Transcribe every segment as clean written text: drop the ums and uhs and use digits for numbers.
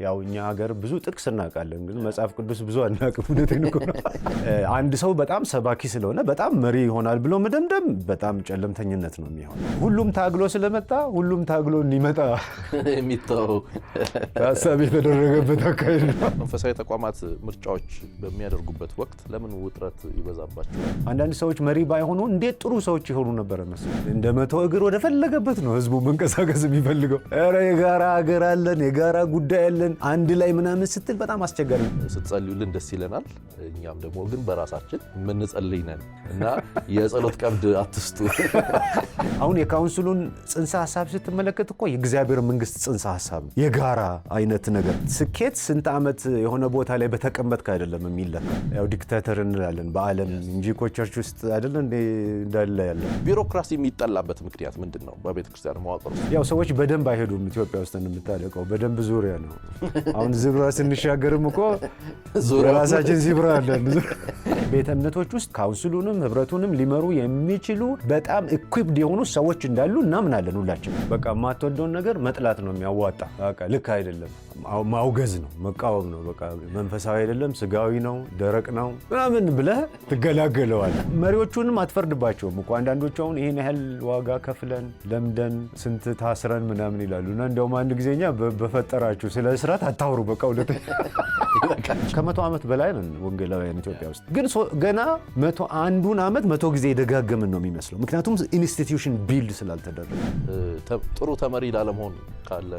ያው እኛ ሀገር ብዙ ጥቅስ እናውቃለን ግን መጽሐፍ ቅዱስ ብዙ አናውቅም እንደተነኮ አንድ ሰው በጣም ሰባኪ ስለሆነ በጣም መሪ ይሆናል ብሎ መደምደም በጣም ጨለምተኝነት ነው የሚሆነው ሁሉም ታግሎ ስለመጣ ሁሉም ታግሎ እንዲመጣ የሚታው ታሳቢ የተደረገበት አካሄድ ነው መንፈሳዊ ተቋማት ምርጫዎች በሚያደርጉበት ወቅት ለምን ውጥረት ይበዛባቸዋል አንዳንድ ሰዎች መሪ ባይሆኑ እንዴት ጥሩ ሰዎች ይሆኑ ነበር መሰለኝ እንደ መቶ እግር ወደ ፈለገበት ነው ህዝቡ መንቀሳቀስ የሚፈልገው ኧረ የጋራ ሀገር አለን የጋራ ጉዳይ አለን አንድ ላይ ምናምን ስትል በጣም አስቸጋሪ ስትጸልዩልን ደስ ይለናል እኛም ደግሞ ግን በራሳችን ምን ጸልይነን እና የጸሎት ቀብድ አትስጡ አሁን የካውንስሉን ጽንሰ ሐሳብ ስትመለከት እኮ የእግዚአብሔር መንግስት ጽንሰ ሐሳብ የጋራ አይነት ነገር ስኬት ስንት ዓመት የሆነ ቦታ ላይ በተቀመጥክ አይደለም የሚለካ ያው ዲክታተር እንላለን በአለም እንጂ እኮ ቸርች ውስጥ አይደለም እንዳለ ያለ ቢሮክራሲ የሚጠላበት ምክንያት ምንድነው በቤተክርስቲያን መዋቅር ውስጥ ያው ሰዎች በደንብ አይሄዱም ኢትዮጵያ ውስጥ እንደምታደቀው በደንብ ዙሪያ ነው አሁን ዝብራ ስንሻገርም እኮ ራሳችን ዝብራ አለን ቤተ እምነቶች ውስጥ ካውንስሉንም ህብረቱንም ሊመሩ የሚችሉ በጣም ኢኩዊፕድ የሆኑ ሰዎች እንዳሉ እናምናለን ሁላችን በቃ ማትወደውን ነገር መጥላት ነው የሚያዋጣ በቃ ልክ አይደለም ማውገዝ ነው መቃወም ነው በቃ መንፈሳዊ አይደለም ስጋዊ ነው ደረቅ ነው ምናምን ብለህ ትገላገለዋል መሪዎቹንም አትፈርድባቸውም እኮ አንዳንዶቹ አሁን ይሄን ያህል ዋጋ ከፍለን ለምደን ስንት ታስረን ምናምን ይላሉና እንደውም አንድ ጊዜኛ በፈጠራችሁ ስለ እስራት አታውሩ በቃ ሁለት ከመቶ ዓመት በላይ ነን ወንጌላውያን ኢትዮጵያ ውስጥ ግን ገና 101ዱን ዓመት 100 ጊዜ ደጋገምን ነው የሚመስለው ምክንያቱም ኢንስቲትዩሽን ቢልድ ስላልተደረገ ጥሩ ተመሪ ላለመሆን ካለ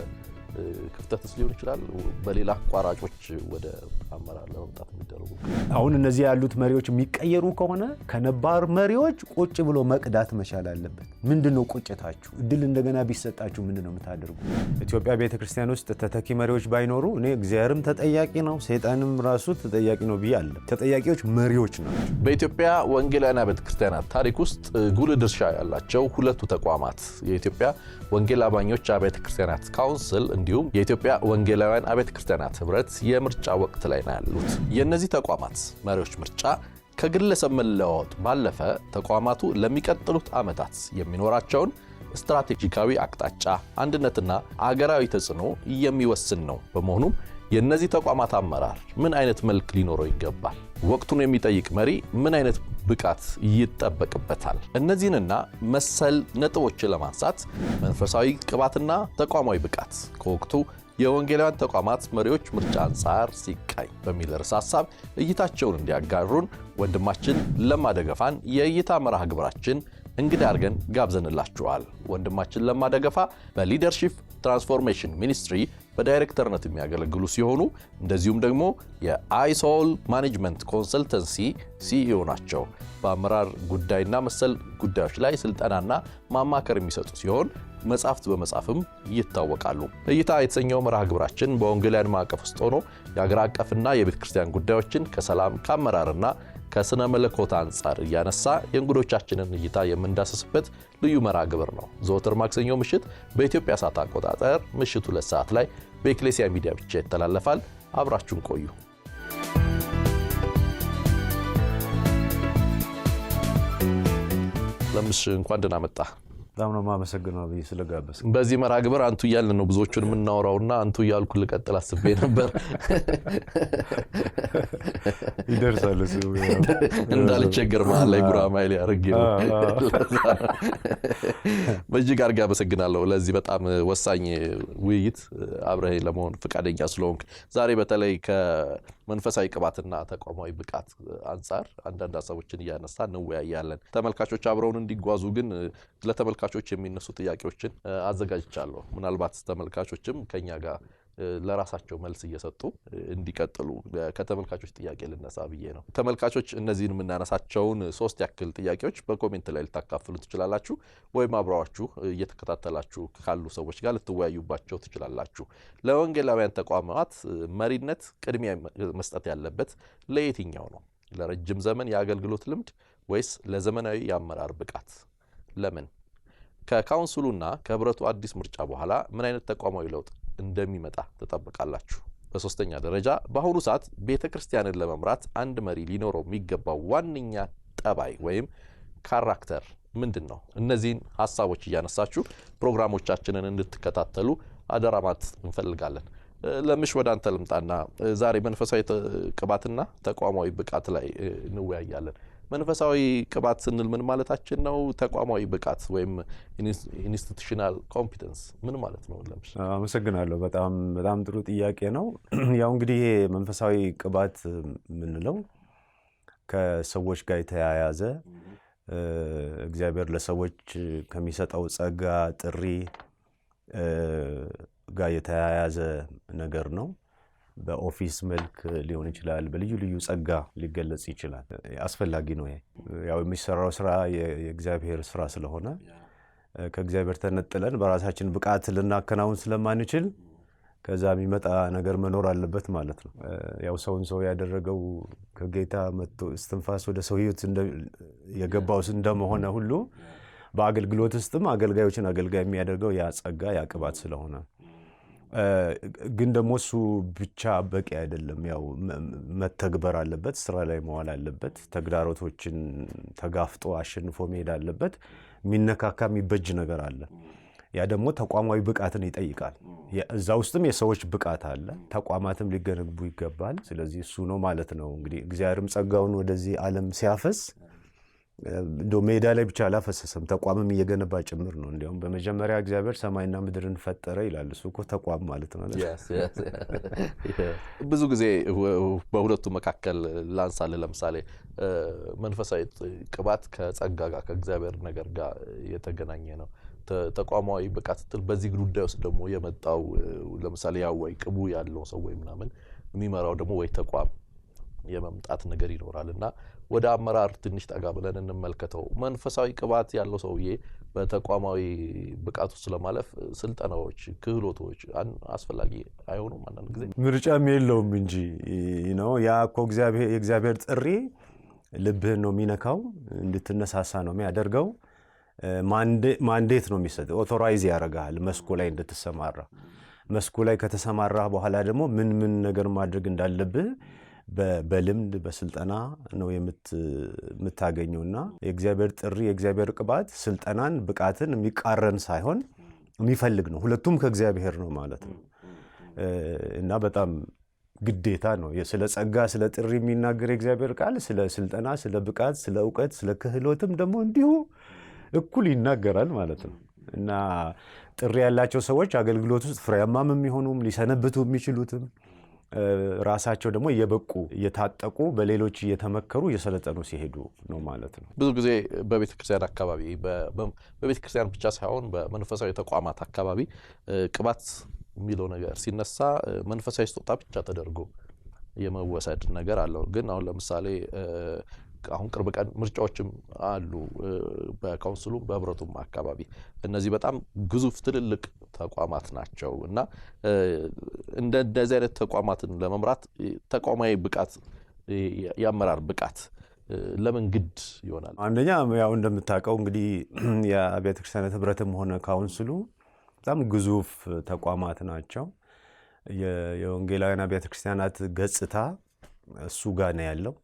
ክፍተትስ ሊሆን ይችላል በሌላ አቋራጮች ወደ አመራር ለመምጣት የሚደረጉ አሁን እነዚህ ያሉት መሪዎች የሚቀየሩ ከሆነ ከነባር መሪዎች ቁጭ ብሎ መቅዳት መቻል አለበት ምንድነው ቁጭታችሁ እድል እንደገና ቢሰጣችሁ ምንድነው የምታደርጉ ኢትዮጵያ ቤተክርስቲያን ውስጥ ተተኪ መሪዎች ባይኖሩ እኔ እግዚአብሔርም ተጠያቂ ነው ሰይጣንም ራሱ ተጠያቂ ነው ብያለሁ ተጠያቂዎች መሪዎች ናቸው በኢትዮጵያ ወንጌላውያን ቤተክርስቲያናት ታሪክ ውስጥ ጉልህ ድርሻ ያላቸው ሁለቱ ተቋማት የኢትዮጵያ ወንጌል አማኞች ቤተክርስቲያናት ካውንስል እንዲሁም የኢትዮጵያ ወንጌላውያን ቤተክርስቲያናት ህብረት የምርጫ ወቅት ላይ ነው ያሉት የነዚህ ተቋማት መሪዎች ምርጫ ከግለሰብ መለዋወጥ ባለፈ ተቋማቱ ለሚቀጥሉት ዓመታት የሚኖራቸውን ስትራቴጂካዊ አቅጣጫ አንድነትና አገራዊ ተጽዕኖ የሚወስን ነው በመሆኑም የነዚህ ተቋማት አመራር ምን አይነት መልክ ሊኖረው ይገባል ወቅቱን የሚጠይቅ መሪ ምን አይነት ብቃት ይጠበቅበታል እነዚህንና መሰል ነጥቦችን ለማንሳት መንፈሳዊ ቅባትና ተቋማዊ ብቃት ከወቅቱ የወንጌላውያን ተቋማት መሪዎች ምርጫ አንፃር ሲቃኝ በሚል ርዕሰ ሐሳብ እይታቸውን እንዲያጋሩን ወንድማችን ለማ ደገፋን የእይታ መርሃ ግብራችን እንግዳ አድርገን ጋብዘንላችኋል ወንድማችን ለማ ደገፋ በሊደርሺፕ ትራንስፎርሜሽን ሚኒስትሪ በዳይሬክተርነት የሚያገለግሉ ሲሆኑ እንደዚሁም ደግሞ የአይሶል ማኔጅመንት ኮንሰልተንሲ ሲኢኦ ናቸው በአመራር ጉዳይና መሰል ጉዳዮች ላይ ስልጠናና ማማከር የሚሰጡ ሲሆን መጻሕፍት በመጻፍም ይታወቃሉ እይታ የተሰኘው መርሃ ግብራችን በወንጌላውያን ማዕቀፍ ውስጥ ሆኖ የአገር አቀፍና የቤተ ክርስቲያን ጉዳዮችን ከሰላም ከአመራርና ከስነ መለኮት አንፃር እያነሳ የእንግዶቻችንን እይታ የምንዳሰስበት ልዩ መርሃ ግብር ነው ዘወትር ማክሰኞ ምሽት በኢትዮጵያ ሰዓት አቆጣጠር ምሽት 2 ሰዓት ላይ በኤክሌሲያ ሚዲያ ብቻ ይተላለፋል አብራችሁን ቆዩ ለምሽ እንኳን ደህና መጣ በጣም ነው ማመሰግነው አብይ ስለጋበስ በዚህ መርሃ ግብር አንቱ እያልን ነው ብዙዎቹን የምናወራውና አንቱ እያልኩ ልቀጥል አስቤ ነበር ይደርሳል እሱ እንዳልቸገር ማለት ላይ ጉራማይሌ አርጌ ነው በእጅግ አድርጌ አመሰግናለሁ ለዚህ በጣም ወሳኝ ውይይት አብረህ ለመሆን ፈቃደኛ ስለሆንክ ዛሬ በተለይ ከመንፈሳዊ ቅባትና ተቋማዊ ብቃት አንፃር አንዳንድ ሀሳቦችን እያነሳ እንወያያለን ተመልካቾች አብረውን እንዲጓዙ ግን ለተመልካቾች የሚነሱ ጥያቄዎችን አዘጋጅቻለሁ ምናልባት ተመልካቾችም ከኛ ጋር ለራሳቸው መልስ እየሰጡ እንዲቀጥሉ ከተመልካቾች ጥያቄ ልነሳ ብዬ ነው ተመልካቾች እነዚህን የምናነሳቸውን 3 ያክል ጥያቄዎች በኮሜንት ላይ ልታካፍሉ ትችላላችሁ ወይም አብራችሁ እየተከታተላችሁ ካሉ ሰዎች ጋር ልትወያዩባቸው ትችላላችሁ ለወንጌላውያን ተቋማት መሪነት ቅድሚያ መስጠት ያለበት ለየትኛው ነው ለረጅም ዘመን የአገልግሎት ልምድ ወይስ ለዘመናዊ የአመራር ብቃት ለምን ከካውንስሉና ከህብረቱ አዲስ ምርጫ በኋላ ምን አይነት ተቋማዊ ለውጥ እንደሚመጣ ተጠብቃላችሁ በሶስተኛ ደረጃ በአሁኑ ሰዓት ቤተክርስቲያንን ለመምራት አንድ መሪ ሊኖረው የሚገባው ዋነኛ ጠባይ ወይም ካራክተር ምንድነው እነዚህን ሐሳቦች እያነሳችሁ ፕሮግራሞቻችንን እንድትከታተሉ አደራማት እንፈልጋለን ለምሽ ወደ አንተ ልምጣና ዛሬ መንፈሳዊ ቅባትና ተቋማዊ ብቃት ላይ እንወያያለን። መንፈሳዊ ቅባት ስንል ምን ማለታችን ነው? ተቋማዊ ብቃት ወይም ኢንስቲትዩሽናል ኮምፒተንስ ምን ማለት ነው? ለምሽ አመሰግናለሁ። በጣም ጥሩ ጥያቄ ነው። ያው እንግዲህ ይሄ መንፈሳዊ ቅባት የምንለው ከሰዎች ጋር የተያያዘ እግዚአብሔር ለሰዎች ከሚሰጠው ጸጋ ጥሪ ጋር የተያያዘ ነገር ነው። በኦፊስ መልክ ሊሆን ይችላል፣ በልዩ ልዩ ጸጋ ሊገለጽ ይችላል። አስፈላጊ ነው። ያው የሚሰራው ስራ የእግዚአብሔር ስራ ስለሆነ ከእግዚአብሔር ተነጥለን በራሳችን ብቃት ልናከናውን ስለማንችል ከዛ የሚመጣ ነገር መኖር አለበት ማለት ነው። ያው ሰው ያደረገው ከጌታ መጥቶ እስትንፋስ ወደ ሰው ህይወት የገባው እንደመሆነ ሁሉ በአገልግሎት ውስጥም አገልጋዮችን አገልጋይ የሚያደርገው ያ ጸጋ ያ ቅባት ስለሆነ ግን ደግሞ እሱ ብቻ በቂ አይደለም። ያው መተግበር አለበት፣ ስራ ላይ መዋል አለበት፣ ተግዳሮቶችን ተጋፍጦ አሸንፎ መሄድ አለበት። የሚነካካ የሚበጅ ነገር አለ። ያ ደግሞ ተቋማዊ ብቃትን ይጠይቃል። እዛ ውስጥም የሰዎች ብቃት አለ፣ ተቋማትም ሊገነቡ ይገባል። ስለዚህ እሱ ነው ማለት ነው። እንግዲህ እግዚአብሔርም ጸጋውን ወደዚህ ዓለም ሲያፈስ እንደው ሜዳ ላይ ብቻ አላፈሰሰም፣ ተቋምም እየገነባ ጭምር ነው። እንዲያውም በመጀመሪያ እግዚአብሔር ሰማይና ምድርን ፈጠረ ይላል። እሱ እኮ ተቋም ማለት ነው። ብዙ ጊዜ በሁለቱ መካከል ላንሳለ ለምሳሌ መንፈሳዊ ቅባት ከጸጋ ጋር ከእግዚአብሔር ነገር ጋር የተገናኘ ነው። ተቋማዊ ብቃት ስትል በዚህ ጉዳይ ውስጥ ደግሞ የመጣው ለምሳሌ ያው ወይ ቅቡ ያለው ሰው ወይ ምናምን የሚመራው ደግሞ ወይ ተቋም የመምጣት ነገር ይኖራልና ወደ አመራር ትንሽ ጠጋ ብለን እንመልከተው። መንፈሳዊ ቅባት ያለው ሰውዬ በተቋማዊ ብቃት ውስጥ ለማለፍ ስልጠናዎች፣ ክህሎቶች አስፈላጊ አይሆኑም? አንዳንድ ጊዜ ምርጫም የለውም እንጂ ነው። ያ እኮ የእግዚአብሔር ጥሪ ልብህን ነው የሚነካው፣ እንድትነሳሳ ነው የሚያደርገው። ማንዴት ነው የሚሰጥ፣ ኦቶራይዝ ያደርጋል መስኩ ላይ እንድትሰማራ። መስኩ ላይ ከተሰማራ በኋላ ደግሞ ምን ነገር ማድረግ እንዳለብህ በልምድ በስልጠና ነው የምታገኘውና የእግዚአብሔር ጥሪ የእግዚአብሔር ቅባት ስልጠናን ብቃትን የሚቃረን ሳይሆን የሚፈልግ ነው። ሁለቱም ከእግዚአብሔር ነው ማለት ነው እና በጣም ግዴታ ነው። ስለ ጸጋ ስለ ጥሪ የሚናገር የእግዚአብሔር ቃል ስለ ስልጠና፣ ስለ ብቃት፣ ስለ እውቀት፣ ስለ ክህሎትም ደግሞ እንዲሁ እኩል ይናገራል ማለት ነው እና ጥሪ ያላቸው ሰዎች አገልግሎት ውስጥ ፍሬያማም የሚሆኑም ሊሰነብቱ የሚችሉትም ራሳቸው ደግሞ እየበቁ እየታጠቁ በሌሎች እየተመከሩ እየሰለጠኑ ሲሄዱ ነው ማለት ነው። ብዙ ጊዜ በቤተክርስቲያን አካባቢ በቤተክርስቲያን ብቻ ሳይሆን በመንፈሳዊ ተቋማት አካባቢ ቅባት የሚለው ነገር ሲነሳ መንፈሳዊ ስጦታ ብቻ ተደርጎ የመወሰድ ነገር አለው። ግን አሁን ለምሳሌ አሁን ቅርብ ቀን ምርጫዎችም አሉ በካውንስሉም በህብረቱም አካባቢ። እነዚህ በጣም ግዙፍ ትልልቅ ተቋማት ናቸው እና እንደዚህ አይነት ተቋማትን ለመምራት ተቋማዊ ብቃት የአመራር ብቃት ለምን ግድ ይሆናል? አንደኛ ያው እንደምታውቀው እንግዲህ የአብያተ ክርስቲያናት ህብረትም ሆነ ካውንስሉ በጣም ግዙፍ ተቋማት ናቸው። የወንጌላውያን አብያተ ክርስቲያናት ገጽታ እሱ ጋር ነው ያለው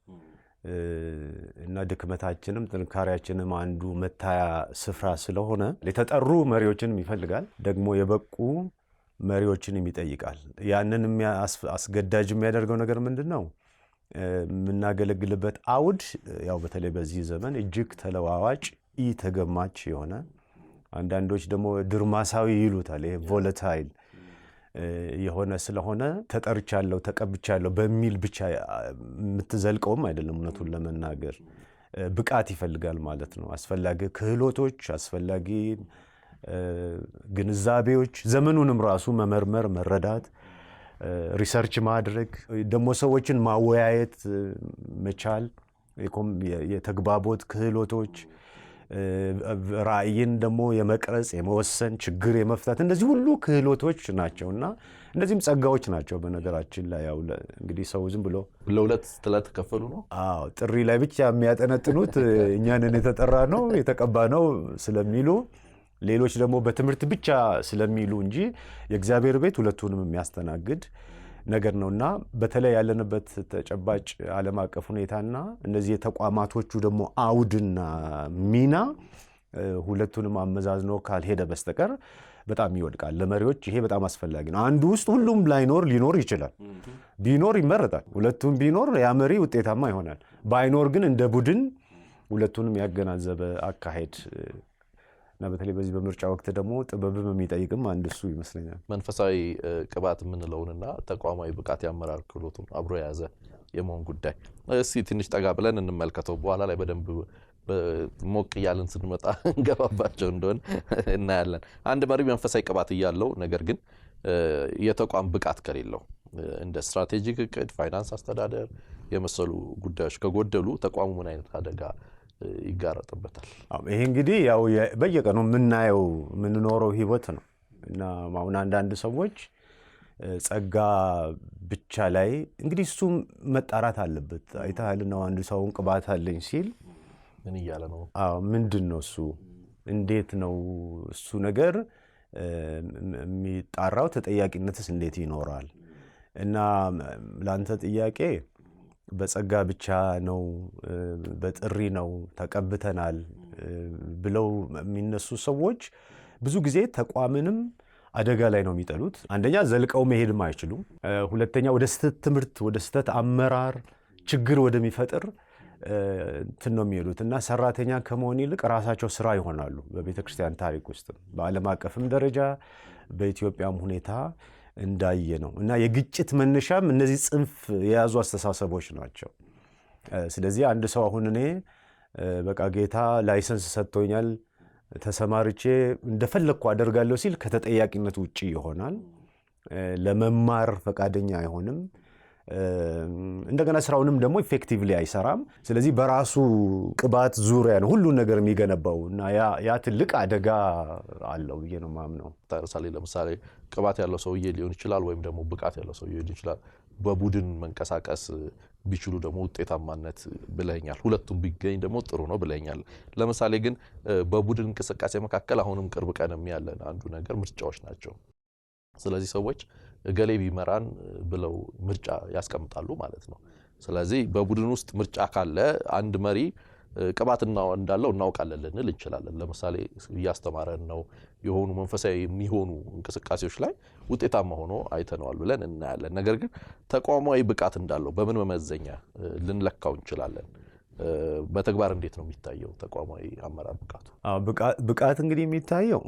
እና ድክመታችንም ጥንካሬያችንም አንዱ መታያ ስፍራ ስለሆነ የተጠሩ መሪዎችንም ይፈልጋል፣ ደግሞ የበቁ መሪዎችንም ይጠይቃል። ያንን አስገዳጅ የሚያደርገው ነገር ምንድን ነው? የምናገለግልበት አውድ ያው በተለይ በዚህ ዘመን እጅግ ተለዋዋጭ ተገማች የሆነ አንዳንዶች ደግሞ ድርማሳዊ ይሉታል፣ ይሄ ቮለታይል የሆነ ስለሆነ ተጠርቻለሁ ተቀብቻለሁ በሚል ብቻ የምትዘልቀውም አይደለም። እውነቱን ለመናገር ብቃት ይፈልጋል ማለት ነው። አስፈላጊ ክህሎቶች፣ አስፈላጊ ግንዛቤዎች፣ ዘመኑንም ራሱ መመርመር፣ መረዳት፣ ሪሰርች ማድረግ፣ ደግሞ ሰዎችን ማወያየት መቻል፣ የተግባቦት ክህሎቶች፣ ራእይን ደግሞ የመቅረጽ የመወሰን፣ ችግር የመፍታት እነዚህ ሁሉ ክህሎቶች ናቸውና እነዚህም ጸጋዎች ናቸው። በነገራችን ላይ ያው እንግዲህ ሰው ዝም ብሎ ለሁለት ስለተከፈሉ ነው። አዎ ጥሪ ላይ ብቻ የሚያጠነጥኑት እኛንን የተጠራ ነው የተቀባ ነው ስለሚሉ፣ ሌሎች ደግሞ በትምህርት ብቻ ስለሚሉ እንጂ የእግዚአብሔር ቤት ሁለቱንም የሚያስተናግድ ነገር ነውና በተለይ ያለንበት ተጨባጭ ዓለም አቀፍ ሁኔታና እነዚህ የተቋማቶቹ ደግሞ አውድና ሚና ሁለቱንም አመዛዝኖ ካልሄደ በስተቀር በጣም ይወድቃል። ለመሪዎች ይሄ በጣም አስፈላጊ ነው። አንዱ ውስጥ ሁሉም ሊኖር ይችላል። ቢኖር ይመረጣል። ሁለቱም ቢኖር ያ መሪ ውጤታማ ይሆናል። ባይኖር ግን እንደ ቡድን ሁለቱንም ያገናዘበ አካሄድ እና በተለይ በዚህ በምርጫ ወቅት ደግሞ ጥበብም የሚጠይቅም አንድ እሱ ይመስለኛል። መንፈሳዊ ቅባት የምንለውንና ተቋማዊ ብቃት የአመራር ክህሎቱን አብሮ የያዘ የመሆን ጉዳይ እስቲ ትንሽ ጠጋ ብለን እንመልከተው። በኋላ ላይ በደንብ ሞቅ እያልን ስንመጣ እንገባባቸው እንደሆነ እናያለን። አንድ መሪ መንፈሳዊ ቅባት እያለው ነገር ግን የተቋም ብቃት ከሌለው እንደ ስትራቴጂክ እቅድ፣ ፋይናንስ አስተዳደር የመሰሉ ጉዳዮች ከጎደሉ ተቋሙ ምን አይነት አደጋ ይጋረጥበታል? ይሄ እንግዲህ ያው በየቀኑ የምንኖረው ህይወት ነው እና አሁን አንዳንድ ሰዎች ጸጋ ብቻ ላይ እንግዲህ እሱም መጣራት አለበት። አይተሃል ነው አንድ ሰውን ቅባት አለኝ ሲል ምን እያለ ነው? ምንድን ነው እሱ? እንዴት ነው እሱ ነገር የሚጣራው? ተጠያቂነትስ እንዴት ይኖራል? እና ለአንተ ጥያቄ በጸጋ ብቻ ነው በጥሪ ነው ተቀብተናል ብለው የሚነሱ ሰዎች ብዙ ጊዜ ተቋምንም አደጋ ላይ ነው የሚጠሉት። አንደኛ ዘልቀው መሄድም አይችሉም። ሁለተኛ ወደ ስህተት ትምህርት፣ ወደ ስህተት አመራር ችግር ወደሚፈጥር እንትን ነው የሚሄዱት እና ሰራተኛ ከመሆን ይልቅ ራሳቸው ስራ ይሆናሉ። በቤተ ክርስቲያን ታሪክ ውስጥ በዓለም አቀፍም ደረጃ በኢትዮጵያም ሁኔታ እንዳየ ነው እና የግጭት መነሻም እነዚህ ጽንፍ የያዙ አስተሳሰቦች ናቸው። ስለዚህ አንድ ሰው አሁን እኔ በቃ ጌታ ላይሰንስ ሰጥቶኛል ተሰማርቼ እንደፈለግኩ አደርጋለሁ ሲል ከተጠያቂነት ውጪ ይሆናል። ለመማር ፈቃደኛ አይሆንም። እንደገና ስራውንም ደግሞ ኢፌክቲቭሊ አይሰራም። ስለዚህ በራሱ ቅባት ዙሪያ ነው ሁሉን ነገር የሚገነባው እና ያ ትልቅ አደጋ አለው ብዬ ነው የማምነው። ለምሳሌ ቅባት ያለው ሰውዬ ሊሆን ይችላል ወይም ደግሞ ብቃት ያለው ሰውዬ ሊሆን ይችላል። በቡድን መንቀሳቀስ ቢችሉ ደግሞ ውጤታማነት ብለኛል። ሁለቱም ቢገኝ ደግሞ ጥሩ ነው ብለኛል። ለምሳሌ ግን በቡድን እንቅስቃሴ መካከል አሁንም ቅርብ ቀንም ያለን አንዱ ነገር ምርጫዎች ናቸው። ስለዚህ ሰዎች እገሌ ቢመራን ብለው ምርጫ ያስቀምጣሉ ማለት ነው። ስለዚህ በቡድን ውስጥ ምርጫ ካለ አንድ መሪ ቅባት እንዳለው እናውቃለን ልንል እንችላለን። ለምሳሌ እያስተማረን ነው የሆኑ መንፈሳዊ የሚሆኑ እንቅስቃሴዎች ላይ ውጤታማ ሆኖ አይተነዋል ብለን እናያለን። ነገር ግን ተቋማዊ ብቃት እንዳለው በምን መመዘኛ ልንለካው እንችላለን? በተግባር እንዴት ነው የሚታየው ተቋማዊ አመራር ብቃቱ? ብቃት እንግዲህ የሚታየው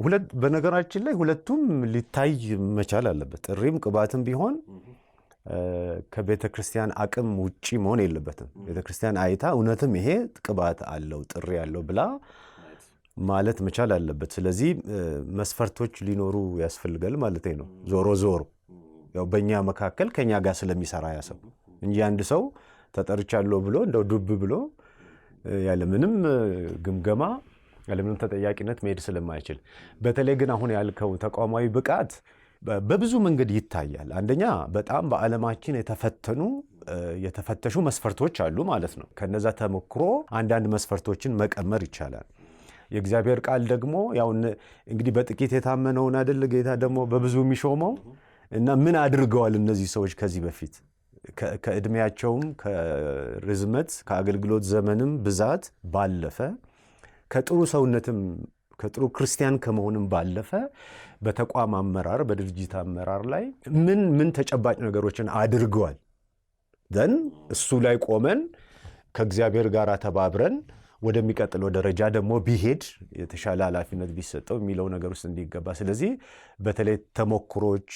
በነገራችን ላይ ሁለቱም ሊታይ መቻል አለበት። ጥሪም ቅባትም ቢሆን ከቤተ ክርስቲያን አቅም ውጪ መሆን የለበትም። ቤተ ክርስቲያን አይታ እውነትም ይሄ ቅባት አለው ጥሪ ያለው ብላ ማለት መቻል አለበት። ስለዚህ መስፈርቶች ሊኖሩ ያስፈልጋል ማለት ነው። ዞሮ ያው በእኛ መካከል ከኛ ጋር ስለሚሰራ ያሰብ እንጂ አንድ ሰው ተጠርቻለሁ ብሎ እንደው ዱብ ብሎ ያለምንም ግምገማ ያለምንም ተጠያቂነት መሄድ ስለማይችል፣ በተለይ ግን አሁን ያልከው ተቋማዊ ብቃት በብዙ መንገድ ይታያል። አንደኛ በጣም በዓለማችን የተፈተሹ መስፈርቶች አሉ ማለት ነው። ከነዛ ተሞክሮ አንዳንድ መስፈርቶችን መቀመር ይቻላል። የእግዚአብሔር ቃል ደግሞ ያው እንግዲህ በጥቂት የታመነውን አይደል ጌታ ደግሞ በብዙ የሚሾመው እና ምን አድርገዋል እነዚህ ሰዎች ከዚህ በፊት ከእድሜያቸውም ከርዝመት ከአገልግሎት ዘመንም ብዛት ባለፈ ከጥሩ ሰውነትም ከጥሩ ክርስቲያን ከመሆንም ባለፈ በተቋም አመራር በድርጅት አመራር ላይ ምን ተጨባጭ ነገሮችን አድርገዋል ዘን እሱ ላይ ቆመን ከእግዚአብሔር ጋር ተባብረን ወደሚቀጥለው ደረጃ ደግሞ ቢሄድ የተሻለ ኃላፊነት ቢሰጠው የሚለው ነገር ውስጥ እንዲገባ። ስለዚህ በተለይ ተሞክሮች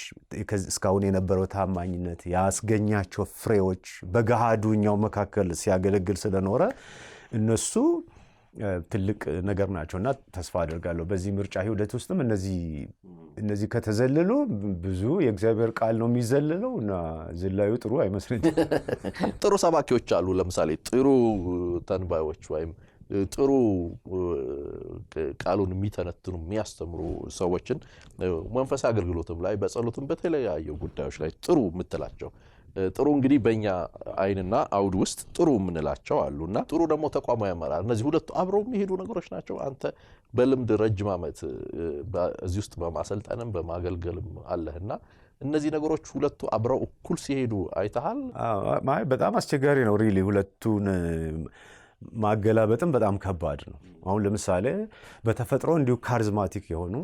እስካሁን የነበረው ታማኝነት ያስገኛቸው ፍሬዎች በገሃዱኛው መካከል ሲያገለግል ስለኖረ እነሱ ትልቅ ነገር ናቸውና ተስፋ አደርጋለሁ በዚህ ምርጫ ሂደት ውስጥም እነዚህ ከተዘለሉ ብዙ የእግዚአብሔር ቃል ነው የሚዘለለው እና ዝላዩ ጥሩ አይመስልኝም። ጥሩ ሰባኪዎች አሉ። ለምሳሌ ጥሩ ተንባዮች ወይም ጥሩ ቃሉን የሚተነትኑ የሚያስተምሩ ሰዎችን መንፈሳዊ አገልግሎትም ላይ በጸሎትም በተለያዩ ጉዳዮች ላይ ጥሩ የምትላቸው ጥሩ እንግዲህ በእኛ አይንና አውድ ውስጥ ጥሩ የምንላቸው አሉና ጥሩ ደግሞ ተቋማዊ አመራር እነዚህ ሁለቱ አብረው የሚሄዱ ነገሮች ናቸው። አንተ በልምድ ረጅም ዓመት እዚህ ውስጥ በማሰልጠንም በማገልገልም አለህና እነዚህ ነገሮች ሁለቱ አብረው እኩል ሲሄዱ አይተሃል? በጣም አስቸጋሪ ነው ሪሊ ሁለቱን ማገላበጥም በጣም ከባድ ነው። አሁን ለምሳሌ በተፈጥሮ እንዲሁ ካሪዝማቲክ የሆኑ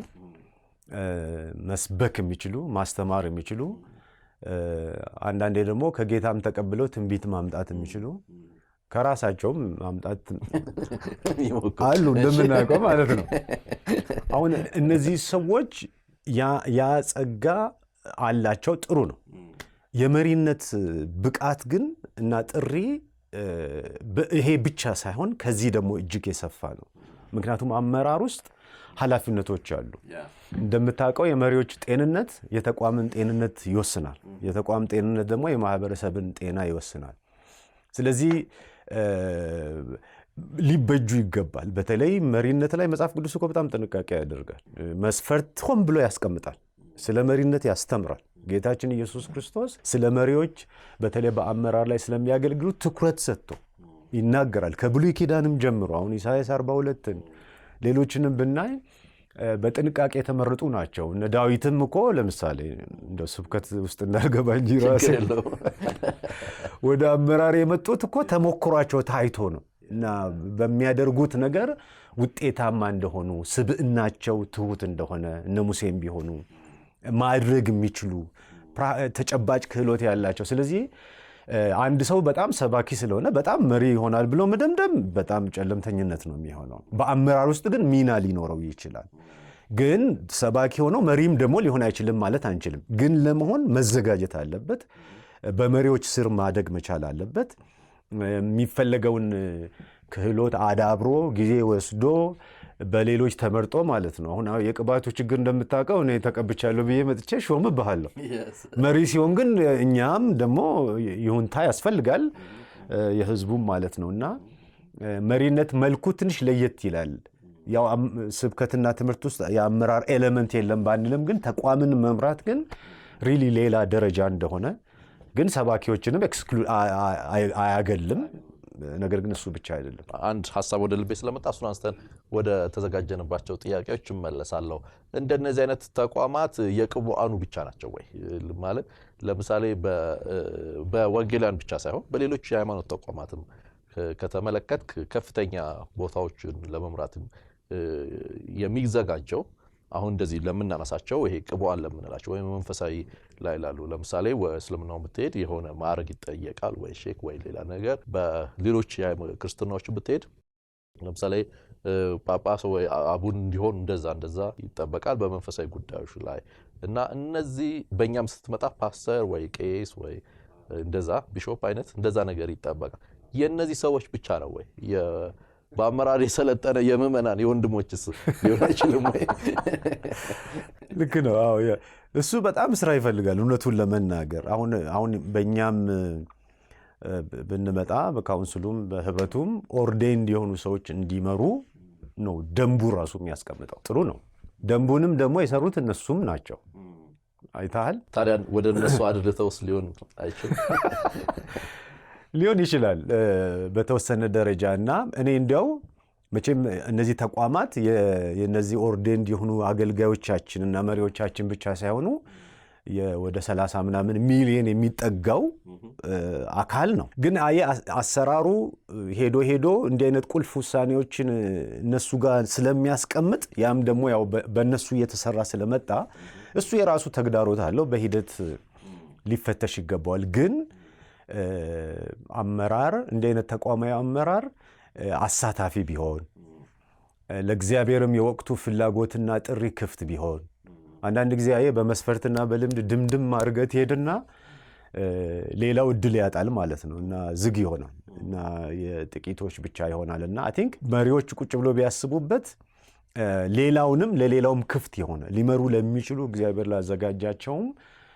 መስበክ የሚችሉ ማስተማር የሚችሉ አንዳንዴ ደግሞ ከጌታም ተቀብለው ትንቢት ማምጣት የሚችሉ ከራሳቸውም ማምጣት አሉ እንደምናውቀው ማለት ነው። አሁን እነዚህ ሰዎች ያ ጸጋ አላቸው፣ ጥሩ ነው። የመሪነት ብቃት ግን እና ጥሪ ይሄ ብቻ ሳይሆን ከዚህ ደግሞ እጅግ የሰፋ ነው። ምክንያቱም አመራር ውስጥ ኃላፊነቶች አሉ። እንደምታውቀው የመሪዎች ጤንነት የተቋምን ጤንነት ይወስናል። የተቋም ጤንነት ደግሞ የማህበረሰብን ጤና ይወስናል። ስለዚህ ሊበጁ ይገባል። በተለይ መሪነት ላይ መጽሐፍ ቅዱስ እኮ በጣም ጥንቃቄ ያደርጋል። መስፈርት ሆን ብሎ ያስቀምጣል። ስለ መሪነት ያስተምራል። ጌታችን ኢየሱስ ክርስቶስ ስለ መሪዎች በተለይ በአመራር ላይ ስለሚያገልግሉ ትኩረት ሰጥቶ ይናገራል። ከብሉይ ኪዳንም ጀምሮ አሁን ኢሳይያስ 42ን ሌሎችንም ብናይ በጥንቃቄ የተመረጡ ናቸው። እነ ዳዊትም እኮ ለምሳሌ እንደው ስብከት ውስጥ እንዳልገባ እንጂ ራሴ ወደ አመራር የመጡት እኮ ተሞክሯቸው ታይቶ ነው እና በሚያደርጉት ነገር ውጤታማ እንደሆኑ ስብዕናቸው ትሁት እንደሆነ እነ ሙሴም ቢሆኑ ማድረግ የሚችሉ ተጨባጭ ክህሎት ያላቸው። ስለዚህ አንድ ሰው በጣም ሰባኪ ስለሆነ በጣም መሪ ይሆናል ብሎ መደምደም በጣም ጨለምተኝነት ነው የሚሆነው። በአመራር ውስጥ ግን ሚና ሊኖረው ይችላል። ግን ሰባኪ ሆኖ መሪም ደግሞ ሊሆን አይችልም ማለት አንችልም። ግን ለመሆን መዘጋጀት አለበት። በመሪዎች ስር ማደግ መቻል አለበት። የሚፈለገውን ክህሎት አዳብሮ ጊዜ ወስዶ በሌሎች ተመርጦ ማለት ነው። አሁን የቅባቱ ችግር እንደምታውቀው እኔ ተቀብቻለሁ ብዬ መጥቼ ሾምብሃለሁ። መሪ ሲሆን ግን እኛም ደግሞ ይሁንታ ያስፈልጋል የህዝቡም ማለት ነው። እና መሪነት መልኩ ትንሽ ለየት ይላል። ያው ስብከትና ትምህርት ውስጥ የአመራር ኤሌመንት የለም ባንልም፣ ግን ተቋምን መምራት ግን ሪሊ ሌላ ደረጃ እንደሆነ ግን ሰባኪዎችንም ኤክስክሉድ አያገልም። ነገር ግን እሱ ብቻ አይደለም። አንድ ሐሳብ ወደ ልቤ ስለመጣ እሱን አንስተን ወደ ተዘጋጀንባቸው ጥያቄዎች እመለሳለሁ። እንደነዚህ አይነት ተቋማት የቅቡአኑ ብቻ ናቸው ወይ? ማለት ለምሳሌ በወንጌላውያን ብቻ ሳይሆን በሌሎች የሃይማኖት ተቋማትም ከተመለከትክ ከፍተኛ ቦታዎችን ለመምራት የሚዘጋጀው አሁን እንደዚህ ለምናነሳቸው ይሄ ቅቡአን ለምንላቸው ወይም መንፈሳዊ ላይ ላሉ ለምሳሌ እስልምናው ብትሄድ የሆነ ማዕረግ ይጠየቃል፣ ወይ ሼክ ወይ ሌላ ነገር። በሌሎች ክርስትናዎች ብትሄድ ለምሳሌ ጳጳስ ወይ አቡን እንዲሆን እንደዛ ይጠበቃል በመንፈሳዊ ጉዳዮች ላይ እና እነዚህ በእኛም ስትመጣ ፓስተር ወይ ቄስ ወይ እንደዛ ቢሾፕ አይነት እንደዛ ነገር ይጠበቃል። የእነዚህ ሰዎች ብቻ ነው ወይ? በአመራር የሰለጠነ የምዕመናን የወንድሞችስ ሊሆን አይችልም ወይ? ልክ ነው። አዎ እሱ በጣም ስራ ይፈልጋል እውነቱን ለመናገር። አሁን በእኛም ብንመጣ በካውንስሉም በህብረቱም ኦርዴንድ የሆኑ ሰዎች እንዲመሩ ነው ደንቡ ራሱ የሚያስቀምጠው። ጥሩ ነው። ደንቡንም ደግሞ የሰሩት እነሱም ናቸው። አይተሃል። ታዲያ ወደ እነሱ አድርተውስ ሊሆን አይችልም? ሊሆን ይችላል በተወሰነ ደረጃ። እና እኔ እንዲያው መቼም እነዚህ ተቋማት የነዚህ ኦርዴንድ የሆኑ አገልጋዮቻችን እና መሪዎቻችን ብቻ ሳይሆኑ ወደ 30 ምናምን ሚሊዮን የሚጠጋው አካል ነው። ግን አሰራሩ ሄዶ እንዲህ አይነት ቁልፍ ውሳኔዎችን እነሱ ጋር ስለሚያስቀምጥ ያም ደግሞ ያው በእነሱ እየተሰራ ስለመጣ እሱ የራሱ ተግዳሮት አለው። በሂደት ሊፈተሽ ይገባዋል። ግን አመራር እንዲህ አይነት ተቋማዊ አመራር አሳታፊ ቢሆን ለእግዚአብሔርም የወቅቱ ፍላጎትና ጥሪ ክፍት ቢሆን አንዳንድ ጊዜ በመስፈርትና በልምድ ድምድም ማርገት ሄድና ሌላው እድል ያጣል ማለት ነው እና ዝግ ይሆናል እና የጥቂቶች ብቻ ይሆናል። እና አይ ቲንክ መሪዎች ቁጭ ብሎ ቢያስቡበት ሌላውንም ለሌላውም ክፍት የሆነ ሊመሩ ለሚችሉ እግዚአብሔር ላዘጋጃቸውም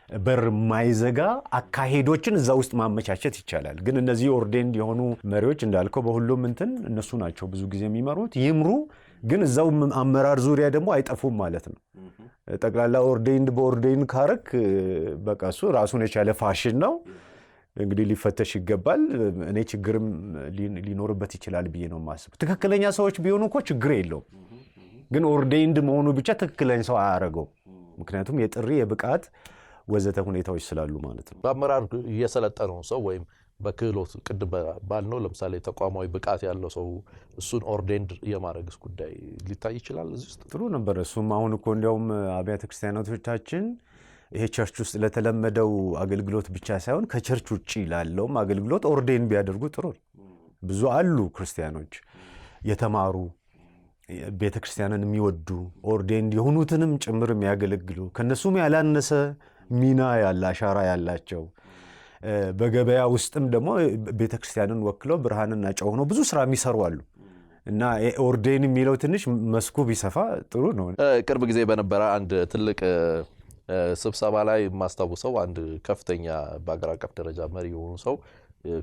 በር ማይዘጋ አካሄዶችን እዛ ውስጥ ማመቻቸት ይቻላል። ግን እነዚህ ኦርዴንድ የሆኑ መሪዎች እንዳልከው በሁሉም እነሱ ናቸው ብዙ ጊዜ የሚመሩት። ይምሩ፣ ግን እዛው አመራር ዙሪያ ደግሞ አይጠፉም ማለት ነው። ጠቅላላ ኦርዴንድ በኦርዴንድ ካረክ በቃ እሱ ራሱን የቻለ ፋሽን ነው። እንግዲህ ሊፈተሽ ይገባል። እኔ ችግርም ሊኖርበት ይችላል ብዬ ነው የማስበው። ትክክለኛ ሰዎች ቢሆኑ እኮ ችግር የለውም። ግን ኦርዴንድ መሆኑ ብቻ ትክክለኛ ሰው አያደርገው። ምክንያቱም የጥሪ የብቃት ወዘተ ሁኔታዎች ስላሉ ማለት ነው። በአመራር የሰለጠነው ሰው ወይም በክህሎት ቅድም ባልነው ለምሳሌ ተቋማዊ ብቃት ያለው ሰው እሱን ኦርዴንድ የማድረግስ ጉዳይ ሊታይ ይችላል እዚህ ውስጥ? ጥሩ ነበር እሱም። አሁን እኮ እንዲያውም አብያተ ክርስቲያናቶቻችን ይሄ ቸርች ውስጥ ለተለመደው አገልግሎት ብቻ ሳይሆን ከቸርች ውጪ ላለውም አገልግሎት ኦርዴን ቢያደርጉ ጥሩ ነው። ብዙ አሉ ክርስቲያኖች የተማሩ ቤተ ክርስቲያንን የሚወዱ ኦርዴንድ የሆኑትንም ጭምር የሚያገለግሉ ከነሱም ያላነሰ ሚና ያለ አሻራ ያላቸው በገበያ ውስጥም ደግሞ ቤተ ክርስቲያንን ወክለው ብርሃንና ጨው ሆነው ብዙ ስራ የሚሰሩ አሉ። እና ኦርዴን የሚለው ትንሽ መስኩ ቢሰፋ ጥሩ ነው። ቅርብ ጊዜ በነበረ አንድ ትልቅ ስብሰባ ላይ የማስታውሰው አንድ ከፍተኛ በአገር አቀፍ ደረጃ መሪ የሆኑ ሰው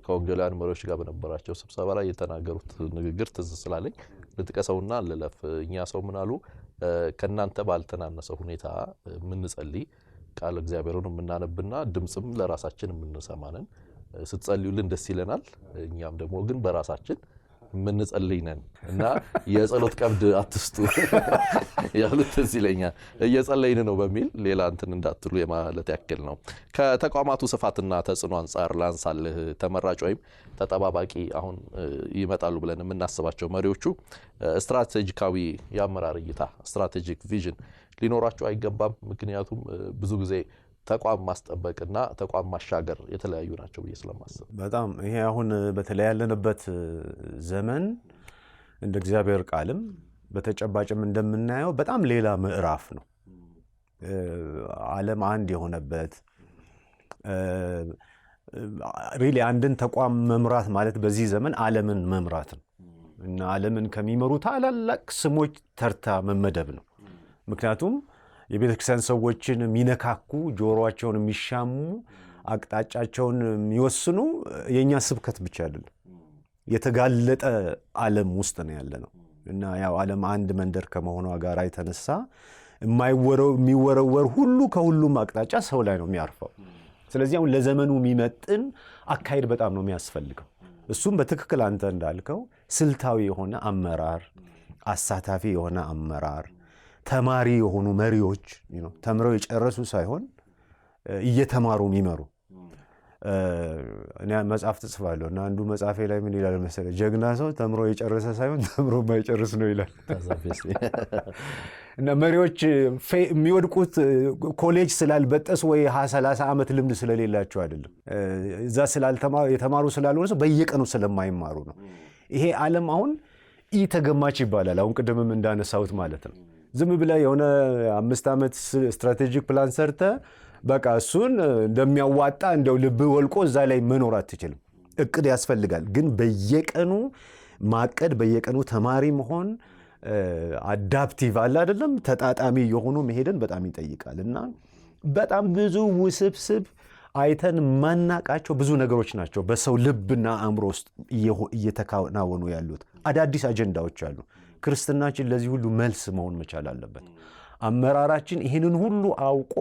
ከወንጌላውያን መሪዎች ጋር በነበራቸው ስብሰባ ላይ የተናገሩት ንግግር ትዝ ስላለኝ ልጥቀሰውና ልለፍ። እኛ ሰው ምን አሉ? ከናንተ ባልተናነሰ ሁኔታ የምንጸልይ ቃል እግዚአብሔርን የምናነብና ድምጽም ለራሳችን የምንሰማነን ስትጸልዩልን ደስ ይለናል። እኛም ደግሞ ግን በራሳችን የምንጸልይ ነን እና የጸሎት ቀብድ አትስጡ ያሉት ደስ ይለኛል። እየጸለይን ነው በሚል ሌላ እንትን እንዳትሉ የማለት ያክል ነው። ከተቋማቱ ስፋትና ተጽዕኖ አንጻር ላንሳልህ። ተመራጭ ወይም ተጠባባቂ አሁን ይመጣሉ ብለን የምናስባቸው መሪዎቹ ስትራቴጂካዊ የአመራር እይታ ስትራቴጂክ ቪዥን ሊኖራቸው አይገባም? ምክንያቱም ብዙ ጊዜ ተቋም ማስጠበቅና ተቋም ማሻገር የተለያዩ ናቸው ብዬ ስለማስብ። በጣም ይሄ አሁን በተለይ ያለንበት ዘመን እንደ እግዚአብሔር ቃልም በተጨባጭም እንደምናየው በጣም ሌላ ምዕራፍ ነው። ዓለም አንድ የሆነበት ሪሊ አንድን ተቋም መምራት ማለት በዚህ ዘመን ዓለምን መምራት ነው እና ዓለምን ከሚመሩ ታላላቅ ስሞች ተርታ መመደብ ነው። ምክንያቱም የቤተ ክርስቲያን ሰዎችን የሚነካኩ ጆሮአቸውን የሚሻሙ አቅጣጫቸውን የሚወስኑ የኛ ስብከት ብቻ አይደለም፣ የተጋለጠ ዓለም ውስጥ ነው ያለ ነው እና ያው ዓለም አንድ መንደር ከመሆኗ ጋር የተነሳ የሚወረወር ሁሉ ከሁሉም አቅጣጫ ሰው ላይ ነው የሚያርፈው። ስለዚህ አሁን ለዘመኑ የሚመጥን አካሄድ በጣም ነው የሚያስፈልገው። እሱም በትክክል አንተ እንዳልከው ስልታዊ የሆነ አመራር፣ አሳታፊ የሆነ አመራር፣ ተማሪ የሆኑ መሪዎች ተምረው የጨረሱ ሳይሆን እየተማሩ የሚመሩ። እኔ መጽሐፍ ጽፋለሁ እና አንዱ መጽሐፌ ላይ ምን ይላል መሰለህ? ጀግና ሰው ተምሮ የጨረሰ ሳይሆን ተምሮ የማይጨርስ ነው ይላል። እና መሪዎች የሚወድቁት ኮሌጅ ስላልበጠስ ወይ 30 ዓመት ልምድ ስለሌላቸው አይደለም፣ እዛ የተማሩ ስላልሆነ ሰው በየቀኑ ስለማይማሩ ነው። ይሄ ዓለም አሁን ተገማች ይባላል። አሁን ቅድምም እንዳነሳሁት ማለት ነው። ዝም ብለህ የሆነ 5 ዓመት ስትራቴጂክ ፕላን ሰርተ በቃ እሱን እንደሚያዋጣ እንደው ልብ ወልቆ እዛ ላይ መኖር አትችልም። እቅድ ያስፈልጋል። ግን በየቀኑ ማቀድ፣ በየቀኑ ተማሪ መሆን፣ አዳፕቲቭ አለ አይደለም፣ ተጣጣሚ የሆኑ መሄድን በጣም ይጠይቃል እና በጣም ብዙ ውስብስብ አይተን ማናቃቸው ብዙ ነገሮች ናቸው በሰው ልብና አእምሮ ውስጥ እየተከናወኑ ያሉት። አዳዲስ አጀንዳዎች አሉ። ክርስትናችን ለዚህ ሁሉ መልስ መሆን መቻል አለበት። አመራራችን ይህንን ሁሉ አውቆ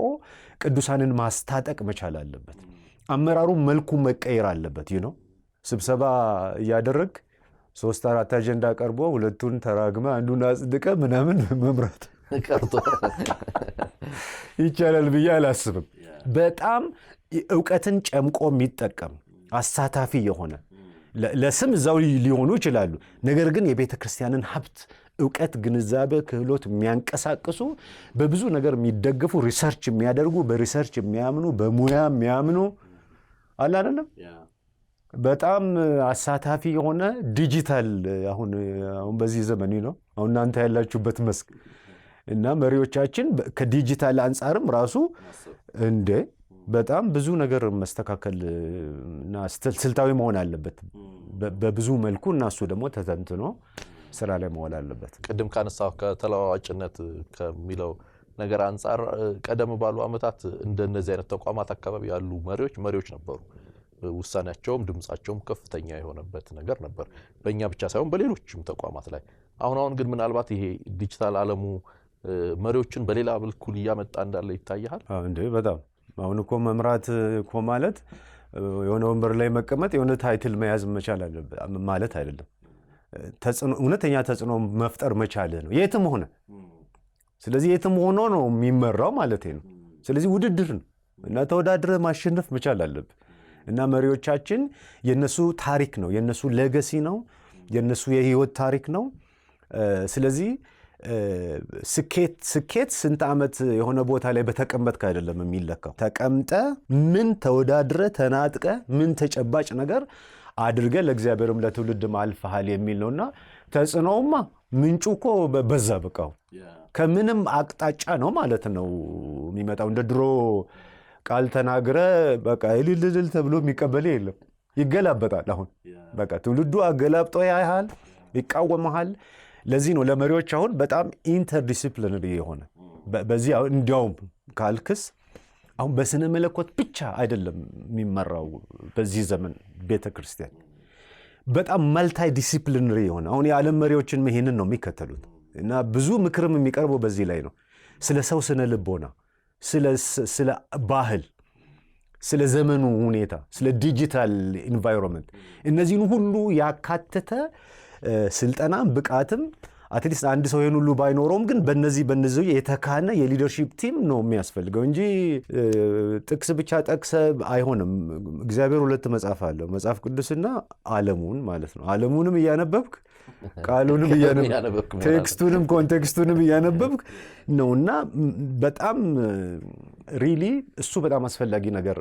ቅዱሳንን ማስታጠቅ መቻል አለበት። አመራሩ መልኩ መቀየር አለበት። ስብሰባ እያደረግ 3-4 አጀንዳ ቀርቦ ሁለቱን ተራግመ አንዱን አጽድቀ ምናምን መምራት ቀርቶ ይቻላል ብዬ አላስብም። በጣም ዕውቀትን ጨምቆ የሚጠቀም አሳታፊ የሆነ ለስም እዛው ሊሆኑ ይችላሉ። ነገር ግን የቤተ ክርስቲያንን ሀብት፣ ዕውቀት፣ ግንዛቤ፣ ክህሎት የሚያንቀሳቅሱ በብዙ ነገር የሚደግፉ ሪሰርች የሚያደርጉ በሪሰርች የሚያምኑ በሙያ የሚያምኑ አለ አይደለም። በጣም አሳታፊ የሆነ ዲጂታል አሁን በዚህ ዘመን ነው አሁን እናንተ ያላችሁበት መስክ እና መሪዎቻችን ከዲጂታል አንጻርም ራሱ በጣም ብዙ ነገር መስተካከል እና ስልታዊ መሆን አለበት በብዙ መልኩ እና እሱ ደግሞ ተተንትኖ ስራ ላይ መዋል አለበት። ቅድም ካነሳው ከተለዋዋጭነት ከሚለው ነገር አንጻር ቀደም ባሉ ዓመታት እንደነዚህ አይነት ተቋማት አካባቢ ያሉ መሪዎች ነበሩ። ውሳኔያቸውም ድምጻቸውም ከፍተኛ የሆነበት ነገር ነበር፣ በእኛ ብቻ ሳይሆን በሌሎችም ተቋማት ላይ። አሁን ግን ምናልባት ይሄ ዲጂታል ዓለሙ መሪዎችን በሌላ መልኩ እያመጣ እንዳለ ይታያል። በጣም አሁን እኮ መምራት እኮ ማለት የሆነ ወንበር ላይ መቀመጥ የሆነ ታይትል መያዝ መቻል አለበት ማለት አይደለም። እውነተኛ ተጽዕኖ መፍጠር መቻል ነው የትም ሆነ። ስለዚህ የትም ሆኖ ነው የሚመራው ማለት ነው። ስለዚህ ውድድር ነው እና ተወዳድረህ ማሸነፍ መቻል አለብህ እና መሪዎቻችን የነሱ ታሪክ ነው፣ የነሱ ሌጋሲ ነው፣ የነሱ የህይወት ታሪክ ነው። ስለዚህ ስኬት ስንት ዓመት የሆነ ቦታ ላይ በተቀመጥክ አይደለም የሚለካው። ተቀምጠ ምን ተወዳድረ ተናጥቀ ምን ተጨባጭ ነገር አድርገ ለእግዚአብሔርም ለትውልድም አልፈሃል የሚል ነውና ተጽዕኖውማ ምንጩ እኮ በዛ በቃው ከምንም አቅጣጫ ነው ማለት ነው የሚመጣው። እንደ ድሮ ቃል ተናግረ በቃ እልል ተብሎ የሚቀበል የለም፣ ይገላበጣል። አሁን በቃ ትውልዱ አገላብጦ ያያል፣ ይቃወመሃል። ለዚህ ነው ለመሪዎች አሁን በጣም ኢንተርዲሲፕሊነሪ የሆነ በዚህ እንዲያውም ካልክስ አሁን በስነ መለኮት ብቻ አይደለም የሚመራው በዚህ ዘመን ቤተክርስቲያን፣ በጣም መልታይ ዲሲፕሊነሪ የሆነ አሁን የዓለም መሪዎችን ይሄንን ነው የሚከተሉት። እና ብዙ ምክርም የሚቀርበው በዚህ ላይ ነው። ስለ ሰው ስነ ልቦና፣ ስለ ባህል፣ ስለ ዘመኑ ሁኔታ፣ ስለ ዲጂታል ኢንቫይሮንመንት እነዚህን ሁሉ ያካተተ ስልጠናም ብቃትም አትሊስት አንድ ሰው ይሄን ሁሉ ባይኖረውም ግን በነዚህ የተካነ የሊደርሺፕ ቲም ነው የሚያስፈልገው እንጂ ጥቅስ ብቻ ጠቅሰ አይሆንም። እግዚአብሔር ሁለት መጽሐፍ አለው፣ መጽሐፍ ቅዱስና ዓለሙን ማለት ነው። ዓለሙንም እያነበብክ ቃሉንም እያነበብክ ቴክስቱንም ኮንቴክስቱንም እያነበብክ ነውና በጣም ሪሊ እሱ በጣም አስፈላጊ ነገር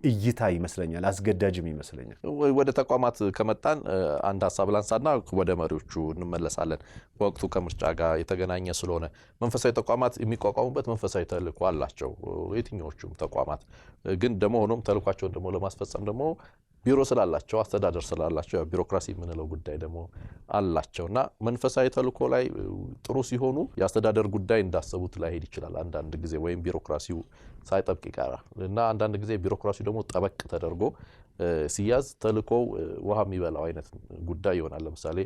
እይታ ይመስለኛል፣ አስገዳጅም ይመስለኛል። ወደ ተቋማት ከመጣን አንድ ሐሳብ ላንሳና ወደ መሪዎቹ እንመለሳለን። ወቅቱ ከምርጫ ጋር የተገናኘ ስለሆነ መንፈሳዊ ተቋማት የሚቋቋሙበት መንፈሳዊ ተልእኮ አላቸው። የትኞቹም ተቋማት ግን ደግሞ ሆኖም ተልእኳቸውን ደግሞ ለማስፈጸም ደግሞ ቢሮ ስላላቸው አስተዳደር ስላላቸው ቢሮክራሲ የምንለው ጉዳይ ደግሞ አላቸውና መንፈሳዊ ተልእኮ ላይ ጥሩ ሲሆኑ የአስተዳደር ጉዳይ እንዳሰቡት ላይሄድ ይችላል አንዳንድ ጊዜ፣ ወይም ቢሮክራሲው ሳይጠብቅ ይቀራል እና አንዳንድ ጊዜ ቢሮክራሲው ደግሞ ጠበቅ ተደርጎ ሲያዝ ተልእኮው ውሃ የሚበላው አይነት ጉዳይ ይሆናል። ለምሳሌ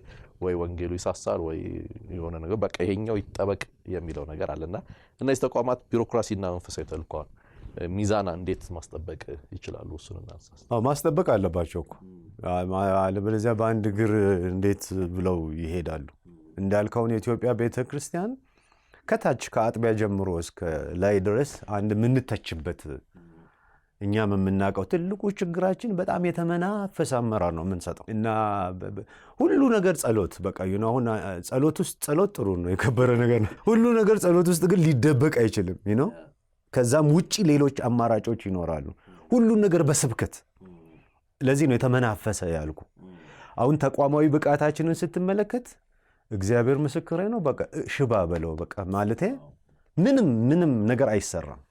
ወይ ወንጌሉ ይሳሳል ወይ የሆነ ነገር በቃ ይሄኛው ይጠበቅ የሚለው ነገር አለና እነዚህ ተቋማት ቢሮክራሲና መንፈሳዊ ተልእኮ ሚዛና እንዴት ማስጠበቅ ይችላሉ? እሱን እናንሳስ። ማስጠበቅ አለባቸው እኮ አለበለዚያ በአንድ እግር እንዴት ብለው ይሄዳሉ? እንዳልከውን የኢትዮጵያ ቤተክርስቲያን ከታች ከአጥቢያ ጀምሮ እስከ ላይ ድረስ አንድ የምንተችበት እኛም የምናውቀው ትልቁ ችግራችን በጣም የተመናፈሰ አመራር ነው የምንሰጠው እና ሁሉ ነገር ጸሎት በቃ አሁን ጸሎት ውስጥ ጸሎት ጥሩ ነው፣ የከበረ ነገር ነው። ሁሉ ነገር ጸሎት ውስጥ ግን ሊደበቅ አይችልም ነው። ከዛም ውጪ ሌሎች አማራጮች ይኖራሉ። ሁሉን ነገር በስብከት ለዚህ ነው የተመናፈሰ ያልኩ። አሁን ተቋማዊ ብቃታችንን ስትመለከት እግዚአብሔር ምስክሬ ነው። በቃ ሽባ በለው በቃ ማለቴ ምንም ነገር አይሰራም።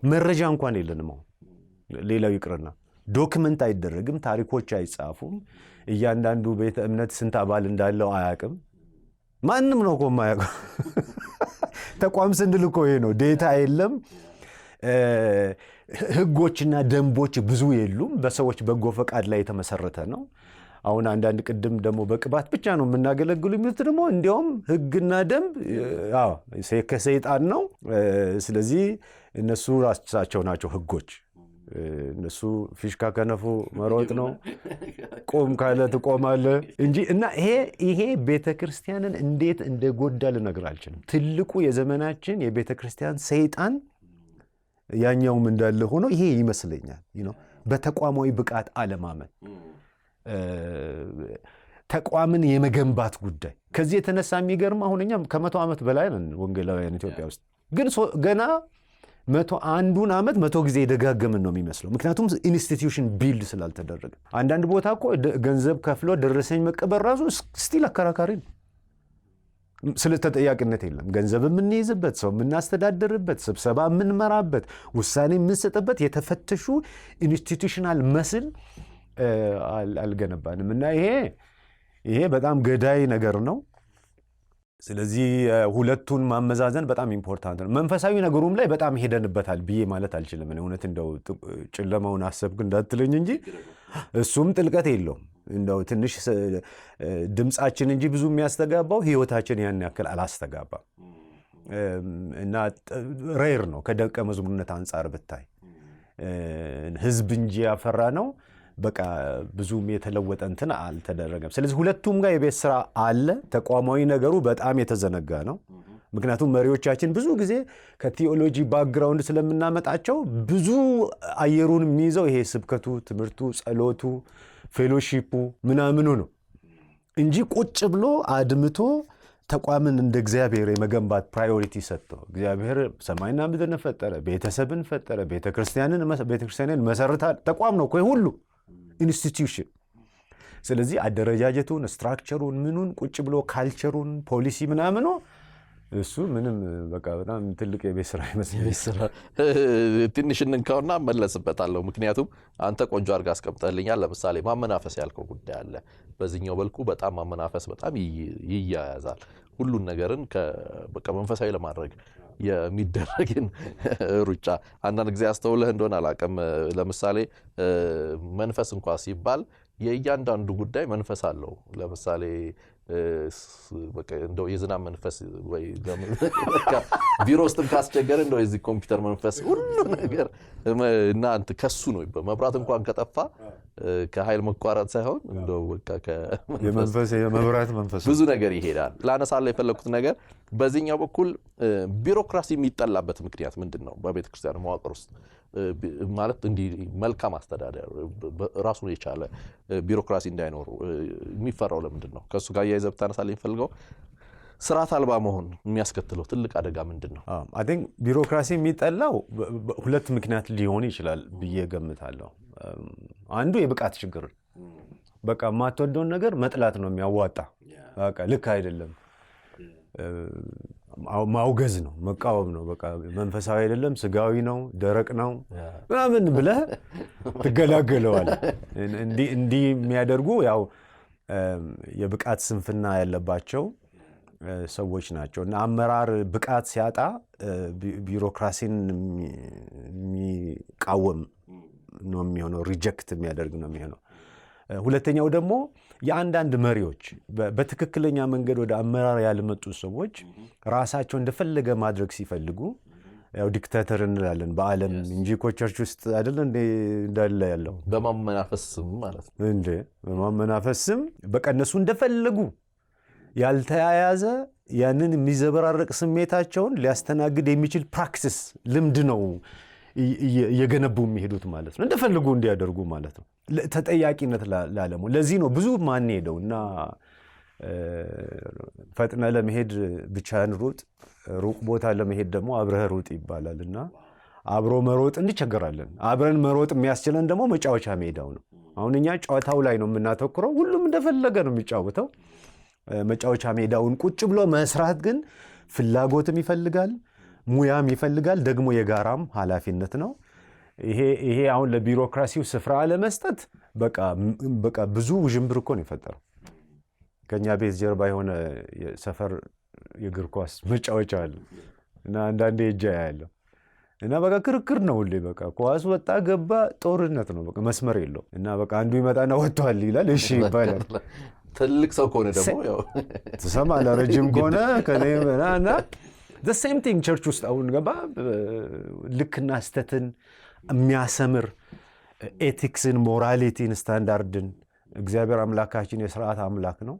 መረጃ እንኳን የለንም። አሁን ሌላው ይቅርና ዶክመንት አይደረግም፣ ታሪኮች አይጻፉም። እያንዳንዱ ቤተ እምነት ስንት አባል እንዳለው አያውቅም። ማንም ነው እኮ የማያውቀው። ተቋም ስንል እኮ ይሄ ነው። ዴታ የለም፣ ህጎችና ደንቦች ብዙ የሉም። በሰዎች በጎ ፈቃድ ላይ የተመሰረተ ነው። አሁን አንዳንድ ቅድም ደግሞ በቅባት ብቻ ነው የምናገለግሉ የሚሉት ደግሞ እንዲያውም ህግና ደንብ ከሰይጣን ነው። ስለዚህ እነሱ ራሳቸው ናቸው ህጎች። እነሱ ፊሽካ ከነፉ መሮጥ ነው፣ ቆም ካለ ትቆማለህ እንጂ እና ይሄ ቤተክርስቲያንን እንዴት እንደጎዳ ልነግር አልችልም። ትልቁ የዘመናችን የቤተክርስቲያን ሰይጣን ያኛውም እንዳለ ሆኖ ይሄ ይመስለኛል በተቋማዊ ብቃት አለማመን፣ ተቋምን የመገንባት ጉዳይ። ከዚህ የተነሳ የሚገርም አሁን እኛ ከ100 ዓመት በላይ ነን ወንጌላውያን ኢትዮጵያ ውስጥ፣ ግን ገና 101ዱን ዓመት 100 ጊዜ የደጋገምን ነው የሚመስለው። ምክንያቱም ኢንስቲትዩሽን ቢልድ ስላልተደረገ። አንዳንድ ቦታ እኮ ገንዘብ ከፍሎ ደረሰኝ መቀበል ራሱ ስቲል አከራካሪ ነው። ስለ ተጠያቂነት የለም። ገንዘብ የምንይዝበት፣ ሰው የምናስተዳድርበት፣ ስብሰባ የምንመራበት፣ ውሳኔ የምንሰጥበት የተፈተሹ ኢንስቲትዩሽናል መስል አልገነባንም እና ይሄ በጣም ገዳይ ነገር ነው። ስለዚህ ሁለቱን ማመዛዘን በጣም ኢምፖርታንት ነው። መንፈሳዊ ነገሩም ላይ በጣም ሄደንበታል ብዬ ማለት አልችልም። እውነት እንደው ጨለማውን አሰብክ እንዳትለኝ እንጂ እሱም ጥልቀት የለውም። እንደው ትንሽ ድምጻችን እንጂ ብዙ የሚያስተጋባው ህይወታችን ያን ያክል አላስተጋባም እና ሬር ነው። ከደቀ መዝሙርነት አንጻር ብታይ ህዝብ እንጂ ያፈራ ነው። በቃ ብዙም የተለወጠ እንትን አልተደረገም። ስለዚህ ሁለቱም ጋር የቤት ስራ አለ። ተቋማዊ ነገሩ በጣም የተዘነጋ ነው። ምክንያቱም መሪዎቻችን ብዙ ጊዜ ከቲዮሎጂ ባክግራውንድ ስለምናመጣቸው ብዙ አየሩን የሚይዘው ይሄ ስብከቱ፣ ትምህርቱ፣ ጸሎቱ፣ ፌሎሺፑ ምናምኑ ነው እንጂ ቁጭ ብሎ አድምቶ ተቋምን እንደ እግዚአብሔር የመገንባት ፕራዮሪቲ ሰጥተው እግዚአብሔር ሰማይና ምድርን ፈጠረ፣ ቤተሰብን ፈጠረ፣ ቤተክርስቲያንን መሰረታ ተቋም ነው እኮ ሁሉ ኢንስቲትዩሽን። ስለዚህ አደረጃጀቱን፣ ስትራክቸሩን፣ ምኑን ቁጭ ብሎ ካልቸሩን፣ ፖሊሲ ምናምኑ እሱ ምንም በቃ በጣም ትልቅ የቤት ስራ ይመስላል። ትንሽ እንንካውና መለስበታለሁ። ምክንያቱም አንተ ቆንጆ አድርጋ አስቀምጠልኛል። ለምሳሌ ማመናፈስ ያልከው ጉዳይ አለ። በዚህኛው በልኩ በጣም ማመናፈስ በጣም ይያያዛል። ሁሉን ነገርን በቃ መንፈሳዊ ለማድረግ የሚደረግን ሩጫ አንዳንድ ጊዜ አስተውለህ እንደሆነ አላውቅም። ለምሳሌ መንፈስ እንኳን ሲባል የእያንዳንዱ ጉዳይ መንፈስ አለው። ለምሳሌ በቃ እንደው የዝናብ መንፈስ ወይ ቢሮ ውስጥም ካስቸገረ እንደው የዚህ ኮምፒውተር መንፈስ ሁሉ ነገር እና ከሱ ነው። መብራት እንኳን ከጠፋ ከኃይል መቋረጥ ሳይሆን እንደው በቃ የመብራት መንፈስ ብዙ ነገር ይሄዳል። ላነሳለሁ የፈለኩት ነገር በዚህኛው በኩል ቢሮክራሲ የሚጠላበት ምክንያት ምንድን ነው? በቤተ ክርስቲያን መዋቅር ውስጥ ማለት እንዲህ መልካም አስተዳደር ራሱን የቻለ ቢሮክራሲ እንዳይኖሩ የሚፈራው ለምንድን ነው? ከእሱ ጋር ያይዘህ ብታነሳልኝ የምፈልገው ስርዓት አልባ መሆን የሚያስከትለው ትልቅ አደጋ ምንድን ነው? አይ ቲንክ ቢሮክራሲ የሚጠላው ሁለት ምክንያት ሊሆን ይችላል ብዬ ገምታለሁ። አንዱ የብቃት ችግር፣ በቃ የማትወደውን ነገር መጥላት ነው የሚያዋጣ። በቃ ልክ አይደለም ማውገዝ ነው፣ መቃወም ነው። በቃ መንፈሳዊ አይደለም፣ ስጋዊ ነው፣ ደረቅ ነው ምናምን ብለህ ትገላገለዋለህ። እንዲህ የሚያደርጉ ያው የብቃት ስንፍና ያለባቸው ሰዎች ናቸው። እና አመራር ብቃት ሲያጣ ቢሮክራሲን የሚቃወም ነው የሚሆነው፣ ሪጀክት የሚያደርግ ነው የሚሆነው። ሁለተኛው ደግሞ የአንዳንድ መሪዎች በትክክለኛ መንገድ ወደ አመራር ያልመጡ ሰዎች ራሳቸው እንደፈለገ ማድረግ ሲፈልጉ ያው ዲክታተር እንላለን በዓለም እንጂ እኮ ቸርች ውስጥ አይደለ እንዳለ ያለው በማመናፈስ ስም ማለት ነው እንዴ። በማመናፈስ ስም በቃ እነሱ እንደፈለጉ ያልተያያዘ ያንን የሚዘበራረቅ ስሜታቸውን ሊያስተናግድ የሚችል ፕራክቲስ ልምድ ነው እየገነቡ የሚሄዱት ማለት ነው። እንደፈለጉ እንዲያደርጉ ማለት ነው። ተጠያቂነት ላለሙ ለዚህ ነው ብዙ ማን ሄደው እና ፈጥነ ለመሄድ ብቻህን ሩጥ፣ ሩቅ ቦታ ለመሄድ ደግሞ አብረህ ሩጥ ይባላል። እና አብሮ መሮጥ እንቸገራለን። አብረን መሮጥ የሚያስችለን ደግሞ መጫወቻ ሜዳው ነው። አሁን እኛ ጨዋታው ላይ ነው የምናተኩረው። ሁሉም እንደፈለገ ነው የሚጫወተው። መጫወቻ ሜዳውን ቁጭ ብሎ መስራት ግን ፍላጎትም ይፈልጋል፣ ሙያም ይፈልጋል፣ ደግሞ የጋራም ኃላፊነት ነው። ይሄ አሁን ለቢሮክራሲው ስፍራ ለመስጠት በቃ ብዙ ውዥንብር እኮ ነው የፈጠረው። ከኛ ቤት ጀርባ የሆነ የሰፈር የእግር ኳስ መጫወቻ አለ እና አንዳንዴ እጃ ያለው እና በቃ ክርክር ነው ሁሌ። በቃ ኳስ ወጣ ገባ ጦርነት ነው። በቃ መስመር የለው እና በቃ አንዱ ይመጣና ወጥቷል ይላል፣ እሺ ይባላል። ትልቅ ሰው ከሆነ ደግሞ ያው ትሰማለህ፣ ረጅም ከሆነ ከኔና the same thing ቸርች ውስጥ አሁን ገባ ልክና ስተትን የሚያሰምር ኤቲክስን፣ ሞራሊቲን፣ ስታንዳርድን እግዚአብሔር አምላካችን የስርዓት አምላክ ነው።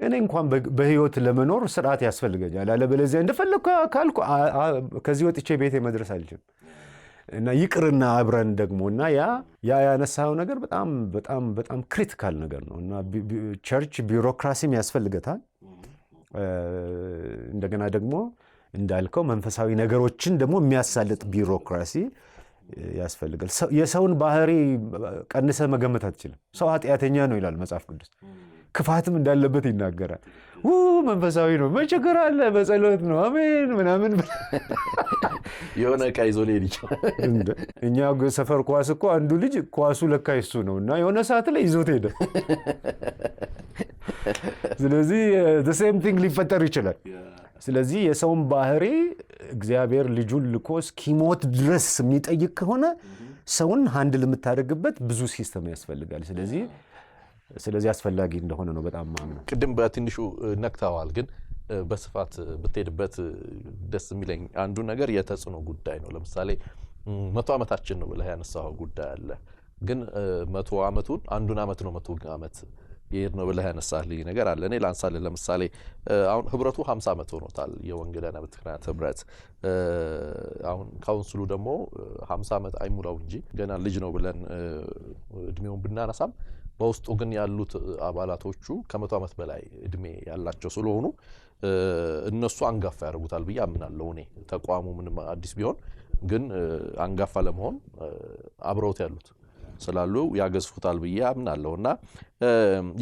እኔ እንኳን በህይወት ለመኖር ስርዓት ያስፈልገኛል። አለበለዚያ እንደፈለኩ ካልኩ ከዚህ ወጥቼ ቤቴ መድረስ አልችልም። እና ይቅርና አብረን ደግሞ እና ያ ያነሳው ነገር በጣም በጣም በጣም ክሪቲካል ነገር ነው። እና ቸርች ቢሮክራሲም ያስፈልገታል። እንደገና ደግሞ እንዳልከው መንፈሳዊ ነገሮችን ደግሞ የሚያሳልጥ ቢሮክራሲ ያስፈልጋል። የሰውን ባህሪ ቀንሰ መገመት አትችልም። ሰው ኃጢአተኛ ነው ይላል መጽሐፍ ቅዱስ። ክፋትም እንዳለበት ይናገራል። መንፈሳዊ ነው መቸገር አለ፣ በጸሎት ነው አሜን ምናምን የሆነ ዕቃ ይዞ ሊሄድ ይችላል። እኛ ሰፈር ኳስ እኮ አንዱ ልጅ ኳሱ ለካ ይሱ ነው እና የሆነ ሰዓት ላይ ይዞት ሄደ። ስለዚህ the same thing ሊፈጠር ይችላል። ስለዚህ የሰውን ባህሪ እግዚአብሔር ልጁን ልኮ እስኪሞት ድረስ የሚጠይቅ ከሆነ ሰውን ሃንድል የምታደርግበት ብዙ ሲስተም ያስፈልጋል። ስለዚህ አስፈላጊ እንደሆነ ነው በጣም ማምነው። ቅድም በትንሹ ነክተዋል፣ ግን በስፋት ብትሄድበት ደስ የሚለኝ አንዱ ነገር የተጽዕኖ ጉዳይ ነው። ለምሳሌ 100 ዓመታችን ነው ብለህ ያነሳው ጉዳይ አለ። ግን 100 ዓመቱን አንዱን ዓመት ነው 100 ዓመት የሄድ ነው ብለህ ያነሳልኝ ነገር አለ። እኔ ላንሳልህ ለምሳሌ አሁን ህብረቱ 50 ዓመት ሆኖታል የወንጌላውያን አብያተ ክርስቲያናት ህብረት። አሁን ካውንስሉ ደግሞ 50 ዓመት አይሙላው እንጂ ገና ልጅ ነው ብለን እድሜውን ብናነሳም በውስጡ ግን ያሉት አባላቶቹ ከ100 ዓመት በላይ እድሜ ያላቸው ስለሆኑ እነሱ አንጋፋ ያደርጉታል ብዬ አምናለሁ። እኔ ተቋሙ ምንም አዲስ ቢሆን ግን አንጋፋ ለመሆን አብረውት ያሉት ስላሉ ያገዝፉታል ብዬ አምናለሁና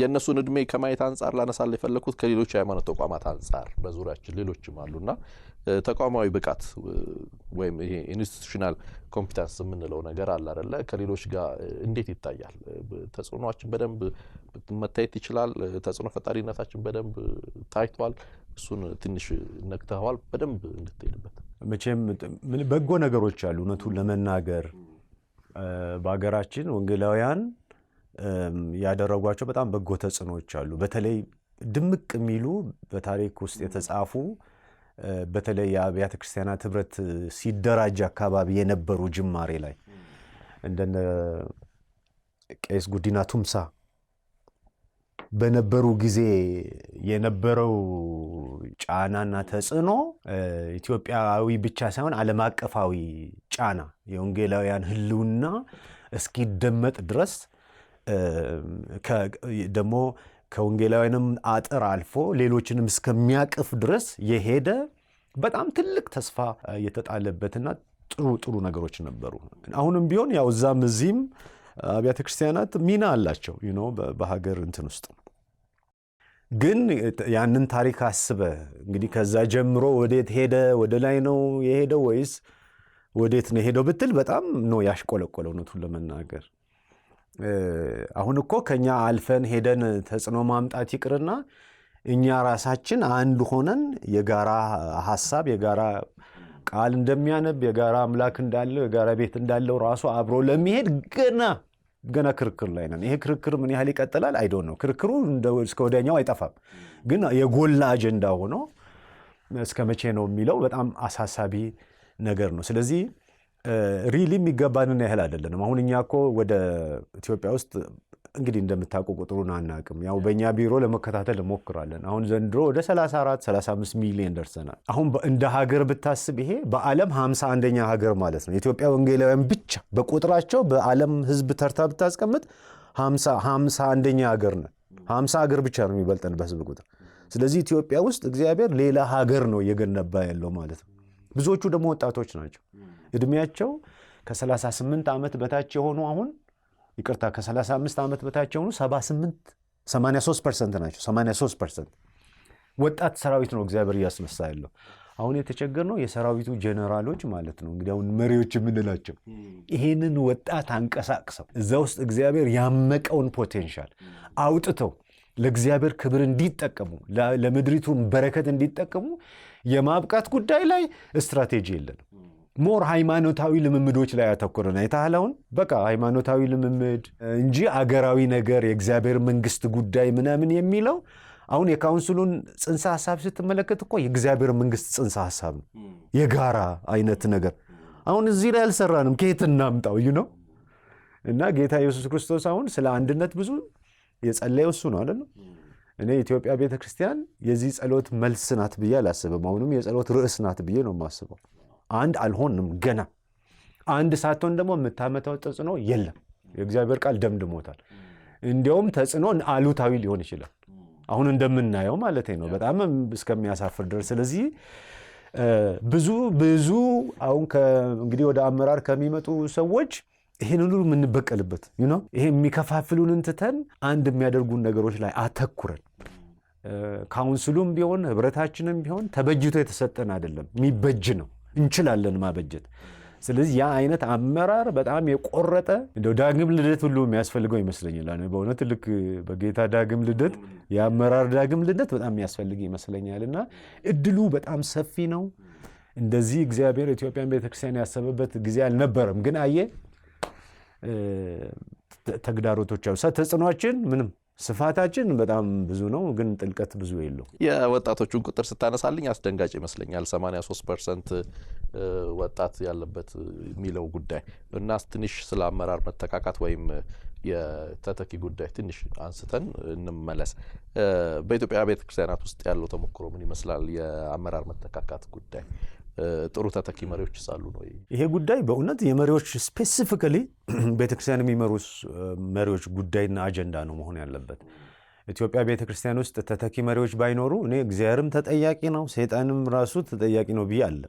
የነሱን እድሜ ከማየት አንፃር ላነሳል የፈለኩት ከሌሎች ሃይማኖት ተቋማት አንፃር በዙሪያችን ሌሎችም አሉና ተቋማዊ ብቃት ወይም ይሄ ኢንስቲትዩሽናል ኮምፒተንስ የምንለው ነገር አለ አይደለ? ከሌሎች ጋር እንዴት ይታያል? ተጽዕኖአችን በደንብ መታየት ይችላል። ተጽዕኖ ፈጣሪነታችን በደንብ ታይቷል። እሱን ትንሽ ነክተዋል በደንብ እንድትሄድበት። መቼም በጎ ነገሮች አሉ። እውነቱን ለመናገር በአገራችን ወንጌላውያን ያደረጓቸው በጣም በጎ ተጽዕኖዎች አሉ። በተለይ ድምቅ የሚሉ በታሪክ ውስጥ የተጻፉ በተለይ የአብያተ ክርስቲያናት ህብረት ሲደራጅ አካባቢ የነበሩ ጅማሬ ላይ እንደነ ቄስ ጉዲና ቱምሳ በነበሩ ጊዜ የነበረው ጫናና ተጽዕኖ ኢትዮጵያዊ ብቻ ሳይሆን ዓለም አቀፋዊ ጫና የወንጌላውያን ህልውና እስኪደመጥ ድረስ ደግሞ ከወንጌላውያንም አጥር አልፎ ሌሎችንም እስከሚያቅፍ ድረስ የሄደ በጣም ትልቅ ተስፋ የተጣለበትና ጥሩ ነገሮች ነበሩ። አሁንም ቢሆን ያው እዛም እዚህም አብያተ ክርስቲያናት ሚና አላቸው በሀገር እንትን ውስጥ። ግን ያንን ታሪክ አስበ እንግዲህ ከዛ ጀምሮ ወዴት ሄደ? ወደ ላይ ነው የሄደው ወይስ ወዴት ነው የሄደው ብትል በጣም ነው ያሽቆለቆለው እውነቱን ለመናገር። አሁን እኮ ከኛ አልፈን ሄደን ተጽዕኖ ማምጣት ይቅርና እኛ ራሳችን አንድ ሆነን የጋራ ሐሳብ የጋራ ቃል እንደሚያነብ የጋራ አምላክ እንዳለው የጋራ ቤት እንዳለው ራሱ አብሮ ለሚሄድ ገና ክርክር ላይ ነን። ይሄ ክርክር ምን ያህል ይቀጥላል? አይ ዶንት ኖ። ክርክሩ እስከ ወዲያኛው አይጠፋም። ግን የጎላ አጀንዳ ሆኖ እስከ መቼ ነው የሚለው በጣም አሳሳቢ ነገር ነው። ስለዚህ ሪሊ የሚገባንን ያህል አይደለንም። አሁን እኛ እኮ ወደ ኢትዮጵያ ውስጥ እንግዲህ እንደምታውቁ ቁጥሩን አናውቅም። ያው በእኛ ቢሮ ለመከታተል እንሞክራለን። አሁን ዘንድሮ ወደ 34-35 ሚሊዮን ደርሰናል። አሁን እንደ ሀገር ብታስብ ይሄ በዓለም 51ኛ ሀገር ማለት ነው። የኢትዮጵያ ወንጌላውያን ብቻ በቁጥራቸው በዓለም ህዝብ ተርታ ብታስቀምጥ 51ኛ ሀገር ነን። 50 ሀገር ብቻ ነው የሚበልጠን በህዝብ ቁጥር። ስለዚህ ኢትዮጵያ ውስጥ እግዚአብሔር ሌላ ሀገር ነው እየገነባ ያለው ማለት ነው። ብዙዎቹ ደግሞ ወጣቶች ናቸው። እድሜያቸው ከ38 ዓመት በታች የሆኑ አሁን ይቅርታ ከ35 ዓመት በታች የሆኑ 83% ናቸው። 83% ወጣት ሰራዊት ነው እግዚአብሔር እያስነሳ ያለው። አሁን የተቸገርነው የሰራዊቱ ጄኔራሎች ማለት ነው እንግዲህ አሁን መሪዎች የምንላቸው ይሄንን ወጣት አንቀሳቅሰው እዛ ውስጥ እግዚአብሔር ያመቀውን ፖቴንሻል አውጥተው ለእግዚአብሔር ክብር እንዲጠቀሙ ለምድሪቱ በረከት እንዲጠቀሙ የማብቃት ጉዳይ ላይ ስትራቴጂ የለንም። ሞር ሃይማኖታዊ ልምምዶች ላይ ያተኮረና የታህላውን በቃ ሃይማኖታዊ ልምምድ እንጂ አገራዊ ነገር የእግዚአብሔር መንግስት ጉዳይ ምናምን የሚለው አሁን የካውንስሉን ጽንሰ ሐሳብ ስትመለከት እኮ የእግዚአብሔር መንግስት ጽንሰ ሐሳብ ነው። የጋራ አይነት ነገር አሁን እዚህ ላይ አልሰራንም። ከየት እናምጣው እና ጌታ ኢየሱስ ክርስቶስ አሁን ስለ አንድነት ብዙ የጸለየው እሱ ነው አይደል? እኔ ኢትዮጵያ ቤተክርስቲያን የዚህ ጸሎት መልስ ናት ብዬ አላስብም። አሁንም የጸሎት ርዕስ ናት ብዬ ነው የማስበው። አንድ አልሆንም ገና አንድ ሳትሆን ደግሞ የምታመጣው ተጽዕኖ የለም። የእግዚአብሔር ቃል ደምድሞታል። እንዲያውም ተጽዕኖ አሉታዊ ሊሆን ይችላል አሁን እንደምናየው ማለት ነው በጣም እስከሚያሳፍር ድረስ። ስለዚህ ብዙ አሁን እንግዲህ ወደ አመራር ከሚመጡ ሰዎች ይሄን ሁሉ የምንበቀልበት ይሄ የሚከፋፍሉንን ትተን አንድ የሚያደርጉን ነገሮች ላይ አተኩረን ካውንስሉም ቢሆን ህብረታችንም ቢሆን ተበጅቶ የተሰጠን አይደለም፣ የሚበጅ ነው። እንችላለን ማበጀት። ስለዚህ ያ አይነት አመራር በጣም የቆረጠ እንደው ዳግም ልደት ሁሉ የሚያስፈልገው ይመስለኛል። በእውነት ልክ በጌታ ዳግም ልደት የአመራር ዳግም ልደት በጣም የሚያስፈልግ ይመስለኛልና እድሉ በጣም ሰፊ ነው። እንደዚህ እግዚአብሔር ኢትዮጵያን ቤተክርስቲያን ያሰበበት ጊዜ አልነበረም። ግን ተግዳሮቶች አሉ። ተጽዕኖአችን ምንም ስፋታችን በጣም ብዙ ነው፣ ግን ጥልቀት ብዙ የለው። የወጣቶቹን ቁጥር ስታነሳልኝ አስደንጋጭ ይመስለኛል 83% ወጣት ያለበት የሚለው ጉዳይ እና ትንሽ ስለ አመራር መተካካት ወይም የተተኪ ጉዳይ ትንሽ አንስተን እንመለስ። በኢትዮጵያ ቤተክርስቲያናት ውስጥ ያለው ተሞክሮ ምን ይመስላል? የአመራር መተካካት ጉዳይ ጥሩ ተተኪ መሪዎች ሳሉ ነው ይሄ ጉዳይ በእውነት የመሪዎች ስፔሲፊካሊ ቤተክርስቲያን የሚመሩ መሪዎች ጉዳይና አጀንዳ ነው መሆን ያለበት። ኢትዮጵያ ቤተክርስቲያን ውስጥ ተተኪ መሪዎች ባይኖሩ እኔ እግዚአብሔርም ተጠያቂ ነው፣ ሰይጣንም ራሱ ተጠያቂ ነው ብዬ አለ።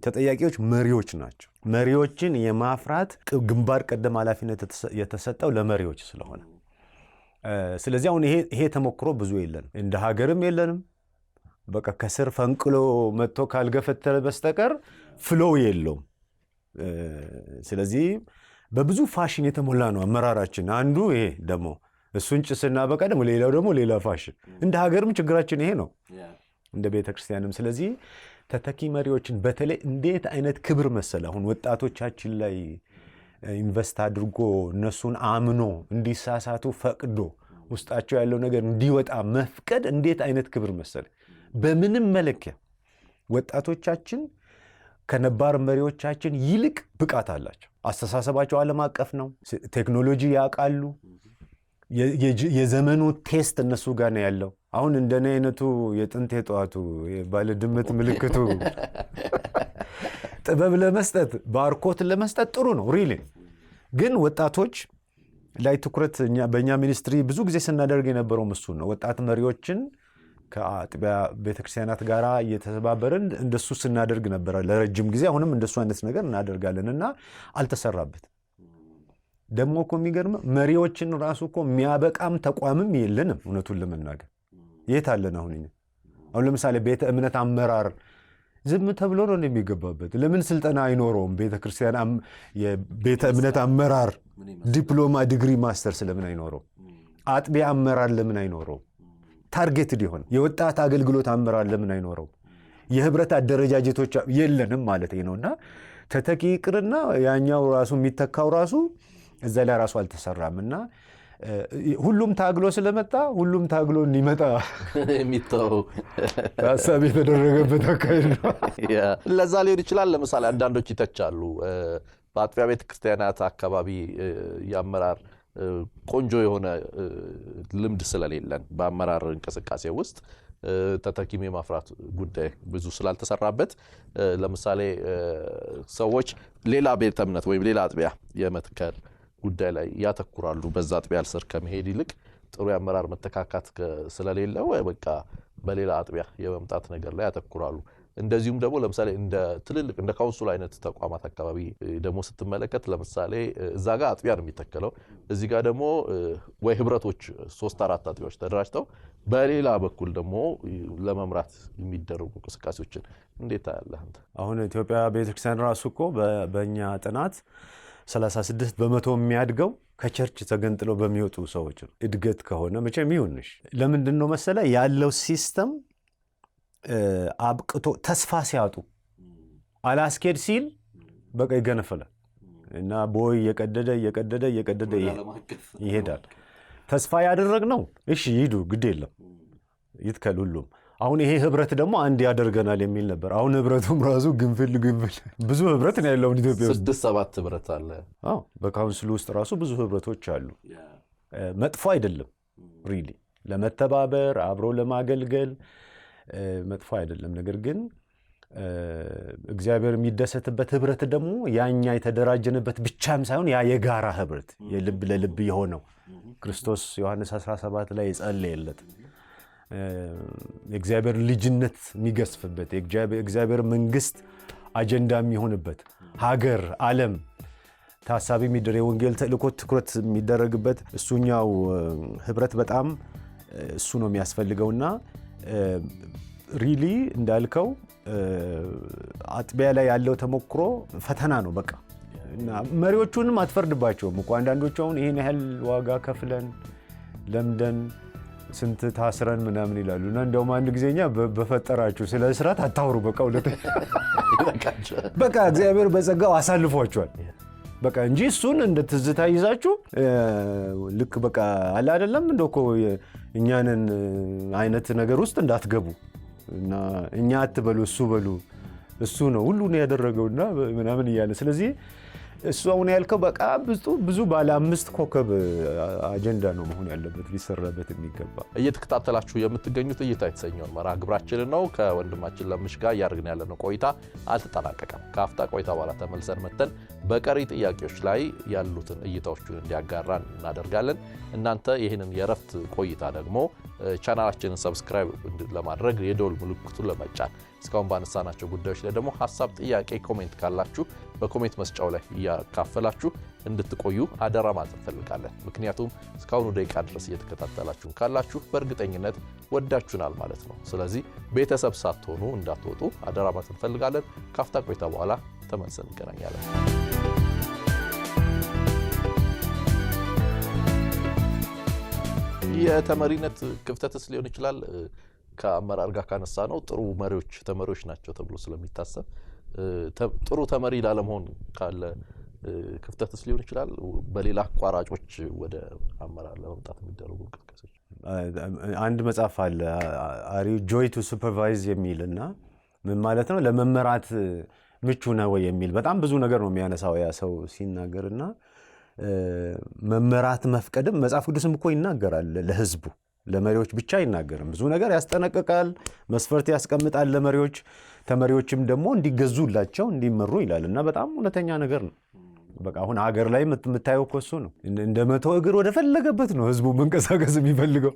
ተጠያቂዎች መሪዎች ናቸው። መሪዎችን የማፍራት ግንባር ቀደም ኃላፊነት የተሰጠው ለመሪዎች ስለሆነ ስለዚህ አሁን ይሄ ተሞክሮ ብዙ የለንም፣ እንደ ሀገርም የለንም። በቃ ከስር ፈንቅሎ መጥቶ ካልገፈተረ በስተቀር ፍሎው የለውም። ስለዚህ በብዙ ፋሽን የተሞላ ነው አመራራችን። አንዱ ይሄ ደግሞ እሱን ጭስና በቃ ደግሞ ሌላው ደግሞ ሌላ ፋሽን። እንደ ሀገርም ችግራችን ይሄ ነው፣ እንደ ቤተክርስቲያንም። ስለዚህ ተተኪ መሪዎችን በተለይ እንዴት አይነት ክብር መሰለ አሁን ወጣቶቻችን ላይ ኢንቨስት አድርጎ እነሱን አምኖ እንዲሳሳቱ ፈቅዶ ውስጣቸው ያለው ነገር እንዲወጣ መፍቀድ እንዴት አይነት ክብር መሰለ። በምንም መለኪያ ወጣቶቻችን ከነባር መሪዎቻችን ይልቅ ብቃት አላቸው። አስተሳሰባቸው ዓለም አቀፍ ነው። ቴክኖሎጂ ያውቃሉ። የዘመኑ ቴስት እነሱ ጋር ነው ያለው። አሁን እንደኔ አይነቱ የጥንት የጠዋቱ ባለድመት ምልክቱ ጥበብ ለመስጠት ባርኮት ለመስጠት ጥሩ ነው ሪሊ። ግን ወጣቶች ላይ ትኩረት በእኛ ሚኒስትሪ ብዙ ጊዜ ስናደርግ የነበረው እሱ ነው። ወጣት መሪዎችን ከአጥቢያ ቤተክርስቲያናት ጋር እየተባበርን እንደሱ ስናደርግ ነበረ ለረጅም ጊዜ። አሁንም እንደሱ አይነት ነገር እናደርጋለን እና አልተሰራበትም። ደግሞ እኮ የሚገርመው መሪዎችን ራሱ እኮ የሚያበቃም ተቋምም የለንም። እውነቱን ለመናገር የት አለን አሁን? አሁን ለምሳሌ ቤተ እምነት አመራር ዝም ተብሎ ነው የሚገባበት። ለምን ስልጠና አይኖረውም? ቤተክርስቲያን የቤተ እምነት አመራር ዲፕሎማ፣ ዲግሪ፣ ማስተር ስለምን አይኖረው? አጥቢያ አመራር ለምን አይኖረው? ታርጌትድ የሆነ የወጣት አገልግሎት አመራር ለምን አይኖረው? የህብረት አደረጃጀቶች የለንም ማለት ነውና ተተኪ ይቅርና ያኛው ራሱ የሚተካው ራሱ እዛ ላይ ራሱ አልተሰራም። እና ሁሉም ታግሎ ስለመጣ ሁሉም ታግሎ እንዲመጣ የሚተው ሀሳብ የተደረገበት አካሄድ ነው። ለዛ ሊሆን ይችላል። ለምሳሌ አንዳንዶች ይተቻሉ በአጥቢያ ቤተክርስቲያናት አካባቢ የአመራር ቆንጆ የሆነ ልምድ ስለሌለን በአመራር እንቅስቃሴ ውስጥ ተተኪም የማፍራት ጉዳይ ብዙ ስላልተሰራበት ለምሳሌ ሰዎች ሌላ ቤተ እምነት ወይም ሌላ አጥቢያ የመትከል ጉዳይ ላይ ያተኩራሉ። በዛ አጥቢያ ስር ከመሄድ ይልቅ ጥሩ የአመራር መተካካት ስለሌለው በቃ በሌላ አጥቢያ የመምጣት ነገር ላይ ያተኩራሉ። እንደዚሁም ደግሞ ለምሳሌ እንደ ትልልቅ እንደ ካውንስል አይነት ተቋማት አካባቢ ደግሞ ስትመለከት ለምሳሌ እዛ ጋር አጥቢያ ነው የሚተከለው፣ እዚህ ጋር ደግሞ ወይ ህብረቶች 3-4 አጥቢያዎች ተደራጅተው በሌላ በኩል ደግሞ ለመምራት የሚደረጉ እንቅስቃሴዎችን እንዴት ታያለህ አንተ? አሁን ኢትዮጵያ ቤተክርስቲያን ራሱ እኮ በእኛ ጥናት 36% የሚያድገው ከቸርች ተገንጥለው በሚወጡ ሰዎች ነው። እድገት ከሆነ መቼም ይሁንሽ። ለምንድን ነው መሰለ ያለው ሲስተም አብቅቶ ተስፋ ሲያጡ አላስኬድ ሲል በቃ ይገነፈላል እና ቦይ እየቀደደ ይሄዳል። ተስፋ ያደረግነው እሺ ይሂዱ ግድ የለም ይትከል ሁሉም። አሁን ይሄ ህብረት ደግሞ አንድ ያደርገናል የሚል ነበር። አሁን ህብረቱም ራሱ ግንፍል ብዙ ህብረት ነው ያለው ኢትዮጵያ ውስጥ 6-7 ህብረት አለ። በካውንስሉ ውስጥ ራሱ ብዙ ህብረቶች አሉ። መጥፎ አይደለም ሪሊ ለመተባበር አብሮ ለማገልገል መጥፎ አይደለም። ነገር ግን እግዚአብሔር የሚደሰትበት ህብረት ደግሞ ያኛ የተደራጀንበት ብቻም ሳይሆን ያ የጋራ ህብረት የልብ ለልብ የሆነው ክርስቶስ ዮሐንስ 17 ላይ የጸለየለት የእግዚአብሔር ልጅነት የሚገስፍበት የእግዚአብሔር መንግስት አጀንዳ የሚሆንበት ሀገር ዓለም ታሳቢ የሚደረግ የወንጌል ተልእኮ ትኩረት የሚደረግበት እሱኛው ህብረት በጣም እሱ ነው የሚያስፈልገውና ሪሊ እንዳልከው አጥቢያ ላይ ያለው ተሞክሮ ፈተና ነው በቃ። እና መሪዎቹንም አትፈርድባቸውም እኮ አንዳንዶቹ አሁን ይሄን ያህል ዋጋ ከፍለን ለምደን ስንት ታስረን ምናምን ይላሉ። እና እንደውም አንድ ጊዜኛ በፈጠራችሁ ስለ እስራት አታውሩ በቃ በቃ እግዚአብሔር በጸጋው አሳልፏቸዋል በቃ እንጂ እሱን እንደ ትዝታ ይዛችሁ ልክ በቃ አለ አይደለም እንደው እኮ እኛንን አይነት ነገር ውስጥ እንዳትገቡ እና እኛ አትበሉ እሱ በሉ እሱ ነው ሁሉን ያደረገውና ምናምን እያለ ስለዚህ እሱ አሁን ያልከው በቃ ብዙ ባለ 5 ኮከብ አጀንዳ ነው መሆን ያለበት ሊሰራበት የሚገባ። እየተከታተላችሁ የምትገኙት እይታ የተሰኘው መርሃ ግብራችንን ነው። ከወንድማችን ለምሽ ጋር እያደረግን ያለነው ቆይታ አልተጠናቀቀም። ከአፍታ ቆይታ በኋላ ተመልሰን መተን በቀሪ ጥያቄዎች ላይ ያሉትን እይታዎቹን እንዲያጋራን እናደርጋለን። እናንተ ይህንን የረፍት ቆይታ ደግሞ ቻናላችንን ሰብስክራይብ ለማድረግ የደወል ምልክቱን ለመጫን እስካሁን ባነሳናቸው ጉዳዮች ላይ ደግሞ ሐሳብ፣ ጥያቄ፣ ኮሜንት ካላችሁ በኮሜንት መስጫው ላይ እያካፈላችሁ እንድትቆዩ አደራ ማለት እንፈልጋለን። ምክንያቱም እስካሁኑ ደቂቃ ድረስ እየተከታተላችሁን ካላችሁ በእርግጠኝነት ወዳችሁናል ማለት ነው። ስለዚህ ቤተሰብ ሳትሆኑ እንዳትወጡ አደራ ማለት እንፈልጋለን። ካፍታ ቆይታ በኋላ ተመልሰን እንገናኛለን። የተመሪነት ክፍተትስ ሊሆን ይችላል። ከአመራር ጋር ካነሳ ነው ጥሩ መሪዎች ተመሪዎች ናቸው ተብሎ ስለሚታሰብ ጥሩ ተመሪ ላለመሆን ካለ ክፍተትስ ሊሆን ይችላል። በሌላ አቋራጮች ወደ አመራር ለመምጣት የሚደረጉ እንቅስቃሴዎች አንድ መጽሐፍ አለ አር ዩ ጆይ ቱ ሱፐርቫይዝ የሚልና ምን ማለት ነው ለመመራት ምቹ ነው ወይ የሚል በጣም ብዙ ነገር ነው የሚያነሳው ያ ሰው ሲናገርና መመራት መፍቀድም መጽሐፍ ቅዱስም እኮ ይናገራል ለህዝቡ ለመሪዎች ብቻ አይናገርም። ብዙ ነገር ያስጠነቅቃል፣ መስፈርት ያስቀምጣል ለመሪዎች፣ ተመሪዎችም ደግሞ እንዲገዙላቸው እንዲመሩ ይላልና በጣም እውነተኛ ነገር ነው። በቃ አሁን ሀገር ላይ የምታየው እኮ እሱ ነው። እንደ 100 እግር ወደ ፈለገበት ነው ህዝቡ መንቀሳቀስ የሚፈልገው።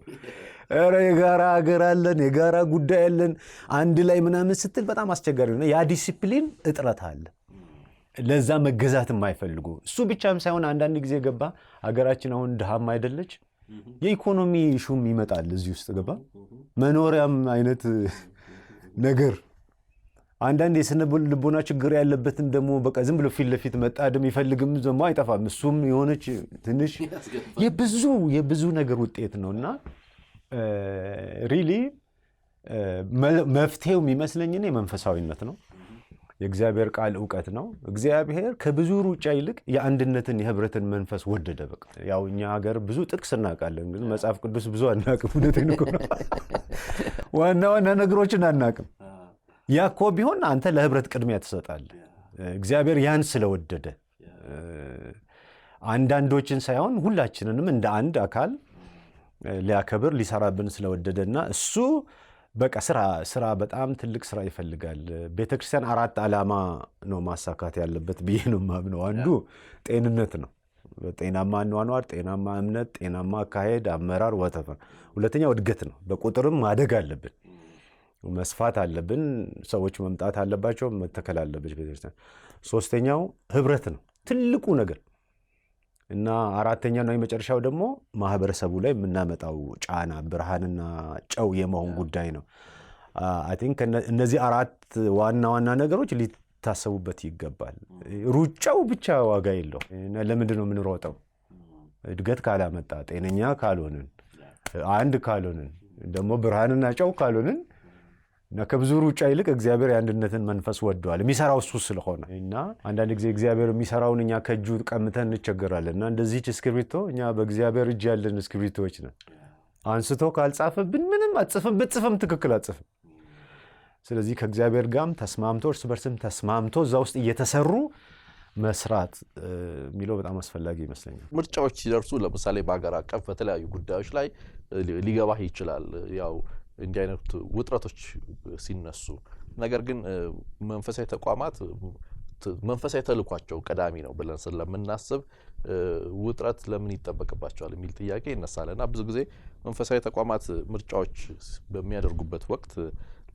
ኧረ የጋራ ሀገር አለን፣ የጋራ ጉዳይ አለን፣ አንድ ላይ ምናምን ስትል በጣም አስቸጋሪ ነው። ያ ዲሲፕሊን እጥረት አለ። ለዛ መገዛት የማይፈልጉ እሱ ብቻም ሳይሆን አንዳንድ ጊዜ ገባ ሀገራችን አሁን ድሃም አይደለች፣ የኢኮኖሚ ሹም ይመጣል እዚህ ውስጥ ገባ መኖሪያም አይነት ነገር አንዳንድ የስነ ልቦና ችግር ያለበትም ደግሞ በቃ ዝም ብሎ ፊት ለፊት መጣደም ይፈልግም ደግሞ አይጠፋም። እሱም የሆነች ትንሽ የብዙ ነገር ውጤት ነውና ሪሊ መፍትሄው የሚመስለኝ እኔ መንፈሳዊነት ነው። የእግዚአብሔር ቃል ዕውቀት ነው። እግዚአብሔር ከብዙ ሩጫ ይልቅ የአንድነትን የህብረትን መንፈስ ወደደ። በቃ ያው እኛ ሀገር ብዙ ጥቅስ እናውቃለን፣ ግን መጽሐፍ ቅዱስ ብዙ አናውቅም። እውነቴን እኮ ነው። ዋና ነገሮችን አናውቅም። ያ እኮ ቢሆን አንተ ለህብረት ቅድሚያ ትሰጣለህ። እግዚአብሔር ያን ስለወደደ አንዳንዶችን ሳይሆን ሁላችንንም እንደ አንድ አካል ሊያከብር ሊሰራብን ስለወደደና እሱ በቃ ስራ በጣም ትልቅ ስራ ይፈልጋል። ቤተክርስቲያን 4 ዓላማ ነው ማሳካት ያለበት ብዬ ነው የማምነው። አንዱ ጤንነት ነው፣ ጤናማ አኗኗር፣ ጤናማ እምነት፣ ጤናማ አካሄድ፣ አመራር ወተፈ። ሁለተኛው እድገት ነው። በቁጥርም ማደግ አለብን፣ መስፋት አለብን፣ ሰዎች መምጣት አለባቸው፣ መተከል አለበት ቤተክርስቲያን። ሶስተኛው ህብረት ነው ትልቁ ነገር እና አራተኛው ነው የመጨረሻው ደግሞ ማህበረሰቡ ላይ የምናመጣው ጫና ብርሃንና ጨው የመሆን ጉዳይ ነው። አይ ቲንክ እነዚህ 4 ዋና ነገሮች ሊታሰቡበት ይገባል። ሩጫው ብቻ ዋጋ የለው። ለምንድን ነው የምንሮጠው? እድገት ካላመጣ፣ ጤነኛ ካልሆንን፣ አንድ ካልሆንን፣ ደግሞ ብርሃንና ጨው ካልሆንን እና ከብዙ ሩጫ ይልቅ እግዚአብሔር የአንድነትን መንፈስ ወዷል። የሚሰራው እሱ ስለሆነ እና አንዳንድ ጊዜ እግዚአብሔር የሚሰራውን እኛ ከእጁ ቀምተን እንቸገራለን። እና እንደዚህች እስክሪብቶ እኛ በእግዚአብሔር እጅ ያለን እስክሪብቶዎች ነን። አንስቶ ካልጻፈብን ምንም አጽፍም፣ ብጽፍም ትክክል አጽፍም። ስለዚህ ከእግዚአብሔር ጋርም ተስማምቶ እርስ በርስም ተስማምቶ እዛ ውስጥ እየተሰሩ መስራት የሚለው በጣም አስፈላጊ ይመስለኛል። ምርጫዎች ሲደርሱ ለምሳሌ በሀገር አቀፍ በተለያዩ ጉዳዮች ላይ ሊገባህ ይችላል ያው እንዲህ አይነት ውጥረቶች ሲነሱ። ነገር ግን መንፈሳዊ ተቋማት መንፈሳዊ ተልኳቸው ቀዳሚ ነው ብለን ስለምናስብ ውጥረት ለምን ይጠበቅባቸዋል የሚል ጥያቄ ይነሳልና ብዙ ጊዜ መንፈሳዊ ተቋማት ምርጫዎች በሚያደርጉበት ወቅት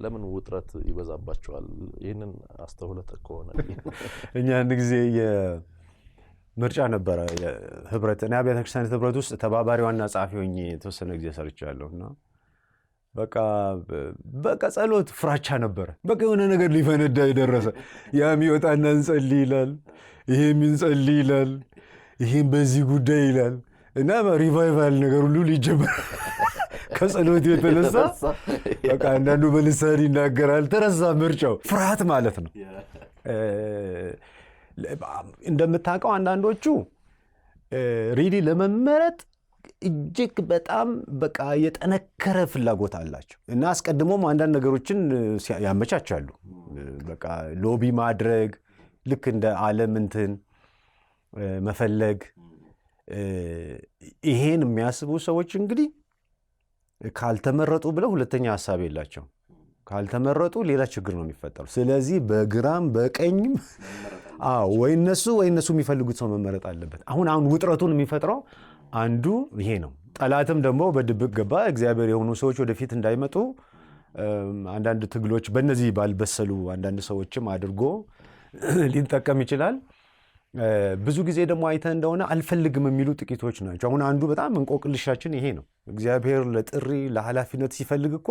ለምን ውጥረት ይበዛባቸዋል? ይህንን አስተውለህ ከሆነ እኛ አንድ ጊዜ ምርጫ ነበረ ህብረት እና አብያተ ክርስቲያናት ህብረት ውስጥ ተባባሪ ዋና ጸሐፊ ሆኜ የተወሰነ ጊዜ ሰርቻለሁና በቃ ጸሎት ፍራቻ ነበረ። በቃ የሆነ ነገር ሊፈነዳ የደረሰ ያም ይወጣና እንጸልይ ይላል፣ ይሄም እንጸልይ ይላል፣ ይሄም በዚህ ጉዳይ ይላል እና ሪቫይቫል ነገር ሁሉ ሊጀመር ከጸሎት የተነሳ በቃ አንዳንዱ በልሳን ይናገራል። ተረሳ ምርጫው። ፍርሃት ማለት ነው። እንደምታውቀው አንዳንዶቹ ሪሊ ለመመረጥ እጅግ በጣም በቃ የጠነከረ ፍላጎት አላቸው እና አስቀድሞም አንዳንድ ነገሮችን ያመቻቻሉ። በቃ ሎቢ ማድረግ ልክ እንደ ዓለም እንትን መፈለግ ይሄን የሚያስቡ ሰዎች እንግዲህ ካልተመረጡ ብለው ሁለተኛ ሐሳብ የላቸው። ካልተመረጡ ሌላ ችግር ነው የሚፈጠረው። ስለዚህ በግራም በቀኝም ወይ እነሱ የሚፈልጉት ሰው መመረጥ አለበት። አሁን ውጥረቱን የሚፈጥረው አንዱ ይሄ ነው። ጠላትም ደግሞ በድብቅ ገባ እግዚአብሔር የሆኑ ሰዎች ወደፊት እንዳይመጡ አንዳንድ ትግሎች በእነዚህ ባልበሰሉ አንዳንድ ሰዎችም አድርጎ ሊጠቀም ይችላል። ብዙ ጊዜ ደግሞ አይተህ እንደሆነ አልፈልግም የሚሉ ጥቂቶች ናቸው። አሁን አንዱ በጣም እንቆቅልሻችን ይሄ ነው። እግዚአብሔር ለጥሪ ለኃላፊነት ሲፈልግ እኮ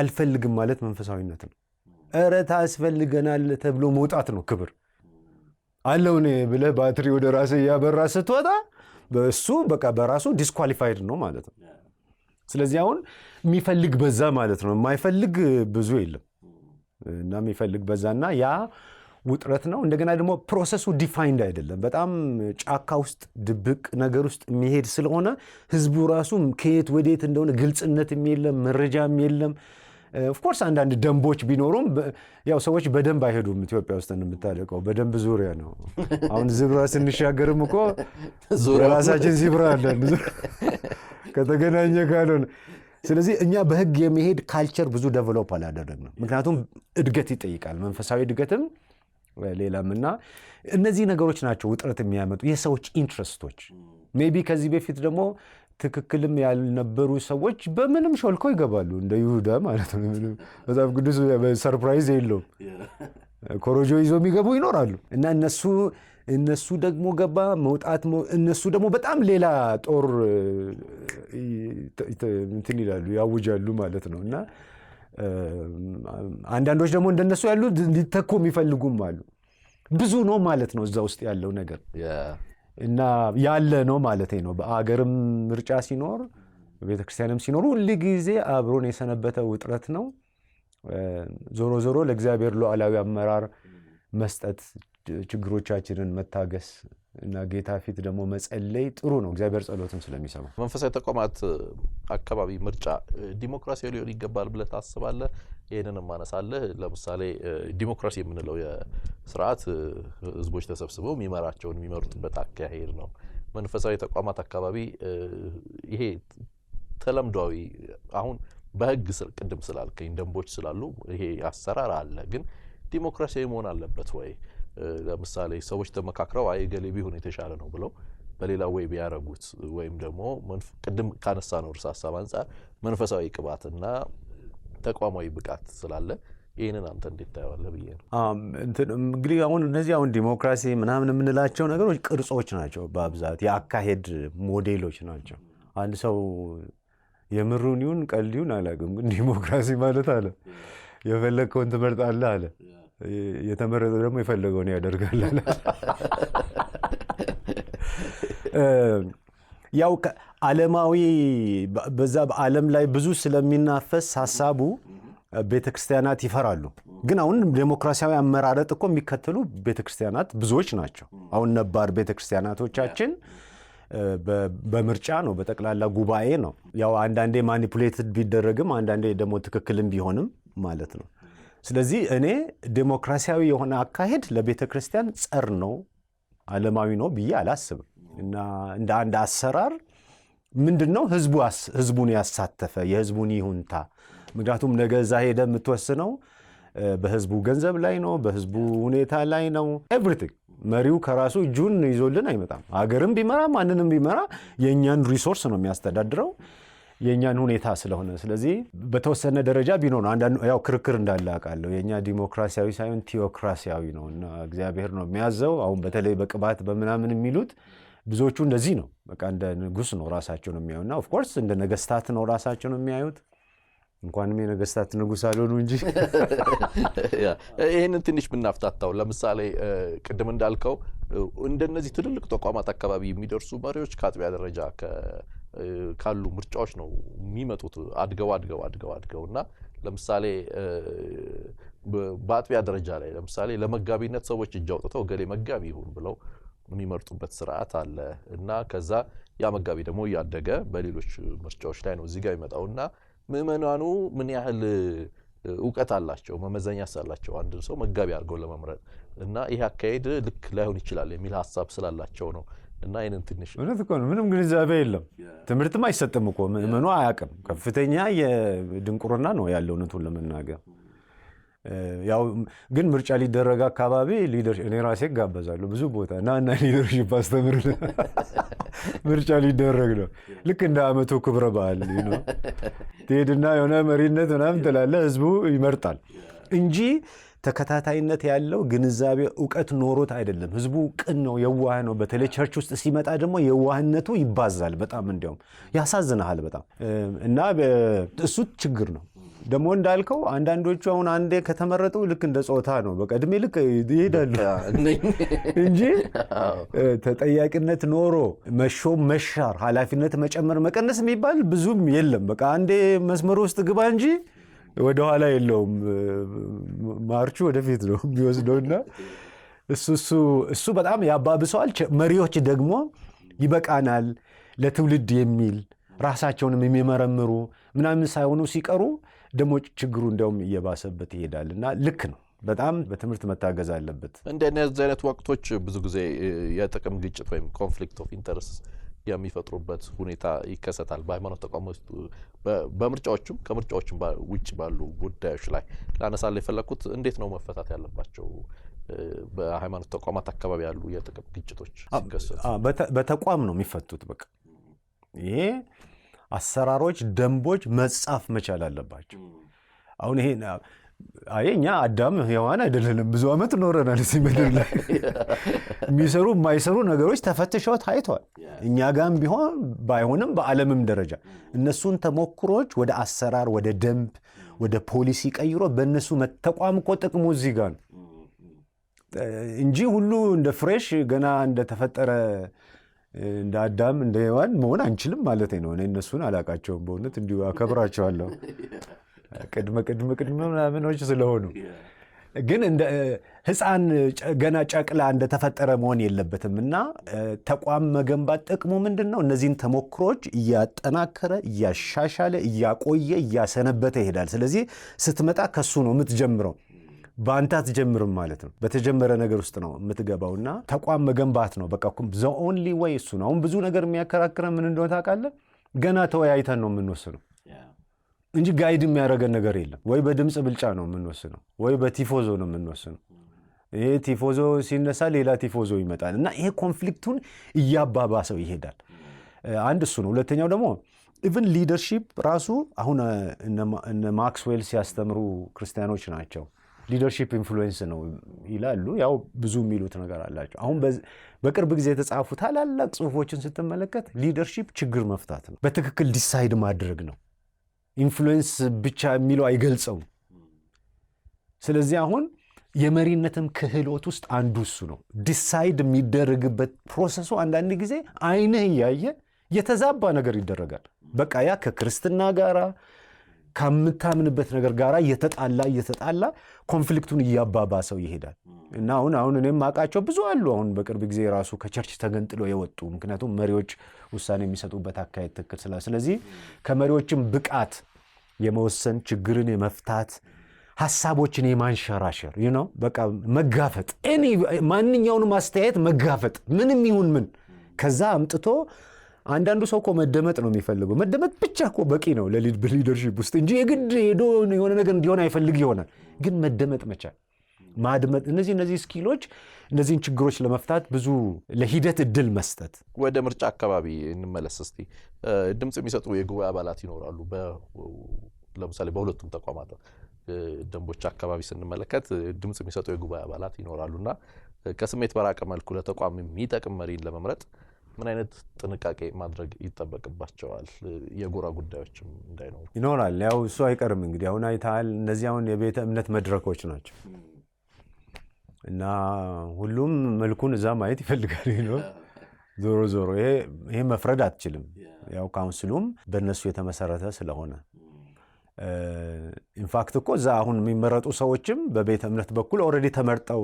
አልፈልግም ማለት መንፈሳዊነት ነው። ኧረ ታስፈልገናል ተብሎ መውጣት ነው ክብር አለው። እኔ ብለህ ባትሪ ወደ ራስህ እያበራ ስትወጣ በእሱ በቃ በራሱ ዲስኳሊፋይድ ነው ማለት ነው። ስለዚህ አሁን የሚፈልግ በዛ ማለት ነው። የማይፈልግ ብዙ የለም እና የሚፈልግ በዛና ያ ውጥረት ነው። እንደገና ደግሞ ፕሮሰሱ ዲፋይንድ አይደለም። በጣም ጫካ ውስጥ ድብቅ ነገር ውስጥ የሚሄድ ስለሆነ ህዝቡ ራሱ ከየት ወዴት እንደሆነ ግልጽነትም የለም፣ መረጃም የለም። ኦፍኮርስ አንዳንድ ደንቦች ቢኖሩም ያው ሰዎች በደንብ አይሄዱም። ኢትዮጵያ ውስጥ የምታደቀው በደንብ ዙሪያ ነው። አሁን ዝብራ ስንሻገርም እኮ ራሳችን ዚብራ አለን ከተገናኘ ካልሆነ። ስለዚህ እኛ በህግ የመሄድ ካልቸር ብዙ ዴቨሎፕ አላደረግንም። ምክንያቱም እድገት ይጠይቃል፣ መንፈሳዊ እድገትም ሌላምና እነዚህ ነገሮች ናቸው ውጥረት የሚያመጡ የሰዎች ኢንትረስቶች። ሜቢ ከዚህ በፊት ደግሞ ትክክልም ያልነበሩ ሰዎች በምንም ሾልኮ ይገባሉ፣ እንደ ይሁዳ ማለት ነው። መጽሐፍ ቅዱስ ሰርፕራይዝ የለውም። ኮሮጆ ይዞ የሚገቡ ይኖራሉ እና እነሱ ደግሞ ገባ መውጣት እነሱ ደግሞ በጣም ሌላ ጦር እንትን ይላሉ ያውጃሉ ማለት ነው። እና አንዳንዶች ደግሞ እንደነሱ ያሉ ሊተኩ የሚፈልጉም አሉ። ብዙ ነው ማለት ነው እዛ ውስጥ ያለው ነገር እና ያለ ነው ማለት ነው። በአገርም ምርጫ ሲኖር በቤተክርስቲያንም ሲኖር ሁሉ ጊዜ አብሮን የሰነበተ ውጥረት ነው። ዞሮ ዞሮ ለእግዚአብሔር ሉዓላዊ አመራር መስጠት፣ ችግሮቻችንን መታገስ እና ጌታ ፊት ደግሞ መጸለይ ጥሩ ነው። እግዚአብሔር ጸሎትን ስለሚሰማ መንፈሳዊ ተቋማት አካባቢ ምርጫ ዲሞክራሲያዊ ሊሆን ይገባል ብለህ ታስባለህ? ይሄንንም ማነሳለህ። ለምሳሌ ዲሞክራሲ የምንለው የስርዓት ህዝቦች ተሰብስበው የሚመሩትበት አካሄድ ነው። መንፈሳዊ ተቋማት አካባቢ ይሄ ተለምዷዊ አሁን በህግ ቅድም ስላልከኝ ደንቦች ስላሉ ይሄ አሰራር አለ፣ ግን ዲሞክራሲያዊ መሆን አለበት ወይ? ለምሳሌ ሰዎች ተመካክረው ገሌ ቢሆን የተሻለ ነው ብለው በሌላ ወይ ቢያረጉት ወይም ደግሞ ቅድም ካነሳ ነው እርስ ሀሳብ አንጻር መንፈሳዊ ቅባትና ተቋማዊ ብቃት ስላለ ይህንን አንተ እንዴት ታየዋለህ ብዬ ነው። እንግዲህ አሁን ዲሞክራሲ ምናምን የምንላቸው ነገሮች ቅርጾች ናቸው፣ በአብዛት የአካሄድ ሞዴሎች ናቸው። አንድ ሰው የምሩን ይሁን ቀልዩን አላውቅም፣ ግን ዲሞክራሲ ማለት አለ የፈለግከውን ትመርጣለህ አለ፣ የተመረጠ ደግሞ የፈለገውን ያደርጋል አለ። ያው ዓለማዊ በዛ በዓለም ላይ ብዙ ስለሚናፈስ ሐሳቡ ቤተክርስቲያናት ይፈራሉ። ግን አሁን ዴሞክራሲያዊ አመራረጥ እኮ የሚከተሉ ቤተክርስቲያናት ብዙዎች ናቸው። አሁን ነባር ቤተክርስቲያናቶቻችን በምርጫ ነው፣ በጠቅላላ ጉባኤ ነው። ያው አንዳንዴ ማኒፑሌትድ ቢደረግም አንዳንዴ ደግሞ ትክክልም ቢሆንም ማለት ነው። ስለዚህ እኔ ዴሞክራሲያዊ የሆነ አካሄድ ለቤተክርስቲያን ጸር ነው፣ ዓለማዊ ነው ብዬ አላስብም። እና እንደ አንድ አሰራር ምንድነው ህዝቡን ያሳተፈ የህዝቡን ይሁንታ። ምክንያቱም ነገ እዛ ሄደ የምትወስነው በህዝቡ ገንዘብ ላይ ነው፣ በህዝቡ ሁኔታ ላይ ነው። ኤቭሪቲንግ መሪው ከራሱ እጁን ይዞልን አይመጣም። ሀገርም ቢመራ ማንንም ቢመራ የእኛን ሪሶርስ ነው የሚያስተዳድረው፣ የእኛን ሁኔታ ስለሆነ። ስለዚህ በተወሰነ ደረጃ ቢኖር አንዳንዱ ያው ክርክር እንዳለ አውቃለሁ። የእኛ ዲሞክራሲያዊ ሳይሆን ቲዮክራሲያዊ ነው እና እግዚአብሔር ነው የሚያዘው። አሁን በተለይ በቅባት በምናምን የሚሉት ብዙዎቹ እንደዚህ ነው። በቃ እንደ ንጉስ ነው ራሳቸው ነው የሚያዩና ኦፍኮርስ እንደ ነገስታት ነው ራሳቸው ነው የሚያዩት። እንኳንም የነገስታት ንጉስ አልሆኑ እንጂ ይህንን ትንሽ ብናፍታታው፣ ለምሳሌ ቅድም እንዳልከው እንደነዚህ ትልልቅ ተቋማት አካባቢ የሚደርሱ መሪዎች ከአጥቢያ ደረጃ ካሉ ምርጫዎች ነው የሚመጡት። አድገው እና ለምሳሌ በአጥቢያ ደረጃ ላይ ለምሳሌ ለመጋቢነት ሰዎች እጅ አውጥተው ገሌ መጋቢ ይሁን ብለው የሚመርጡበት ስርዓት አለ እና ከዛ ያ መጋቢ ደግሞ እያደገ በሌሎች ምርጫዎች ላይ ነው እዚህ ጋር ይመጣውና ምእመናኑ ምን ያህል እውቀት አላቸው መመዘኛ ሳላቸው አንድ ሰው መጋቢ አድርገው ለመምረጥ እና ይሄ አካሄድ ልክ ላይሆን ይችላል የሚል ሐሳብ ስላላቸው ነው እና አይነን ትንሽ እውነት እኮ ነው ምንም ግንዛቤ የለም ትምህርትም አይሰጥም እኮ ምኑ አያውቅም ከፍተኛ የድንቁርና ነው ያለው እውነቱን ለመናገር ያው ግን ምርጫ ሊደረግ አካባቢ ሊደርሺፕ እኔ ራሴ ጋበዛለሁ ብዙ ቦታ እና ሊደርሺፕ አስተምር ምርጫ ሊደረግ ነው ልክ እንደ አመቱ ክብረ በዓል ነው ትሄድና የሆነ መሪነት ምናምን ትላለህ ህዝቡ ይመርጣል እንጂ ተከታታይነት ያለው ግንዛቤ እውቀት ኖሮት አይደለም ህዝቡ ቅን ነው የዋህ ነው በተለይ ቸርች ውስጥ ሲመጣ ደግሞ የዋህነቱ ይባዛል በጣም እንዲያውም ያሳዝናል በጣም እና እሱ ችግር ነው ደግሞ እንዳልከው አንዳንዶቹ አሁን አንዴ ከተመረጡ ልክ እንደ ጾታ ነው በቃ እድሜ ልክ ይሄዳሉ እንጂ ተጠያቂነት ኖሮ መሾም መሻር ኃላፊነት መጨመር መቀነስ የሚባል ብዙም የለም በቃ አንዴ መስመር ውስጥ ግባ እንጂ ወደ ኋላ የለውም ማርቹ ወደፊት ነው የሚወስደውና እሱ በጣም ያባብሰዋል መሪዎች ደግሞ ይበቃናል ለትውልድ የሚል ራሳቸውንም የሚመረምሩ ምናምን ሳይሆኑ ሲቀሩ ደግሞ ችግሩ እንደውም እየባሰበት ይሄዳልና ልክ ነው በጣም በትምህርት መታገዝ አለበት እንደነዚህ አይነት ወቅቶች ብዙ ጊዜ የጥቅም ግጭት ወይም ኮንፍሊክት ኦፍ ኢንተረስት የሚፈጥሩበት ሁኔታ ይከሰታል በሃይማኖት ተቋሞች በምርጫዎችም ከምርጫዎችም ውጭ ባሉ ጉዳዮች ላይ ላነሳለ የፈለኩት እንዴት ነው መፈታት ያለባቸው በሃይማኖት ተቋማት አካባቢ ያሉ የጥቅም ግጭቶች ሲከሰቱ በተቋም ነው የሚፈቱት በቃ ይሄ አሰራሮች ደንቦች መጻፍ መቻል አለባቸው አሁን ይሄ እኛ አዳም ሔዋን አይደለንም ብዙ አመት ኖረናል እዚህ ምድር ላይ የሚሰሩ የማይሰሩ ነገሮች ተፈትሸው ታይተዋል እኛ ጋርም ቢሆን ባይሆንም በዓለምም ደረጃ እነሱን ተሞክሮች ወደ አሰራር ወደ ደንብ ወደ ፖሊሲ ቀይሮ በእነሱ ተቋም እኮ ጥቅሙ እዚህ ጋር ነው እንጂ ሁሉ እንደ ፍሬሽ ገና እንደተፈጠረ እንደ አዳም እንደ ሔዋን መሆን አንችልም ማለት ነው እነሱን አላቃቸውም በእውነት እንዲሁ አከብራቸዋለሁ ቅድመ ምናምኖች ስለሆኑ ግን እንደ ህፃን ገና ጨቅላ እንደተፈጠረ መሆን የለበትምና ተቋም መገንባት ጥቅሙ ምንድነው እነዚህን ተሞክሮች እያጠናከረ እያሻሻለ እያቆየ እያሰነበተ ይሄዳል ስለዚህ ስትመጣ ከሱ ነው የምትጀምረው በአንተ አትጀምርም ማለት ነው በተጀመረ ነገር ውስጥ ነው የምትገባውና ተቋም መገንባት ነው በቃ the only way እሱ ነው አሁን ብዙ ነገር የሚያከራክረን ምን እንደሆነ ታውቃለህ ገና ተወያይተን ነው የምንወስነው እንጂ ጋይድ የሚያደርገን ነገር የለም ወይ በድምጽ ብልጫ ነው የምንወስነው ወይ በቲፎዞ ነው የምንወስነው ይሄ ቲፎዞ ሲነሳ ሌላ ቲፎዞ ይመጣል እና ይሄ ኮንፍሊክቱን እያባባሰው ይሄዳል አንድ እሱ ነው ሁለተኛው ደግሞ ኢቭን ሊደርሺፕ ራሱ አሁን እነ ማክስዌል ሲያስተምሩ ክርስቲያኖች ናቸው ሊደርሺፕ ኢንፍሉዌንስ ነው ይላሉ ያው ብዙ የሚሉት ነገር አላቸው አሁን በቅርብ ጊዜ የተጻፉ ታላላቅ ጽሁፎችን ስትመለከት ሊደርሺፕ ችግር መፍታት ነው በትክክል ዲሳይድ ማድረግ ነው ኢንፍሉዌንስ ብቻ የሚለው አይገልጸውም ስለዚህ አሁን የመሪነትም ክህሎት ውስጥ አንዱ እሱ ነው ዲሳይድ የሚደረግበት ፕሮሰሱ አንዳንድ ጊዜ አይንህ እያየ የተዛባ ነገር ይደረጋል በቃ ያ ከክርስትና ጋራ ከምታምንበት ነገር ጋራ እየተጣላ ኮንፍሊክቱን እያባባሰው ይሄዳል እና አሁን እኔም ማቃቸው ብዙ አሉ አሁን በቅርብ ጊዜ ራሱ ከቸርች ተገንጥሎ የወጡ ምክንያቱም መሪዎች ውሳኔ የሚሰጡበት አካሄድ ትክክል ስለዚህ ከመሪዎችም ብቃት የመወሰን ችግርን የመፍታት ሐሳቦችን የማንሸራሸር በቃ መጋፈጥ ማንኛውንም አስተያየት መጋፈጥ ምንም ይሁን ምን ከዛ አምጥቶ አንዳንዱ ሰው እኮ መደመጥ ነው የሚፈልገው መደመጥ ብቻ እኮ በቂ ነው ለሊደርሺፕ ውስጥ እንጂ የግድ ሄዶ የሆነ ነገር እንዲሆን አይፈልግ ይሆናል ግን መደመጥ መቻል ማድመጥ እነዚህ ስኪሎች እነዚህን ችግሮች ለመፍታት ብዙ ለሂደት እድል መስጠት ወደ ምርጫ አካባቢ እንመለስ እስቲ ድምጽ የሚሰጡ የጉባኤ አባላት ይኖራሉ ለምሳሌ በሁለቱም ተቋማት ደንቦች አካባቢ ስንመለከት ድምጽ የሚሰጡ የጉባኤ አባላት ይኖራሉና ከስሜት በራቀ መልኩ ለተቋም የሚጠቅም መሪን ለመምረጥ ምን አይነት ጥንቃቄ ማድረግ ይጠበቅባቸዋል የጎራ ጉዳዮችም እንዳይኖሩ ይኖራል ያው እሱ አይቀርም እንግዲህ አሁን አይታል እነዚህ አሁን የቤተ እምነት መድረኮች ናቸው እና ሁሉም መልኩን እዛ ማየት ይፈልጋል ዞሮ ይሄ መፍረድ አትችልም ያው ካውንስሉም በእነሱ የተመሰረተ ስለሆነ ኢንፋክት እኮ እዛ አሁን የሚመረጡ ሰዎችም በቤተ እምነት በኩል ኦልሬዲ ተመርጠው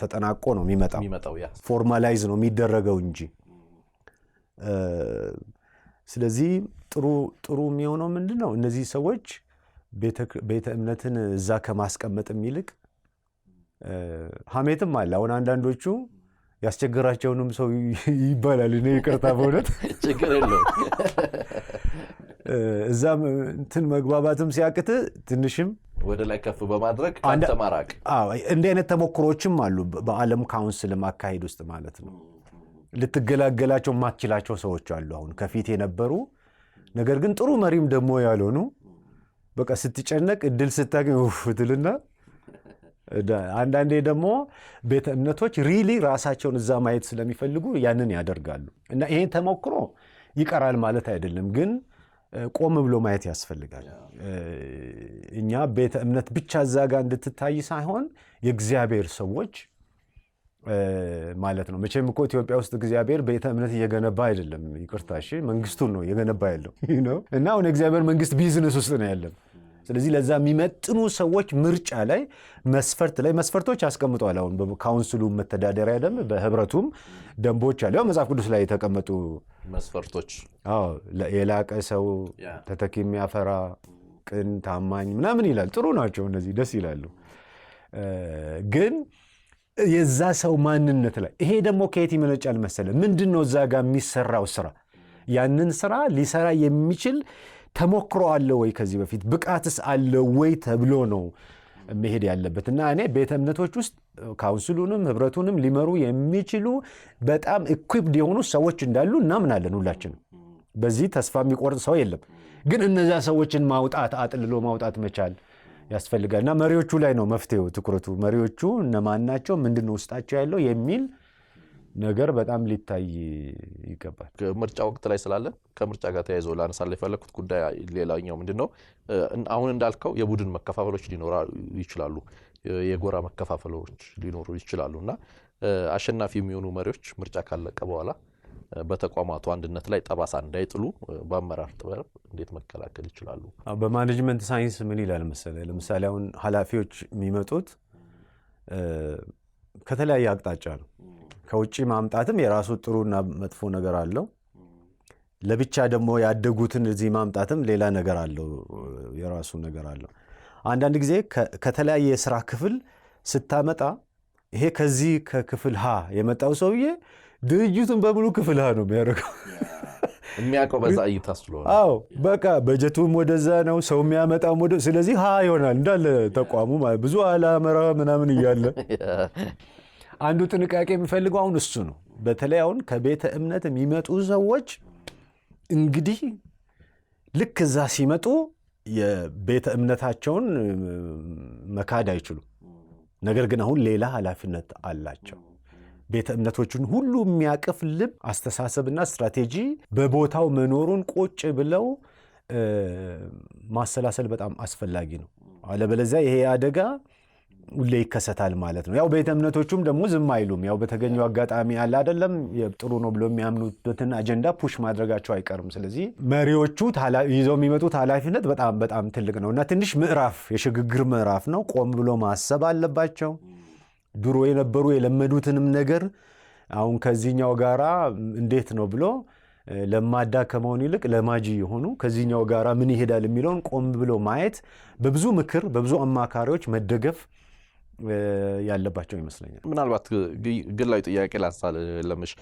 ተጠናቆ ነው የሚመጣው ፎርማላይዝ ነው የሚደረገው እንጂ ስለዚህ ጥሩ የሚሆነው ምንድነው እነዚህ ሰዎች ቤተ እምነትን እዛ ከማስቀመጥም ይልቅ ሐሜትም አለ። አሁን አንዳንዶቹ ያስቸግራቸውንም ሰው ይባላል። እኔ ይቅርታ በእውነት ችግር የለውም። እዛም እንትን መግባባትም ሲያቅት ትንሽም ወደ ላይ ከፍ በማድረግ አንተ ማራቅ። እንዲህ አይነት ተሞክሮችም አሉ በዓለም ካውንስል ማካሄድ ውስጥ ማለት ነው። ልትገላገላቸው ማትችላቸው ሰዎች አሉ አሁን ከፊት የነበሩ ነገር ግን ጥሩ መሪም ደግሞ ያልሆኑ በቃ ስትጨነቅ እድል ስታገኝ ትልና አንዳንዴ ደግሞ ቤተ እምነቶች ሪሊ ራሳቸውን እዛ ማየት ስለሚፈልጉ ያንን ያደርጋሉ። እና ይሄን ተሞክሮ ይቀራል ማለት አይደለም፣ ግን ቆም ብሎ ማየት ያስፈልጋል። እኛ ቤተ እምነት ብቻ እዛ ጋር እንድትታይ ሳይሆን የእግዚአብሔር ሰዎች ማለት ነው። መቼም እኮ ኢትዮጵያ ውስጥ እግዚአብሔር ቤተ እምነት እየገነባ አይደለም፣ ይቅርታ እሺ፣ መንግስቱን ነው እየገነባ ያለው እና አሁን የእግዚአብሔር መንግስት ቢዝነስ ውስጥ ነው ያለው። ስለዚህ ለዛ የሚመጥኑ ሰዎች ምርጫ ላይ መስፈርቶች አስቀምጠዋል። አሁን በካውንስሉ መተዳደሪያ ደንብ በህብረቱም ደንቦች አሉ፣ ያው መጽሐፍ ቅዱስ ላይ የተቀመጡ መስፈርቶች። የላቀ ሰው፣ ተተኪ የሚያፈራ፣ ቅን፣ ታማኝ ምናምን ይላል። ጥሩ ናቸው እነዚህ፣ ደስ ይላሉ። ግን የዛ ሰው ማንነት ላይ ይሄ ደግሞ ከየት ይመነጫል መሰለ? ምንድን ነው እዛ ጋር የሚሰራው ስራ? ያንን ስራ ሊሰራ የሚችል ተሞክሮ አለ ወይ? ከዚህ በፊት ብቃትስ አለ ወይ ተብሎ ነው መሄድ ያለበት። እና እኔ ቤተ እምነቶች ውስጥ ካውንስሉንም ህብረቱንም ሊመሩ የሚችሉ በጣም ኢኩዊፕድ የሆኑ ሰዎች እንዳሉ እናምናለን ሁላችንም። በዚህ ተስፋ የሚቆርጥ ሰው የለም። ግን እነዚያ ሰዎችን ማውጣት፣ አጥልሎ ማውጣት መቻል ያስፈልጋል። እና መሪዎቹ ላይ ነው መፍትሄው፣ ትኩረቱ መሪዎቹ እነማን ናቸው፣ ምንድን ነው ውስጣቸው ያለው የሚል ነገር በጣም ሊታይ ይገባል። ምርጫ ወቅት ላይ ስላለን ከምርጫ ጋር ተያይዞ ላነሳላ የፈለኩት ጉዳይ ሌላኛው ምንድነው፣ አሁን እንዳልከው የቡድን መከፋፈሎች ሊኖሩ ይችላሉ፣ የጎራ መከፋፈሎች ሊኖሩ ይችላሉ። እና አሸናፊ የሚሆኑ መሪዎች ምርጫ ካለቀ በኋላ በተቋማቱ አንድነት ላይ ጠባሳ እንዳይጥሉ በአመራር ጥበብ እንዴት መከላከል ይችላሉ? በማኔጅመንት ሳይንስ ምን ይላል መሰለህ? ለምሳሌ አሁን ኃላፊዎች የሚመጡት ከተለያየ አቅጣጫ ነው። ከውጭ ማምጣትም የራሱ ጥሩና መጥፎ ነገር አለው። ለብቻ ደግሞ ያደጉትን እዚህ ማምጣትም ሌላ ነገር አለው፣ የራሱ ነገር አለው። አንዳንድ ጊዜ ከተለያየ የስራ ክፍል ስታመጣ ይሄ ከዚህ ከክፍል ሀ የመጣው ሰውዬ ድርጅቱን በሙሉ ክፍል ሀ ነው የሚያደርገው፣ የሚያውቀው በዛ እይታ ስለሆነ። አዎ በቃ በጀቱም ወደዛ ነው፣ ሰው የሚያመጣም ወደ፣ ስለዚህ ሀ ይሆናል እንዳለ ተቋሙ ብዙ አላመራ ምናምን እያለ አንዱ ጥንቃቄ የሚፈልገው አሁን እሱ ነው። በተለይ አሁን ከቤተ እምነት የሚመጡ ሰዎች እንግዲህ ልክ እዛ ሲመጡ የቤተ እምነታቸውን መካድ አይችሉም። ነገር ግን አሁን ሌላ ኃላፊነት አላቸው። ቤተ እምነቶችን ሁሉ የሚያቅፍ ልብ፣ አስተሳሰብና ስትራቴጂ በቦታው መኖሩን ቁጭ ብለው ማሰላሰል በጣም አስፈላጊ ነው። አለበለዚያ ይሄ አደጋ ሁሌ ይከሰታል ማለት ነው። ያው ቤተ እምነቶቹም ደግሞ ዝም አይሉም። ያው በተገኘው አጋጣሚ ያለ አይደለም ጥሩ ነው ብሎ የሚያምኑበትን አጀንዳ ፑሽ ማድረጋቸው አይቀርም። ስለዚህ መሪዎቹ ይዘው የሚመጡት ኃላፊነት በጣም በጣም ትልቅ ነው እና ትንሽ ምዕራፍ፣ የሽግግር ምዕራፍ ነው። ቆም ብሎ ማሰብ አለባቸው። ድሮ የነበሩ የለመዱትንም ነገር አሁን ከዚህኛው ጋራ እንዴት ነው ብሎ ለማዳ ከመሆን ይልቅ ለማጂ የሆኑ ከዚህኛው ጋራ ምን ይሄዳል የሚለውን ቆም ብሎ ማየት፣ በብዙ ምክር በብዙ አማካሪዎች መደገፍ ያለባቸው ይመስለኛል። ምናልባት ግላዊ ጥያቄ ላንሳ ለምሽ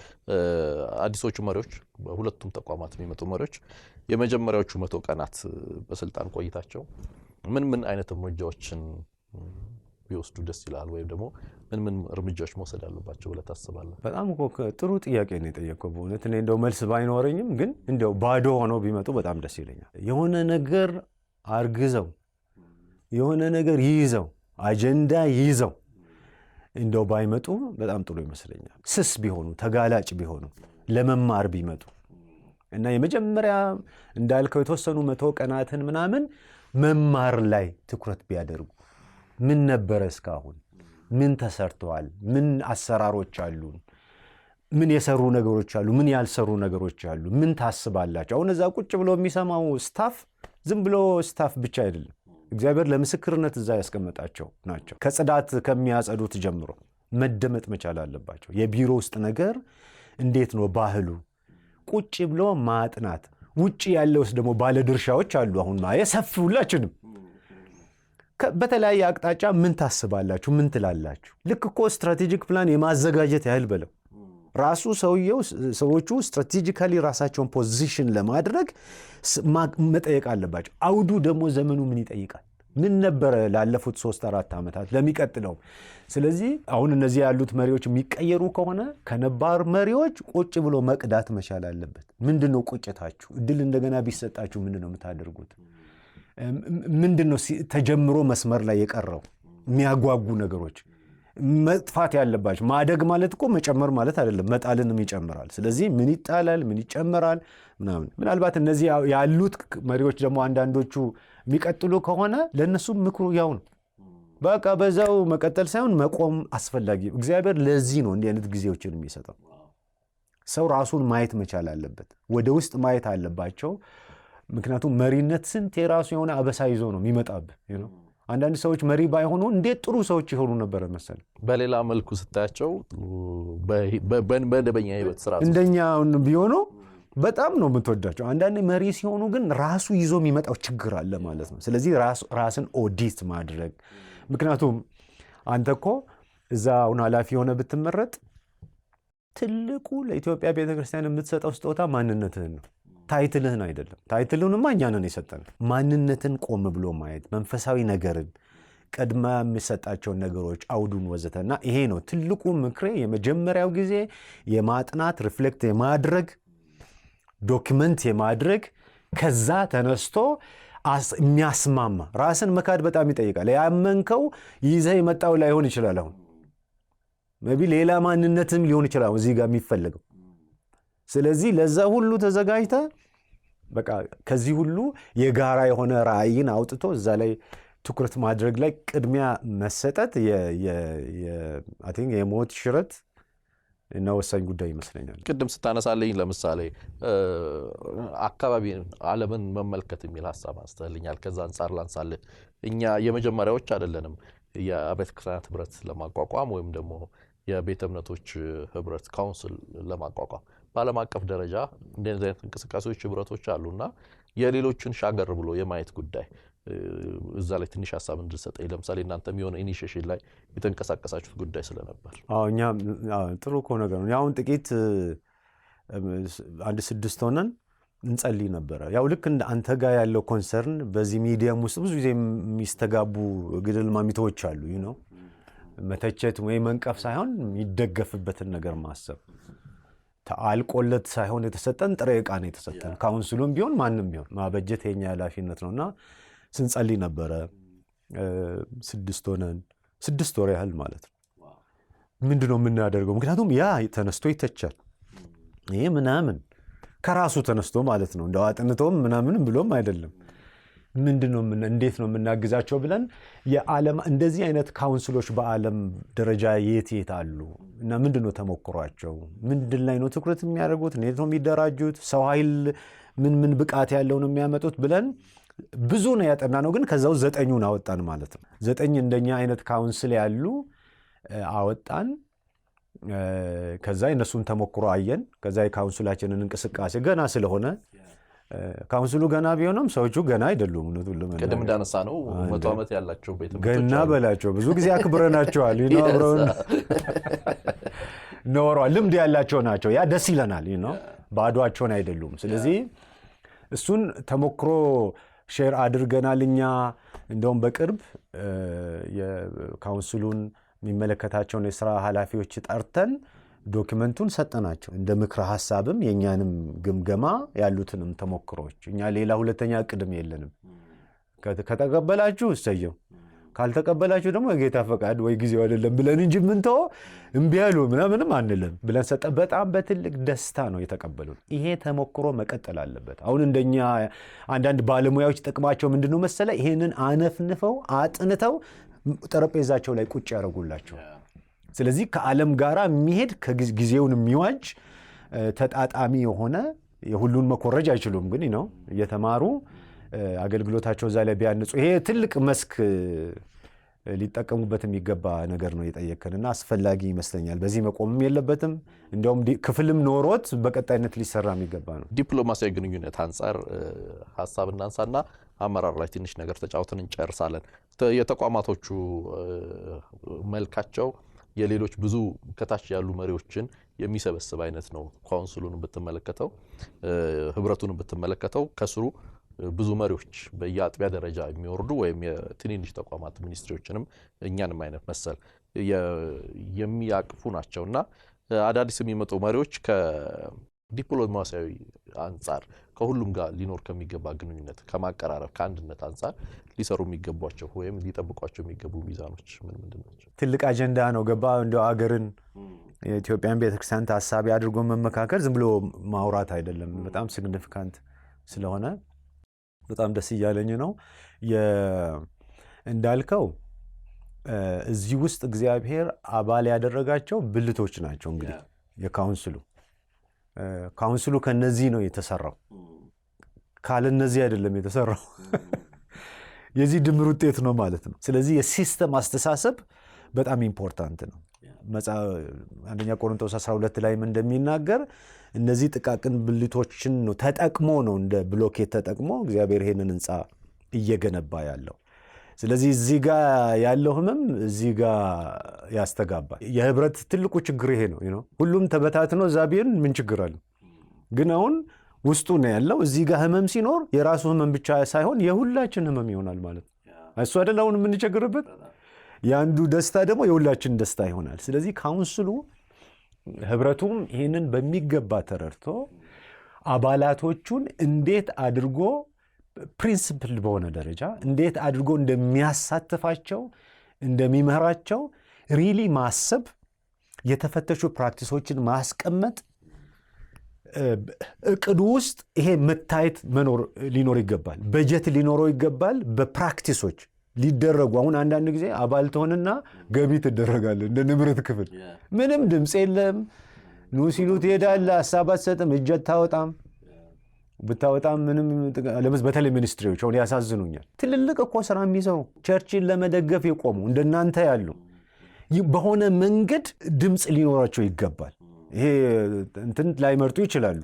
አዲሶቹ መሪዎች፣ በሁለቱም ተቋማት የሚመጡ መሪዎች የመጀመሪያዎቹ 100 ቀናት በስልጣን ቆይታቸው ምን አይነት እርምጃዎችን ቢወስዱ ደስ ይላል? ወይም ደግሞ ምን እርምጃዎች መውሰድ አለባቸው ብለህ ታስባለህ? በጣም እኮ ጥሩ ጥያቄ ነው የጠየቀው በእውነት። እኔ እንደው መልስ ባይኖረኝም ግን እንደው ባዶ ሆነው ቢመጡ በጣም ደስ ይለኛል። የሆነ ነገር አርግዘው የሆነ ነገር ይይዘው አጀንዳ ይይዘው እንደው ባይመጡ በጣም ጥሩ ይመስለኛል። ስስ ቢሆኑ፣ ተጋላጭ ቢሆኑ፣ ለመማር ቢመጡ እና የመጀመሪያ እንዳልከው የተወሰኑ 100 ቀናትን ምናምን መማር ላይ ትኩረት ቢያደርጉ፣ ምን ነበረ እስካሁን፣ ምን ተሰርተዋል፣ ምን አሰራሮች አሉ፣ ምን የሰሩ ነገሮች አሉ፣ ምን ያልሰሩ ነገሮች አሉ፣ ምን ታስባላችሁ? አሁን እዛ ቁጭ ብሎ የሚሰማው ስታፍ ዝም ብሎ ስታፍ ብቻ አይደለም። እግዚአብሔር ለምስክርነት እዛ ያስቀመጣቸው ናቸው። ከጽዳት ከሚያጸዱት ጀምሮ መደመጥ መቻል አለባቸው። የቢሮ ውስጥ ነገር እንዴት ነው ባህሉ? ቁጭ ብሎ ማጥናት። ውጭ ያለውስ ደግሞ ባለድርሻዎች አሉ። አሁን የሰፊ ሁላችንም በተለያየ አቅጣጫ ምን ታስባላችሁ? ምን ትላላችሁ? ልክ እኮ ስትራቴጂክ ፕላን የማዘጋጀት ያህል በለው ራሱ ሰዎቹ ስትራቴጂካሊ ራሳቸውን ፖዚሽን ለማድረግ መጠየቅ አለባቸው። አውዱ ደግሞ ዘመኑ ምን ይጠይቃል? ምን ነበረ ላለፉት 3-4 ዓመታት ለሚቀጥለው? ስለዚህ አሁን እነዚህ ያሉት መሪዎች የሚቀየሩ ከሆነ ከነባር መሪዎች ቁጭ ብሎ መቅዳት መቻል አለበት። ምንድነው ቁጭታችሁ? እድል እንደገና ቢሰጣችሁ ምንድነው የምታደርጉት? ምንድነው ተጀምሮ መስመር ላይ የቀረው የሚያጓጉ ነገሮች መጥፋት ያለባቸው? ማደግ ማለት እኮ መጨመር ማለት አይደለም፣ መጣልንም ይጨምራል። ስለዚህ ምን ይጣላል፣ ምን ይጨመራል ምናምን። ምናልባት እነዚህ ያሉት መሪዎች ደግሞ አንዳንዶቹ የሚቀጥሉ ከሆነ ለነሱ ምክሩ ያው ነው። በቃ በዛው መቀጠል ሳይሆን መቆም አስፈላጊ። እግዚአብሔር ለዚህ ነው እንዲህ አይነት ጊዜዎችን የሚሰጠው። ሰው ራሱን ማየት መቻል አለበት፣ ወደ ውስጥ ማየት አለባቸው። ምክንያቱም መሪነት ስንት የራሱ የሆነ አበሳ ይዞ ነው የሚመጣብህ። አንዳንድ ሰዎች መሪ ባይሆኑ እንዴት ጥሩ ሰዎች ይሆኑ ነበር መሰል። በሌላ መልኩ ስታያቸው በመደበኛ ህይወት ስራ እንደኛ ቢሆኑ በጣም ነው የምትወዳቸው። አንዳንድ መሪ ሲሆኑ ግን ራሱ ይዞ የሚመጣው ችግር አለ ማለት ነው። ስለዚህ ራስን ኦዲት ማድረግ። ምክንያቱም አንተ እኮ እዛ አሁን ኃላፊ የሆነ ብትመረጥ ትልቁ ለኢትዮጵያ ቤተክርስቲያን የምትሰጠው ስጦታ ማንነትህን ነው፣ ታይትልህን አይደለም። ታይትልህንማ እኛ ነን የሰጠን። ማንነትን ቆም ብሎ ማየት፣ መንፈሳዊ ነገርን ቀድማ የሚሰጣቸውን ነገሮች አውዱን ወዘተና ይሄ ነው ትልቁ ምክሬ። የመጀመሪያው ጊዜ የማጥናት ሪፍሌክት የማድረግ ዶክመንት የማድረግ ከዛ ተነስቶ የሚያስማማ ራስን መካድ በጣም ይጠይቃል። ያመንከው ይዘህ የመጣው ላይሆን ይችላል። አሁን maybe ሌላ ማንነትም ሊሆን ይችላል እዚህ ጋር የሚፈልገው። ስለዚህ ለዛ ሁሉ ተዘጋጅተ በቃ ከዚህ ሁሉ የጋራ የሆነ ራዕይን አውጥቶ እዛ ላይ ትኩረት ማድረግ ላይ ቅድሚያ መሰጠት I think የሞት ሽረት እና ወሳኝ ጉዳይ ይመስለኛል። ቅድም ስታነሳለኝ ለምሳሌ አካባቢ ዓለምን መመልከት የሚል ሐሳብ አስተልኛል። ከዛ አንፃር ላንሳልህ። እኛ የመጀመሪያዎች አይደለንም የአብያተ ክርስቲያናት ህብረት ለማቋቋም ወይም ደግሞ የቤተ እምነቶች ህብረት ካውንስል ለማቋቋም። በዓለም አቀፍ ደረጃ እንደዚህ አይነት እንቅስቃሴዎች ህብረቶች አሉና የሌሎችን ሻገር ብሎ የማየት ጉዳይ እዛ ላይ ትንሽ ሐሳብ እንድሰጠኝ። ለምሳሌ እናንተም የሆነ ኢኒሺዬሽን ላይ የተንቀሳቀሳችሁት ጉዳይ ስለነበር። እኛ ጥሩ እኮ ነገር ነው። ያውን ጥቂት 1-6 ሆነን እንጸልይ ነበረ። ያው ልክ እንደ አንተ ጋር ያለው ኮንሰርን በዚህ ሚዲያም ውስጥ ብዙ ጊዜ የሚስተጋቡ ግድል ማሚቶች አሉ። መተቸት ወይ መንቀፍ ሳይሆን የሚደገፍበትን ነገር ማሰብ። አልቆለት ሳይሆን የተሰጠን ጥሬ ዕቃ ነው የተሰጠን። ካውንስሉም ቢሆን ማንም ቢሆን ማበጀት የኛ ኃላፊነት ነውና ስንጸልይ ነበረ 6 ሆነን 6 ወር ያህል ማለት ነው። ምንድነው የምናደርገው? ምክንያቱም ያ ተነስቶ ይተቻል። ይሄ ምናምን ከራሱ ተነስቶ ማለት ነው። እንደው አጥንቶም ምናምን ብሎም አይደለም። ምንድነው እንዴት ነው የምናግዛቸው ብለን የዓለም እንደዚህ አይነት ካውንስሎች በዓለም ደረጃ የት አሉ እና ምንድነው ተሞክሯቸው? ምንድን ላይ ነው ትኩረት የሚያደርጉት? እንዴት ነው የሚደራጁት? ሰው ኃይል ምን ብቃት ያለው ነው የሚያመጡት ብለን ብዙ ነው ያጠና ነው። ግን ከዛው 9ን አወጣን ማለት ነው። 9 እንደኛ አይነት ካውንስል ያሉ አወጣን። ከዛ የነሱን ተሞክሮ አየን። ከዛ የካውንስላችንን እንቅስቃሴ ገና ስለሆነ ካውንስሉ ገና ቢሆንም ሰዎቹ ገና አይደሉም። ቅድም እንዳነሳ ነው 100 ዓመት ያላቸው ቤተ እምነቶች ገና በላቸው ብዙ ጊዜ አክብረናቸዋል። አብረውን ኖሯል። ልምድ ያላቸው ናቸው። ያ ደስ ይለናል። ባዷቸውን አይደሉም። ስለዚህ እሱን ተሞክሮ ሼር አድርገናል። እኛ እንደውም በቅርብ የካውንስሉን የሚመለከታቸውን የሥራ ኃላፊዎች ጠርተን ዶክመንቱን ሰጠናቸው። እንደ ምክረ ሐሳብም የኛንም ግምገማ ያሉትንም ተሞክሮች። እኛ ሌላ ሁለተኛ እቅድም የለንም። ከተቀበላችሁ እሰየው፣ ካልተቀበላችሁ ደግሞ የጌታ ፈቃድ ወይ ጊዜው አይደለም ብለን እንጂ ምንተው እምቢ ያሉ ምናምንም አንልም ብለን ሰጠ። በጣም በትልቅ ደስታ ነው የተቀበሉን። ይሄ ተሞክሮ መቀጠል አለበት። አሁን እንደኛ አንዳንድ ባለሙያዎች ጥቅማቸው ምንድነው መሰለ? ይሄንን አነፍንፈው አጥንተው ጠረጴዛቸው ላይ ቁጭ ያደርጉላቸው። ስለዚህ ከዓለም ጋራ የሚሄድ ከጊዜውን የሚዋጅ ተጣጣሚ የሆነ የሁሉን መኮረጅ አይችሉም፣ ግን ነው እየተማሩ አገልግሎታቸው እዛ ላይ ቢያንጹ ይሄ ትልቅ መስክ ሊጠቀሙበት የሚገባ ነገር ነው የጠየከንና አስፈላጊ ይመስለኛል። በዚህ መቆምም የለበትም። እንዲያውም ክፍልም ኖሮት በቀጣይነት ሊሰራ የሚገባ ነው። ዲፕሎማሲያዊ ግንኙነት አንፃር ሐሳብ እናንሳና አመራር ላይ ትንሽ ነገር ተጫውተን እንጨርሳለን። የተቋማቶቹ መልካቸው የሌሎች ብዙ ከታች ያሉ መሪዎችን የሚሰበስብ አይነት ነው። ካውንስሉን ብትመለከተው ህብረቱን ብትመለከተው ከስሩ ብዙ መሪዎች በየአጥቢያ ደረጃ የሚወርዱ ወይም የትንንሽ ተቋማት ሚኒስትሪዎችንም እኛንም አይነት መሰል የሚያቅፉ ናቸውና አዳዲስ የሚመጡ መሪዎች ከዲፕሎማሲያዊ አንፃር ከሁሉም ጋር ሊኖር ከሚገባ ግንኙነት ከማቀራረብ ከአንድነት አንፃር ሊሰሩ የሚገቧቸው ወይም ሊጠብቋቸው የሚገቡ ሚዛኖች ምንድን ናቸው? ትልቅ አጀንዳ ነው። ገባ እንደው አገርን የኢትዮጵያን ቤተክርስቲያን ታሳቢ አድርጎ መመካከር ዝም ብሎ ማውራት አይደለም። በጣም ሲግኒፊካንት ስለሆነ በጣም ደስ እያለኝ ነው። እንዳልከው እዚህ ውስጥ እግዚአብሔር አባል ያደረጋቸው ብልቶች ናቸው። እንግዲህ ካውንስሉ ከነዚህ ነው የተሰራው፣ ካለ እነዚህ አይደለም የተሰራው። የዚህ ድምር ውጤት ነው ማለት ነው። ስለዚህ የሲስተም አስተሳሰብ በጣም ኢምፖርታንት ነው። አንደኛ ቆሮንቶስ 12 ላይም እንደሚናገር እነዚህ ጥቃቅን ብልቶችን ነው ተጠቅሞ ነው እንደ ብሎኬት ተጠቅሞ እግዚአብሔር ይሄንን ህንፃ እየገነባ ያለው። ስለዚህ እዚህ ጋር ያለው ህመም እዚህ ጋር ያስተጋባል። የህብረት ትልቁ ችግር ይሄ ነው። ሁሉም ተበታትኖ እዛ ቢሆን ምን ችግር አለ? ግን አሁን ውስጡ ነው ያለው። እዚህ ጋር ህመም ሲኖር የራሱ ህመም ብቻ ሳይሆን የሁላችን ህመም ይሆናል ማለት ነው። እሱ አይደል አሁን የምንቸግርበት። የአንዱ ደስታ ደግሞ የሁላችን ደስታ ይሆናል። ስለዚህ ካውንስሉ ህብረቱም ይህንን በሚገባ ተረድቶ አባላቶቹን እንዴት አድርጎ ፕሪንሲፕል በሆነ ደረጃ እንዴት አድርጎ እንደሚያሳትፋቸው እንደሚመራቸው ሪሊ ማሰብ፣ የተፈተሹ ፕራክቲሶችን ማስቀመጥ፣ እቅዱ ውስጥ ይሄ መታየት ሊኖር ይገባል። በጀት ሊኖረው ይገባል። በፕራክቲሶች ሊደረጉ አሁን አንዳንድ ጊዜ አባል ትሆንና ገቢ ትደረጋለህ እንደ ንብረት ክፍል። ምንም ድምፅ የለም። ኑ ሲሉ ትሄዳለህ፣ ሀሳብ አትሰጥም፣ እጅ አታወጣም። ብታወጣም ምንም በተለይ ሚኒስትሪዎች አሁን ያሳዝኑኛል። ትልልቅ እኮ ስራ የሚሰሩ ቸርችን ለመደገፍ የቆሙ እንደናንተ ያሉ በሆነ መንገድ ድምፅ ሊኖራቸው ይገባል። ይሄ እንትን ላይመርጡ ይችላሉ፣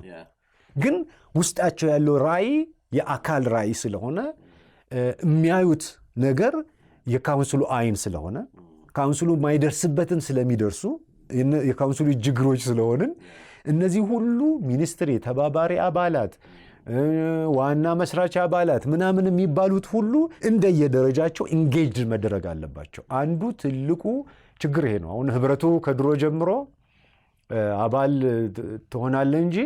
ግን ውስጣቸው ያለው ራዕይ የአካል ራዕይ ስለሆነ የሚያዩት ነገር የካውንስሉ አይን ስለሆነ ካውንስሉ ማይደርስበትን ስለሚደርሱ የካውንስሉ ችግሮች ስለሆንን እነዚህ ሁሉ ሚኒስትሪ ተባባሪ አባላት ዋና መስራች አባላት ምናምን የሚባሉት ሁሉ እንደየደረጃቸው ኢንጌጅድ መደረግ አለባቸው። አንዱ ትልቁ ችግር ይሄ ነው። አሁን ህብረቱ ከድሮ ጀምሮ አባል ትሆናለህ እንጂ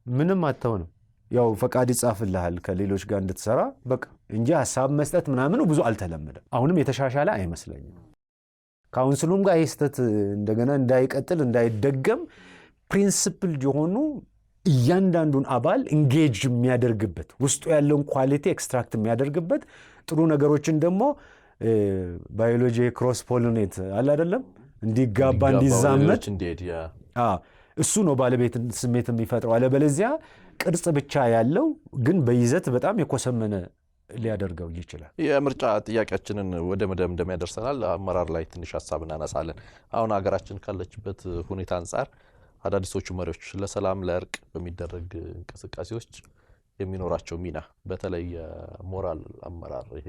ምንም አትሆንም። ያው ፈቃድ ይጻፍልሃል ከሌሎች ጋር እንድትሰራ በቃ እንጂ ሐሳብ መስጠት ምናምን ብዙ አልተለመደም። አሁንም የተሻሻለ አይመስለኝም። ካውንስሉም ጋር ይስተት እንደገና እንዳይቀጥል እንዳይደገም ፕሪንሲፕል የሆኑ እያንዳንዱን አባል ኢንጌጅ የሚያደርግበት ውስጡ ያለውን ኳሊቲ ኤክስትራክት የሚያደርግበት ጥሩ ነገሮችን ደግሞ ባዮሎጂ ክሮስ ፖሊኔት አለ አይደለም እንዲጋባ እንዲዛመድ እሱ ነው ባለቤት ስሜት የሚፈጥረው። አለበለዚያ ቅርጽ ብቻ ያለው ግን በይዘት በጣም የኮሰመነ ሊያደርገው ይችላል። የምርጫ ጥያቄያችንን ወደ መደምደም ያደርሰናል። አመራር ላይ ትንሽ ሀሳብ እናነሳለን። አሁን ሀገራችን ካለችበት ሁኔታ አንጻር አዳዲሶቹ መሪዎች ለሰላም ለእርቅ በሚደረግ እንቅስቃሴዎች የሚኖራቸው ሚና በተለይ ሞራል አመራር ይሄ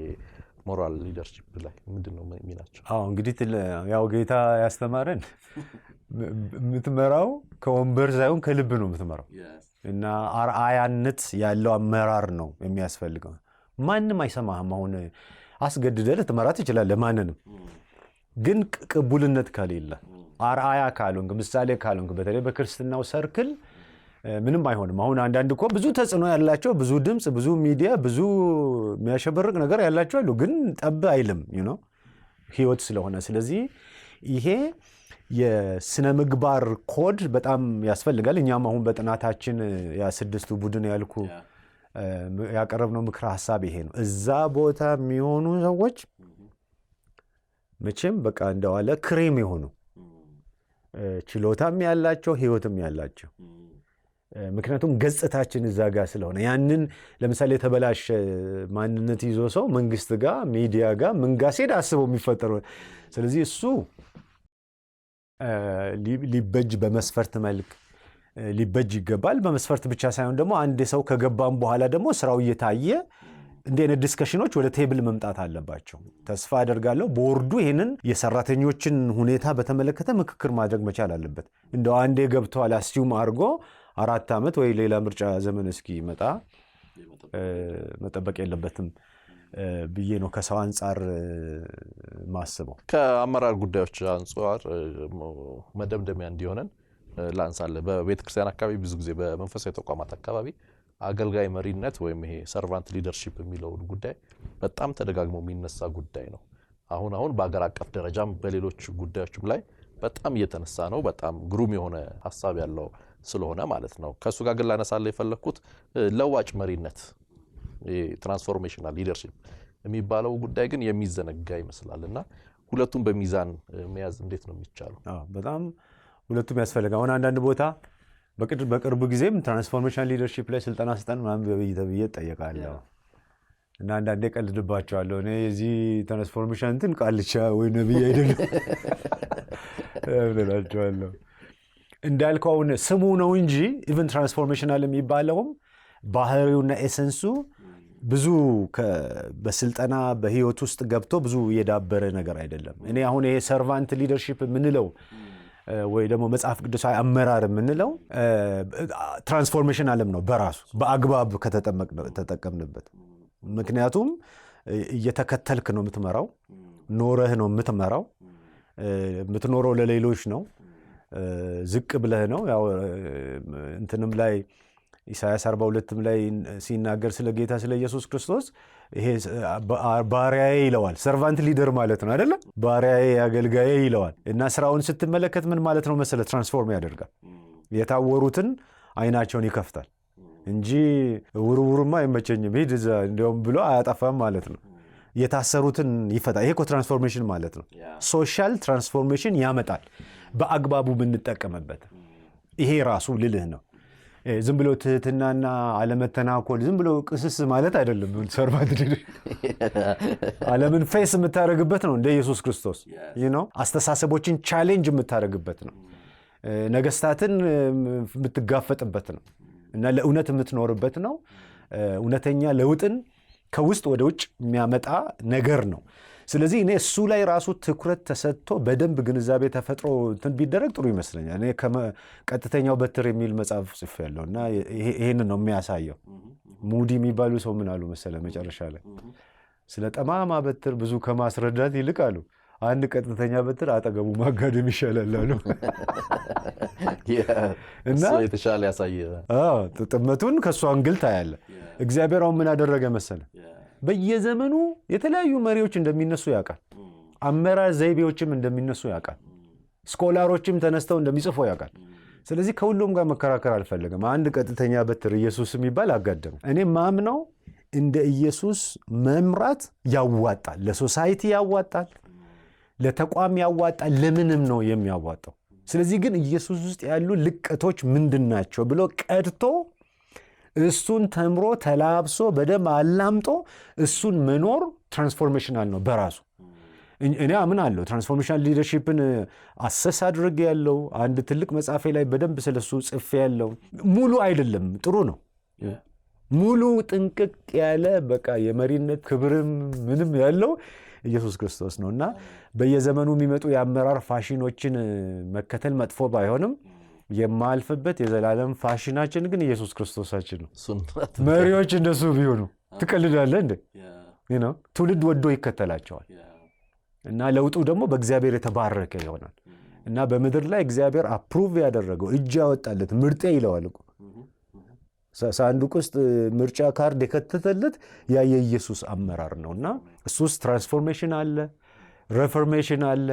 ሞራል ሊደርሺፕ ላይ ምንድነው ሚናቸው? እንግዲህ ያው ጌታ ያስተማረን የምትመራው ከወንበር ሳይሆን ከልብ ነው የምትመራው እና አርአያነት ያለው አመራር ነው የሚያስፈልገው። ማንም አይሰማህም። አሁን አስገድደህ ልትመራ ትችላለህ ማንንም፣ ግን ቅቡልነት ከሌለ አርአያ ካልሆንክ ምሳሌ ካልሆንክ በተለይ በክርስትናው ሰርክል ምንም አይሆንም። አሁን አንዳንድ እኮ ብዙ ተጽዕኖ ያላቸው ብዙ ድምፅ ብዙ ሚዲያ ብዙ የሚያሸበርቅ ነገር ያላቸው አሉ፣ ግን ጠብ አይልም ህይወት ስለሆነ። ስለዚህ ይሄ የስነ ምግባር ኮድ በጣም ያስፈልጋል። እኛም አሁን በጥናታችን ያ6ቱ ቡድን ያልኩ ያቀረብነው ምክረ ሀሳብ ይሄ ነው። እዛ ቦታ የሚሆኑ ሰዎች መቼም በቃ እንደዋለ ክሬም የሆኑ ችሎታም ያላቸው ህይወትም ያላቸው፣ ምክንያቱም ገጽታችን እዛ ጋር ስለሆነ ያንን ለምሳሌ የተበላሸ ማንነት ይዞ ሰው መንግስት ጋር ሚዲያ ጋር ምን ጋር ሲሄድ አስበው የሚፈጠረው። ስለዚህ እሱ ሊበጅ በመስፈርት መልክ ሊበጅ ይገባል። በመስፈርት ብቻ ሳይሆን ደግሞ አንድ ሰው ከገባም በኋላ ደግሞ ስራው እየታየ እንዲህ አይነት ዲስከሽኖች ወደ ቴብል መምጣት አለባቸው። ተስፋ አደርጋለሁ ቦርዱ ይህንን የሰራተኞችን ሁኔታ በተመለከተ ምክክር ማድረግ መቻል አለበት። እንደው አንዴ ገብተዋል አስዩም አድርጎ 4 ዓመት ወይ ሌላ ምርጫ ዘመን እስኪመጣ መጠበቅ የለበትም ብዬ ነው ከሰው አንጻር ማስበው። ከአመራር ጉዳዮች አንጻር መደምደሚያ እንዲሆነን ላንሳለ በቤተ ክርስቲያን አካባቢ ብዙ ጊዜ በመንፈሳዊ ተቋማት አካባቢ አገልጋይ መሪነት ወይም ይሄ ሰርቫንት ሊደርሺፕ የሚለው ጉዳይ በጣም ተደጋግሞ የሚነሳ ጉዳይ ነው። አሁን በአገር አቀፍ ደረጃም በሌሎች ጉዳዮችም ላይ በጣም እየተነሳ ነው። በጣም ግሩም የሆነ ሐሳብ ያለው ስለሆነ ማለት ነው። ከሱ ጋር ግን ላነሳለ የፈለኩት ለዋጭ መሪነት ትራንስፎርሜሽናል ሊደርሺፕ የሚባለው ጉዳይ ግን የሚዘነጋ ይመስላልና ሁለቱም በሚዛን መያዝ እንዴት ነው የሚቻለው? በጣም ሁለቱም ያስፈልጋል። አሁን አንዳንድ ቦታ በቅርብ ጊዜም ትራንስፎርሜሽናል ሊደርሺፕ ላይ ስልጠና ስጠን ምናምን ብዬ እጠየቃለሁ እና አንዳንዴ ቀልድባቸዋለሁ። እኔ የዚህ ትራንስፎርሜሽን እንትን ቃልቻ ወይ ነብይ አይደለም እላቸዋለሁ። እንዳልከው አሁን ስሙ ነው እንጂ ኢቭን ትራንስፎርሜሽናል የሚባለውም ባህሪውና ኤሰንሱ ብዙ በስልጠና በህይወት ውስጥ ገብቶ ብዙ የዳበረ ነገር አይደለም። እኔ አሁን ይሄ ሰርቫንት ሊደርሺፕ የምንለው ወይ ደግሞ መጽሐፍ ቅዱሳዊ አመራር የምንለው ትራንስፎርሜሽናልም ነው በራሱ በአግባብ ከተጠቀምንበት። ምክንያቱም እየተከተልክ ነው የምትመራው፣ ኖረህ ነው የምትመራው፣ የምትኖረው ለሌሎች ነው፣ ዝቅ ብለህ ነው። ያው እንትንም ላይ ኢሳያስ 42ም ላይ ሲናገር ስለ ጌታ ስለ ኢየሱስ ክርስቶስ ይሄ ባሪያዬ ይለዋል። ሰርቫንት ሊደር ማለት ነው አይደለ? ባሪያዬ አገልጋዬ ይለዋል። እና ስራውን ስትመለከት ምን ማለት ነው መሰለ? ትራንስፎርም ያደርጋል። የታወሩትን አይናቸውን ይከፍታል እንጂ ውርውርማ አይመቸኝም ሂድ እዛ እንዲያውም ብሎ አያጠፋም ማለት ነው። የታሰሩትን ይፈታል። ይሄ እኮ ትራንስፎርሜሽን ማለት ነው። ሶሻል ትራንስፎርሜሽን ያመጣል በአግባቡ ብንጠቀምበት። ይሄ ራሱ ልልህ ነው። ዝም ብሎ ትህትናና አለመተናኮል ዝም ብሎ ቅስስ ማለት አይደለም። ሰርቫንት ዓለምን ፌስ የምታደርግበት ነው እንደ ኢየሱስ ክርስቶስ አስተሳሰቦችን ቻሌንጅ የምታደርግበት ነው። ነገስታትን የምትጋፈጥበት ነው እና ለእውነት የምትኖርበት ነው። እውነተኛ ለውጥን ከውስጥ ወደ ውጭ የሚያመጣ ነገር ነው። ስለዚህ እኔ እሱ ላይ ራሱ ትኩረት ተሰጥቶ በደንብ ግንዛቤ ተፈጥሮ እንትን ቢደረግ ጥሩ ይመስለኛል። እኔ ቀጥተኛው በትር የሚል መጽሐፍ ጽፌያለሁ እና ይሄንን ነው የሚያሳየው። ሙዲ የሚባሉ ሰው ምን አሉ መሰለ መጨረሻ ላይ ስለ ጠማማ በትር ብዙ ከማስረዳት ይልቅ አሉ አንድ ቀጥተኛ በትር አጠገቡ ማጋደም ይሻላል አሉ። እና የተሻለ ያሳየ ጥመቱን ከሱ አንግል ታያለ። እግዚአብሔር አሁን ምን አደረገ መሰለ? በየዘመኑ የተለያዩ መሪዎች እንደሚነሱ ያውቃል። አመራር ዘይቤዎችም እንደሚነሱ ያውቃል። ስኮላሮችም ተነስተው እንደሚጽፉ ያውቃል። ስለዚህ ከሁሉም ጋር መከራከር አልፈለገም። አንድ ቀጥተኛ በትር ኢየሱስ የሚባል አጋደመ። እኔ ማምነው እንደ ኢየሱስ መምራት ያዋጣል፣ ለሶሳይቲ ያዋጣል፣ ለተቋም ያዋጣል፣ ለምንም ነው የሚያዋጣው። ስለዚህ ግን ኢየሱስ ውስጥ ያሉ ልቀቶች ምንድናቸው ብሎ ቀድቶ እሱን ተምሮ ተላብሶ በደንብ አላምጦ እሱን መኖር ትራንስፎርሜሽናል ነው በራሱ። እኔ አምናለሁ ትራንስፎርሜሽናል ሊደርሺፕን አሰስ አድርጌ ያለው አንድ ትልቅ መጽሐፌ ላይ በደንብ ስለሱ ጽፌ ያለው። ሙሉ አይደለም፣ ጥሩ ነው። ሙሉ ጥንቅቅ ያለ በቃ የመሪነት ክብርም ምንም ያለው ኢየሱስ ክርስቶስ ነው እና በየዘመኑ የሚመጡ የአመራር ፋሽኖችን መከተል መጥፎ ባይሆንም የማልፍበት የዘላለም ፋሽናችን ግን ኢየሱስ ክርስቶሳችን ነው። መሪዎች እንደሱ ቢሆኑ ትቀልዳለህ እንዴ? ትውልድ ወዶ ይከተላቸዋል እና ለውጡ ደግሞ በእግዚአብሔር የተባረከ ይሆናል እና በምድር ላይ እግዚአብሔር አፕሩቭ ያደረገው እጅ ያወጣለት ምርጤ ይለዋል እኮ ሳንዱቅ ውስጥ ምርጫ ካርድ የከተተለት ያ የኢየሱስ አመራር ነው እና እሱ ውስጥ ትራንስፎርሜሽን አለ፣ ሬፎርሜሽን አለ፣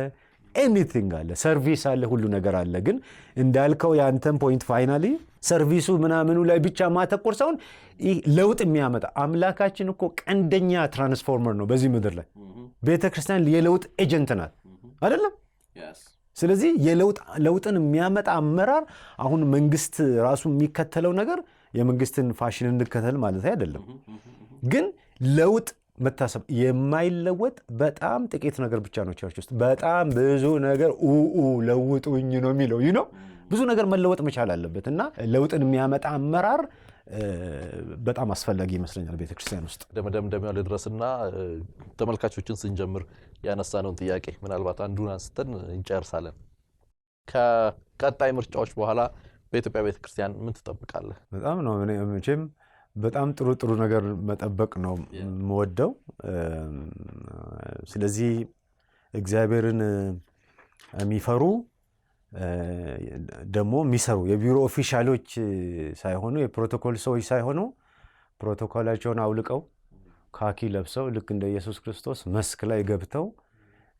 ኤኒቲንግ አለ፣ ሰርቪስ አለ፣ ሁሉ ነገር አለ። ግን እንዳልከው የአንተን ፖይንት ፋይናሊ ሰርቪሱ ምናምኑ ላይ ብቻ ማተኮር ሳይሆን ይህ ለውጥ የሚያመጣ አምላካችን እኮ ቀንደኛ ትራንስፎርመር ነው በዚህ ምድር ላይ። ቤተ ክርስቲያን የለውጥ ኤጀንት ናት አይደለም? ስለዚህ ለውጥን የሚያመጣ አመራር አሁን መንግስት ራሱ የሚከተለው ነገር የመንግስትን ፋሽን እንከተል ማለት አይደለም። ግን ለውጥ መታሰብ የማይለወጥ በጣም ጥቂት ነገር ብቻ ነው ቸርች ውስጥ። በጣም ብዙ ነገር ለውጡኝ ነው የሚለው ብዙ ነገር መለወጥ መቻል አለበት እና ለውጥን የሚያመጣ አመራር በጣም አስፈላጊ ይመስለኛል ቤተክርስቲያን ውስጥ። ደመደምደሚያው ልድረስና ተመልካቾችን ስንጀምር ያነሳነውን ጥያቄ ምናልባት አንዱን አንስተን እንጨርሳለን። ከቀጣይ ምርጫዎች በኋላ በኢትዮጵያ ቤተክርስቲያን ምን ትጠብቃለህ? በጣም ነው መቼም በጣም ጥሩ ነገር መጠበቅ ነው የምወደው። ስለዚህ እግዚአብሔርን የሚፈሩ ደግሞ የሚሰሩ የቢሮ ኦፊሻሎች ሳይሆኑ የፕሮቶኮል ሰዎች ሳይሆኑ ፕሮቶኮላቸውን አውልቀው ካኪ ለብሰው ልክ እንደ ኢየሱስ ክርስቶስ መስክ ላይ ገብተው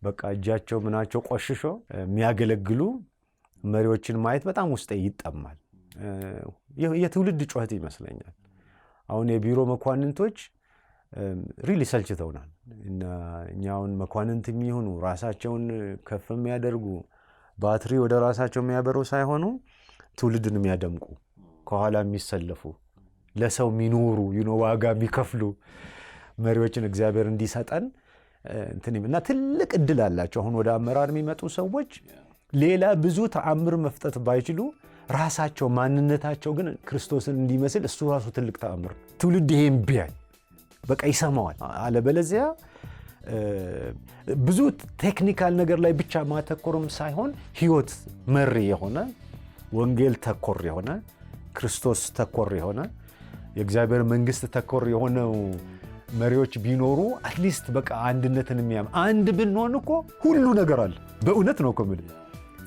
በቃ እጃቸው ምናቸው ቆሽሾ የሚያገለግሉ መሪዎችን ማየት በጣም ውስጤ ይጠማል። የትውልድ ጩኸት ይመስለኛል። አሁን የቢሮ መኳንንቶች ሪሊ ሰልችተውናል። እኛውን መኳንንት የሚሆኑ ራሳቸውን ከፍ የሚያደርጉ ባትሪ ወደ ራሳቸው የሚያበሩ ሳይሆኑ ትውልድን የሚያደምቁ ከኋላ የሚሰለፉ ለሰው የሚኖሩ ዋጋ የሚከፍሉ መሪዎችን እግዚአብሔር እንዲሰጠን እና ትልቅ እድል አላቸው። አሁን ወደ አመራር የሚመጡ ሰዎች ሌላ ብዙ ተአምር መፍጠት ባይችሉ ራሳቸው ማንነታቸው ግን ክርስቶስን እንዲመስል እሱ ራሱ ትልቅ ተአምር። ትውልድ ይሄን ቢያይ በቃ ይሰማዋል። አለበለዚያ ብዙ ቴክኒካል ነገር ላይ ብቻ ማተኮርም ሳይሆን ህይወት መሪ የሆነ ወንጌል ተኮር የሆነ ክርስቶስ ተኮር የሆነ የእግዚአብሔር መንግስት ተኮር የሆነው መሪዎች ቢኖሩ አትሊስት በቃ አንድነትን አንድ ብንሆን እኮ ሁሉ ነገር አለ። በእውነት ነው እኮ የምልህ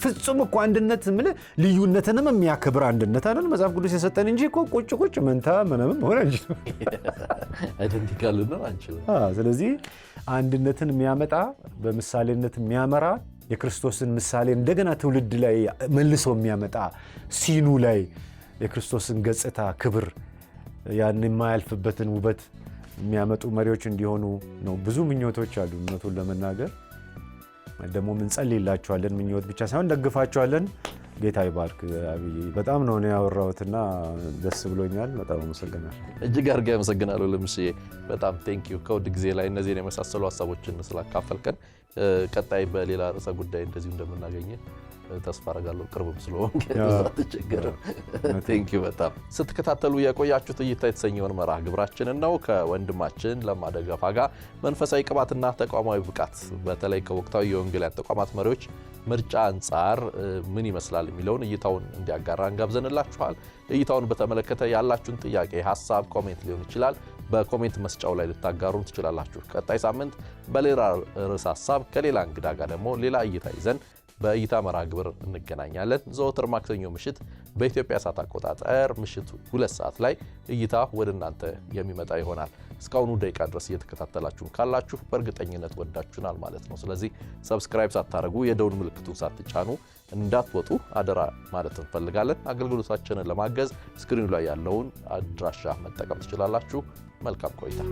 ፍጹም እኮ አንድነት የምልህ ልዩነትንም የሚያከብር አንድነት አይደል መጽሐፍ ቅዱስ የሰጠን እንጂ እኮ ቁጭ መንታ ምንም ሆነ እንጂ አይደንቲካል ነው አንችልም። ስለዚህ አንድነትን የሚያመጣ በምሳሌነት የሚያመራ የክርስቶስን ምሳሌ እንደገና ትውልድ ላይ መልሶ የሚያመጣ ሲኑ ላይ የክርስቶስን ገጽታ ክብር ያን የማያልፍበትን ውበት የሚያመጡ መሪዎች እንዲሆኑ ነው ብዙ ምኞቶች አሉ። እውነቱን ለመናገር ደግሞ እንጸልይላችኋለን። ምኞት ብቻ ሳይሆን ደግፋችኋለን። ጌታ ይባርክ። አብይ በጣም ነው ያወራሁትና ደስ ብሎኛል። በጣም አመሰግናለሁ። እጅግ አድርጌ አመሰግናለሁ። ለምሳሌ በጣም ቴንኪዩ ከውድ ጊዜ ላይ እነዚህን የመሳሰሉ ሀሳቦችን ስላካፈልከን። ቀጣይ በሌላ ርዕሰ ጉዳይ እንደዚሁ እንደምናገኘ ተስፋ አደርጋለሁ። ቅርብም ስለሆንክ አትቸገርም። ቴንኪዩ በጣም ስትከታተሉ የቆያችሁት እይታ የተሰኘውን መርሃ ግብራችንን ነው ከወንድማችን ለማ ደገፋ ጋር መንፈሳዊ ቅባትና ተቋማዊ ብቃት በተለይ ከወቅታዊ የወንጌላውያን ተቋማት መሪዎች ምርጫ አንጻር ምን ይመስላል የሚለውን እይታውን እንዲያጋራ እንጋብዘንላችኋል። እይታውን በተመለከተ ያላችሁን ጥያቄ፣ ሐሳብ፣ ኮሜንት ሊሆን ይችላል በኮሜንት መስጫው ላይ ልታጋሩን ትችላላችሁ። ቀጣይ ሳምንት በሌላ ርዕሰ ሐሳብ ከሌላ እንግዳ ጋር ደግሞ ሌላ እይታ ይዘን በእይታ መርሃ ግብር እንገናኛለን። ዘወትር ማክሰኞ ምሽት በኢትዮጵያ ሰዓት አቆጣጠር ምሽት 2 ሰዓት ላይ እይታ ወደ እናንተ የሚመጣ ይሆናል። እስካሁኑ ደቂቃ ድረስ እየተከታተላችሁን ካላችሁ በእርግጠኝነት ወዳችሁናል ማለት ነው። ስለዚህ ሰብስክራይብ ሳታደርጉ የደውል ምልክቱን ሳትጫኑ እንዳትወጡ አደራ ማለት እንፈልጋለን። አገልግሎታችንን ለማገዝ ስክሪኑ ላይ ያለውን አድራሻ መጠቀም ትችላላችሁ። መልካም ቆይታ።